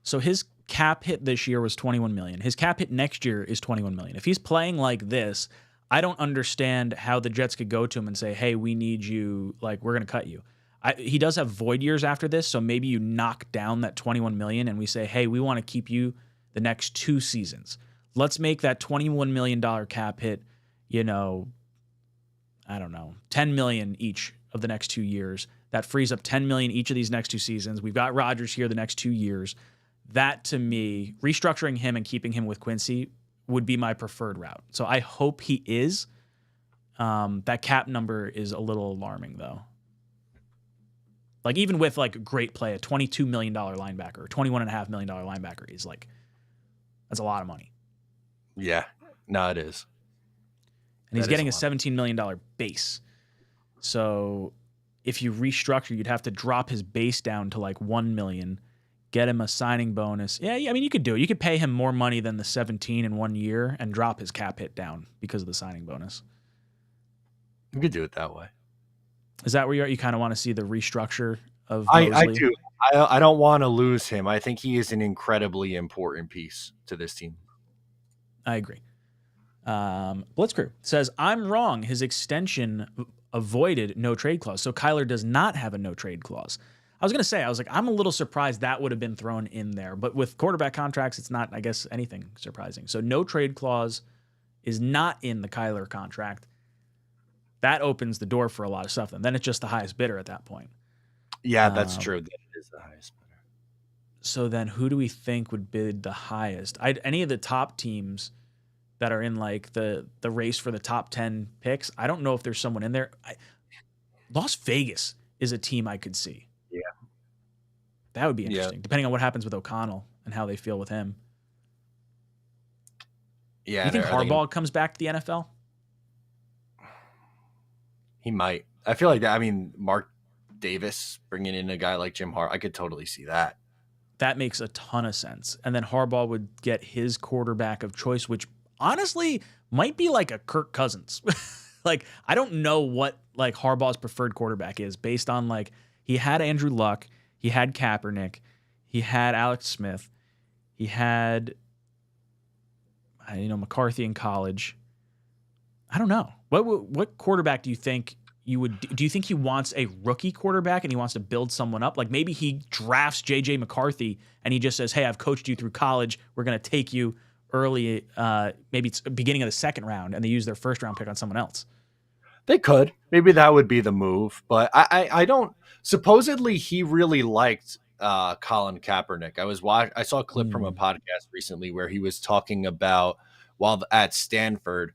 So his cap hit this year was $21 million. His cap hit next year is $21 million. If he's playing like this, I don't understand how the Jets could go to him and say, hey, we need you, we're going to cut you. He does have void years after this, so maybe you knock down that $21 million and we say, hey, we want to keep you the next 2 seasons. Let's make that $21 million cap hit, I don't know, $10 million each of the next 2 years. That frees up $10 million each of these next 2 seasons. We've got Rodgers here the next 2 years. That, to me, restructuring him and keeping him with Quincy would be my preferred route. So I hope he is. That cap number is a little alarming, though. Even with great play, a $22 million linebacker, or $21.5 million linebacker is that's a lot of money.
Yeah, no, it is.
And he's getting a $17 million base. So if you restructure, you'd have to drop his base down to $1 million. Get him a signing bonus. Yeah, I mean, you could do it. You could pay him more money than the 17 in 1 year and drop his cap hit down because of the signing bonus.
You could do it that way.
Is that where you kind of want to see the restructure of Mosley?
I do. I don't want to lose him. I think he is an incredibly important piece to this team. I
agree. Blitzkrieg says, I'm wrong. His extension avoided no trade clause. So Kyler does not have a no trade clause. I was going to say, I'm a little surprised that would have been thrown in there. But with quarterback contracts, it's not, I guess, anything surprising. So no trade clause is not in the Kyler contract. That opens the door for a lot of stuff. And then it's just the highest bidder at that point.
Yeah, that's true. That is the highest bidder.
So then who do we think would bid the highest? Any of the top teams that are in the race for the top 10 picks, I don't know if there's someone in there. Las Vegas is a team I could see.
Yeah.
That would be interesting, depending on what happens with O'Connell and how they feel with him.
Yeah.
You think Harbaugh comes back to the NFL?
He might. I feel like that. I mean, Mark Davis bringing in a guy like Jim Harbaugh, I could totally see that.
That makes a ton of sense. And then Harbaugh would get his quarterback of choice, which honestly might be like a Kirk Cousins. I don't know what Harbaugh's preferred quarterback is based on he had Andrew Luck, he had Kaepernick, he had Alex Smith, he had McCarthy in college. I don't know. What quarterback do you think do you think he wants a rookie quarterback and he wants to build someone up? Maybe he drafts J.J. McCarthy and he just says, hey, I've coached you through college. We're going to take you early, maybe it's beginning of the second round, and they use their first round pick on someone else.
They could. Maybe that would be the move. But I don't. Supposedly, he really liked Colin Kaepernick. I saw a clip from a podcast recently where he was talking about while at Stanford,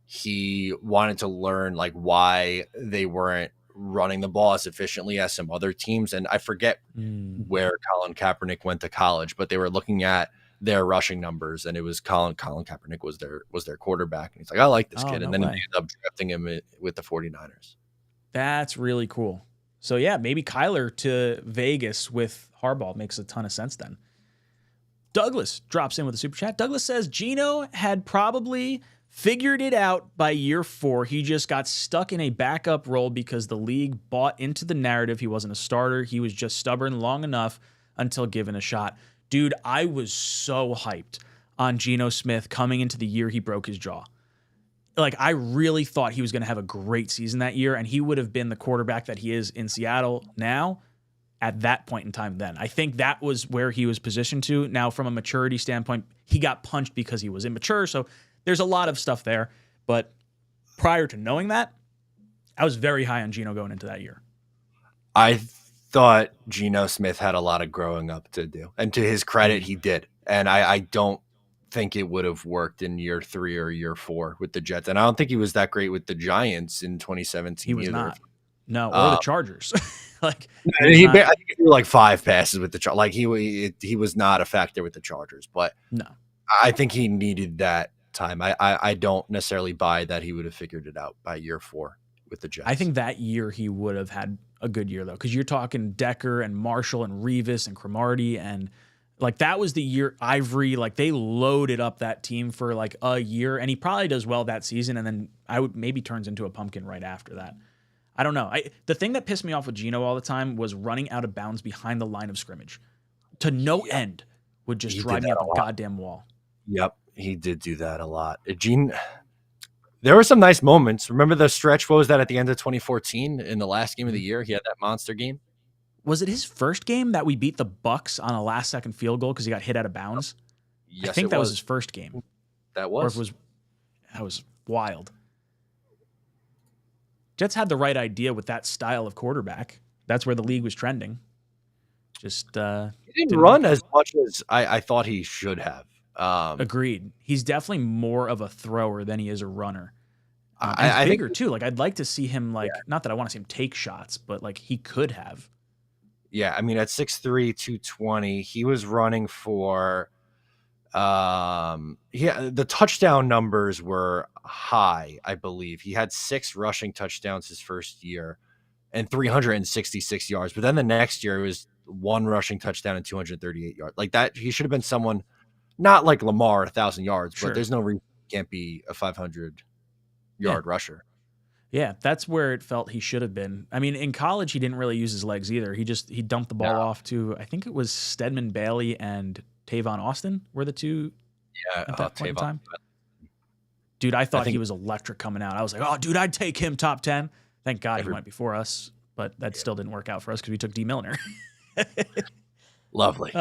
he wanted to learn why they weren't running the ball as efficiently as some other teams. And I forget where Colin Kaepernick went to college, but they were looking at their rushing numbers, and it was Colin Kaepernick was their quarterback. And he's like, I like this kid. And then he ended up drafting him with the 49ers.
That's really cool. So yeah, maybe Kyler to Vegas with Harbaugh makes a ton of sense then. Douglas drops in with a super chat. Douglas says Geno had probably figured it out by year 4. He just got stuck in a backup role because the league bought into the narrative he wasn't a starter. He was just stubborn long enough until given a shot. Dude, I was so hyped on Geno Smith coming into the year he broke his jaw. Like, I really thought he was going to have a great season that year, and he would have been the quarterback that he is in Seattle now at that point in time then. I think that was where he was positioned to. Now, from a maturity standpoint, he got punched because he was immature, so there's a lot of stuff there. But prior to knowing that, I was very high on Geno going into that year.
I thought Geno Smith had a lot of growing up to do, and to his credit, he did. And I don't think it would have worked in year 3 or year 4 with the Jets. And I don't think he was that great with the Giants in 2017
He was
either.
not. No, or the Chargers. Like
I think he threw like 5 passes with the Chargers. Like he was not a factor with the Chargers, but
no,
I think he needed that time. I don't necessarily buy that he would have figured it out by year 4 with the Jets.
I think that year he would have had a good year though, because you're talking Decker and Marshall and Revis and Cromartie, and like that was the year Ivory, like they loaded up that team for like a year, and he probably does well that season, and then maybe turns into a pumpkin right after that. I don't know. The thing that pissed me off with Geno all the time was running out of bounds behind the line of scrimmage to no end would just drive me up a goddamn wall.
Yep, he did do that a lot. There were some nice moments. Remember the stretch? What was that at the end of 2014 in the last game of the year? He had that monster game.
Was it his first game that we beat the Bucks on a last-second field goal because he got hit out of bounds?
Yes,
I think that was his first game.
That was.
That was wild. Jets had the right idea with that style of quarterback. That's where the league was trending. Just
he didn't run as much as I thought he should have.
Agreed. He's definitely more of a thrower than he is a runner.
I
bigger
think
too. Like I'd like to see him not that I want to see him take shots, but like he could have.
Yeah, I mean at 6'3", 220, he was running for the touchdown numbers were high, I believe. He had 6 rushing touchdowns his first year and 366 yards. But then the next year it was 1 rushing touchdown and 238 yards. Like that, he should have been someone not like Lamar, 1,000 yards,
Sure.
but there's no reason he can't be a 500-yard rusher.
Yeah, that's where it felt he should have been. I mean, in college, he didn't really use his legs either. He dumped the ball off to, I think it was Stedman Bailey and Tavon Austin were the two at that point in time. Dude, I thought he was electric coming out. I was like, oh, dude, I'd take him top 10. Thank God he went before us, but that still didn't work out for us because we took D. Milliner.
Lovely.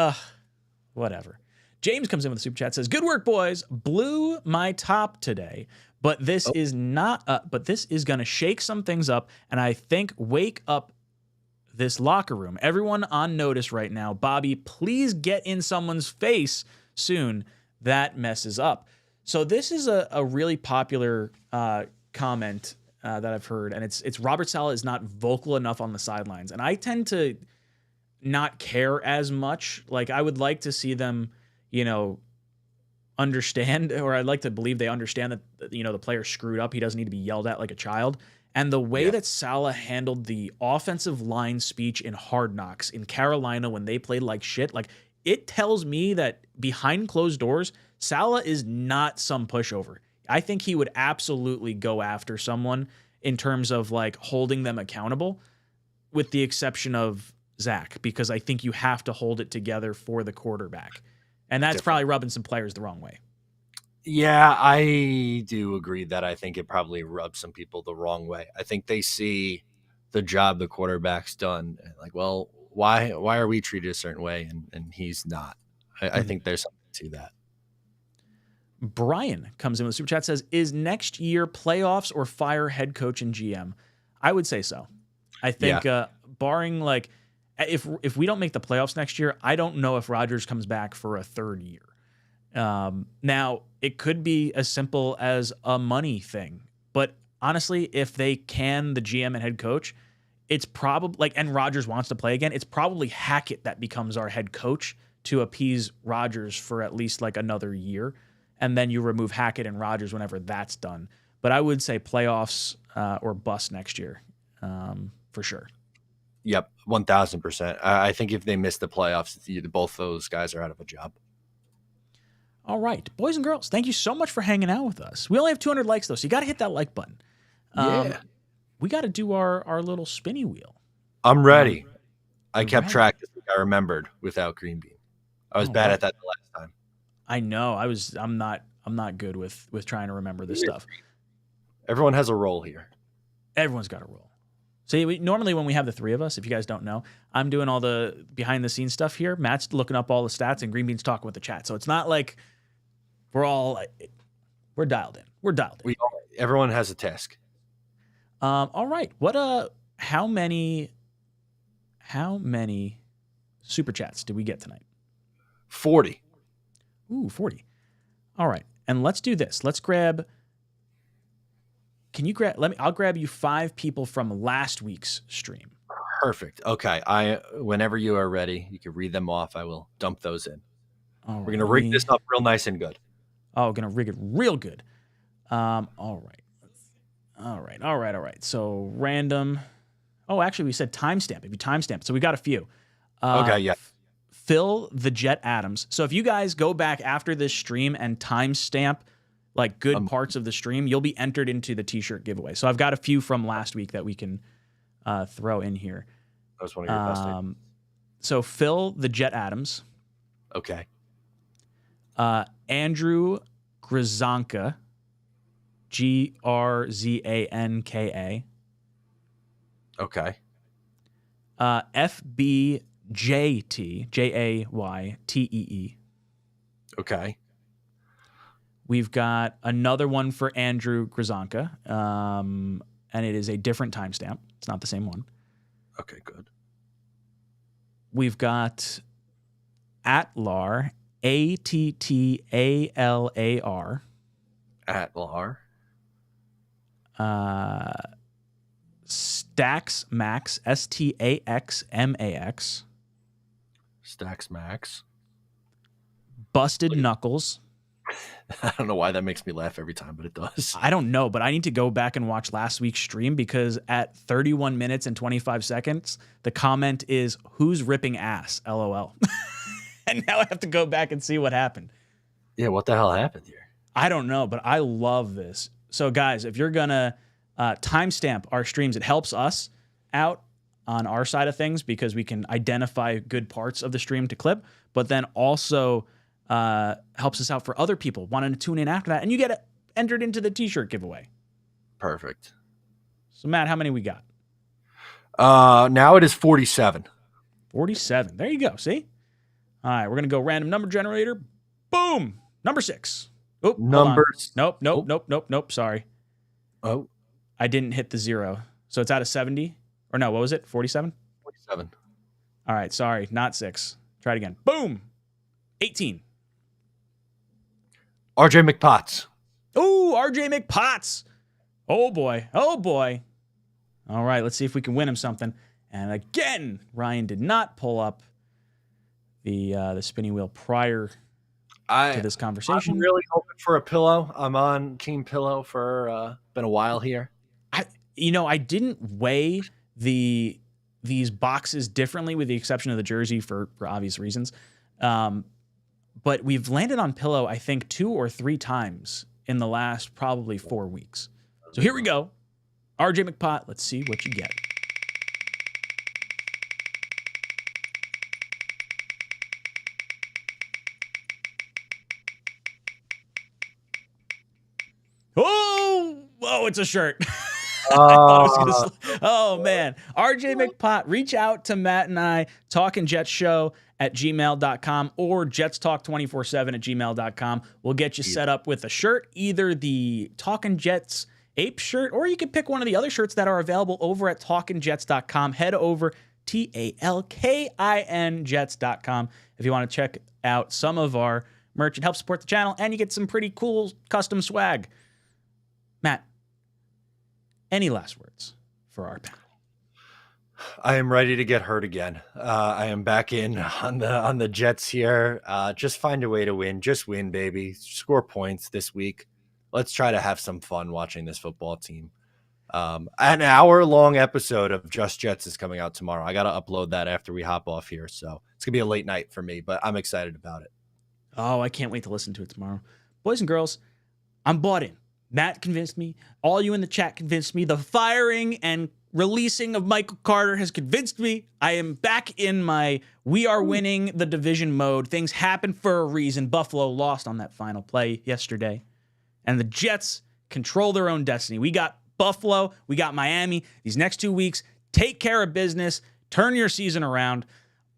Whatever. James comes in with a super chat, says, good work, boys. Blew my top today, but this is not, but this is going to shake some things up, and I think wake up this locker room. Everyone on notice right now. Bobby, please get in someone's face soon. That messes up. So this is a really popular comment that I've heard, and it's Robert Saleh is not vocal enough on the sidelines, and I tend to not care as much. Like I would like to see them, understand, or I'd like to believe they understand that the player screwed up. He doesn't need to be yelled at like a child. And the way that Saleh handled the offensive line speech in Hard Knocks in Carolina when they played like shit, like it tells me that behind closed doors, Saleh is not some pushover. I think he would absolutely go after someone in terms of like holding them accountable, with the exception of Zach, because I think you have to hold it together for the quarterback. And that's probably rubbing some players the wrong way.
Yeah, I do agree that I think it probably rubs some people the wrong way. I think they see the job the quarterback's done, and like, well, why are we treated a certain way and he's not? I think there's something to that.
Brian comes in with a super chat, says, is next year playoffs or fire head coach and GM? I would say so. I think barring like if we don't make the playoffs next year, I don't know if Rodgers comes back for a 3rd year. Now, it could be as simple as a money thing. But honestly, if they can, the GM and head coach, it's probably and Rodgers wants to play again, it's probably Hackett that becomes our head coach to appease Rodgers for at least like another year. And then you remove Hackett and Rodgers whenever that's done. But I would say playoffs or bust next year for sure.
Yep, 1000%. I think if they miss the playoffs, both those guys are out of a job.
All right, boys and girls, thank you so much for hanging out with us. We only have 200 likes though, so you got to hit that like button.
Yeah,
we got to do our little spinny wheel.
I'm ready. I kept track this week. I remembered without green bean. I was bad at that the last time.
I know. I'm not good with trying to remember this stuff.
Everyone has a role here.
Everyone's got a role. See, normally when we have the three of us, if you guys don't know, I'm doing all the behind the scenes stuff here. Matt's looking up all the stats, and Green Bean's talking with the chat. So it's not like we're dialed in. We're dialed in.
Everyone has a task.
All right. How many super chats did we get tonight?
40.
Ooh, 40. All right. And let's do this. Let's grab. Can you grab? I'll grab you 5 people from last week's stream.
Perfect. Okay. Whenever you are ready, you can read them off. I will dump those in. We're gonna rig this up real nice and good.
Oh, gonna rig it real good. All right. So random. Oh, actually, we said timestamp. If you timestamp, so we got a few.
Okay. Yeah.
Phil the Jet Adams. So if you guys go back after this stream and timestamp like good parts of the stream, you'll be entered into the t-shirt giveaway. So I've got a few from last week that we can throw in here.
That was one of your best names.
So Phil the Jet Adams.
Okay.
Andrew Grzanka, Grzanka.
Okay.
FBJT, Jaytee.
Okay.
We've got another one for Andrew Grzanka, and it is a different timestamp. It's not the same one.
Okay, good.
We've got Atlar, Attalar.
Atlar.
Stax Max, Staxmax.
Stax Max.
Busted Knuckles.
I don't know why that makes me laugh every time, but it does.
I don't know, but I need to go back and watch last week's stream because at 31 minutes and 25 seconds, the comment is, "Who's ripping ass? LOL." And now I have to go back and see what happened.
Yeah, what the hell happened here?
I don't know, but I love this. So, guys, if you're going to timestamp our streams, it helps us out on our side of things because we can identify good parts of the stream to clip, but then also helps us out for other people wanting to tune in after that, and you get entered into the t-shirt giveaway.
Perfect.
So, Matt, how many we got?
Now it is 47.
47. There you go. See? All right, we're going to go random number generator. Boom. Number 6. Oh,
numbers.
Nope. Sorry.
Oh.
I didn't hit the 0. So it's out of 70. Or no, what was it? 47?
47.
All right, sorry. Not 6. Try it again. Boom. 18.
RJ McPotts.
Ooh, RJ McPotts. Oh, boy. All right, let's see if we can win him something. And again, Ryan did not pull up the spinning wheel prior to this conversation.
I'm really hoping for a pillow. I'm on Team Pillow for been a while here.
I didn't weigh these boxes differently with the exception of the jersey for obvious reasons. But we've landed on Pillow, I think, 2 or 3 times in the last probably 4 weeks. So here we go. RJ McPott, let's see what you get. Oh, it's a shirt. I thought it was gonna oh, man. RJ McPott, reach out to Matt and I, talkinjetshow@gmail.com or jetstalk247@gmail.com. We'll get you set up with a shirt, either the Talkin' Jets Ape shirt, or you can pick one of the other shirts that are available over at talkinjets.com. Head over TALKIN Jets.com if you want to check out some of our merch and help support the channel, and you get some pretty cool custom swag. Matt, any last words for our panel?
I am ready to get hurt again. I am back in on the Jets here. Just find a way to win. Just win, baby. Score points this week. Let's try to have some fun watching this football team. An hour-long episode of Just Jets is coming out tomorrow. I got to upload that after we hop off here. So it's going to be a late night for me, but I'm excited about it.
Oh, I can't wait to listen to it tomorrow. Boys and girls, I'm bought in. Matt convinced me. All you in the chat convinced me. The firing and releasing of Michael Carter has convinced me. I am back in my we are winning the division mode. Things happen for a reason. Buffalo lost on that final play yesterday. And the Jets control their own destiny. We got Buffalo. We got Miami. These next 2 weeks, take care of business. Turn your season around.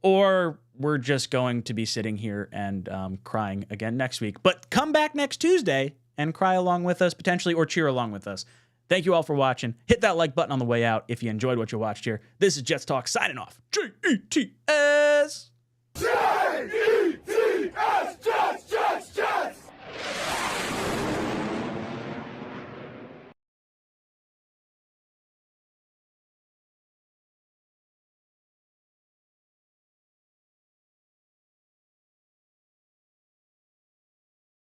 Or we're just going to be sitting here and crying again next week. But come back next Tuesday and cry along with us, potentially, or cheer along with us. Thank you all for watching. Hit that like button on the way out if you enjoyed what you watched here. This is Jets Talk signing off. JETS.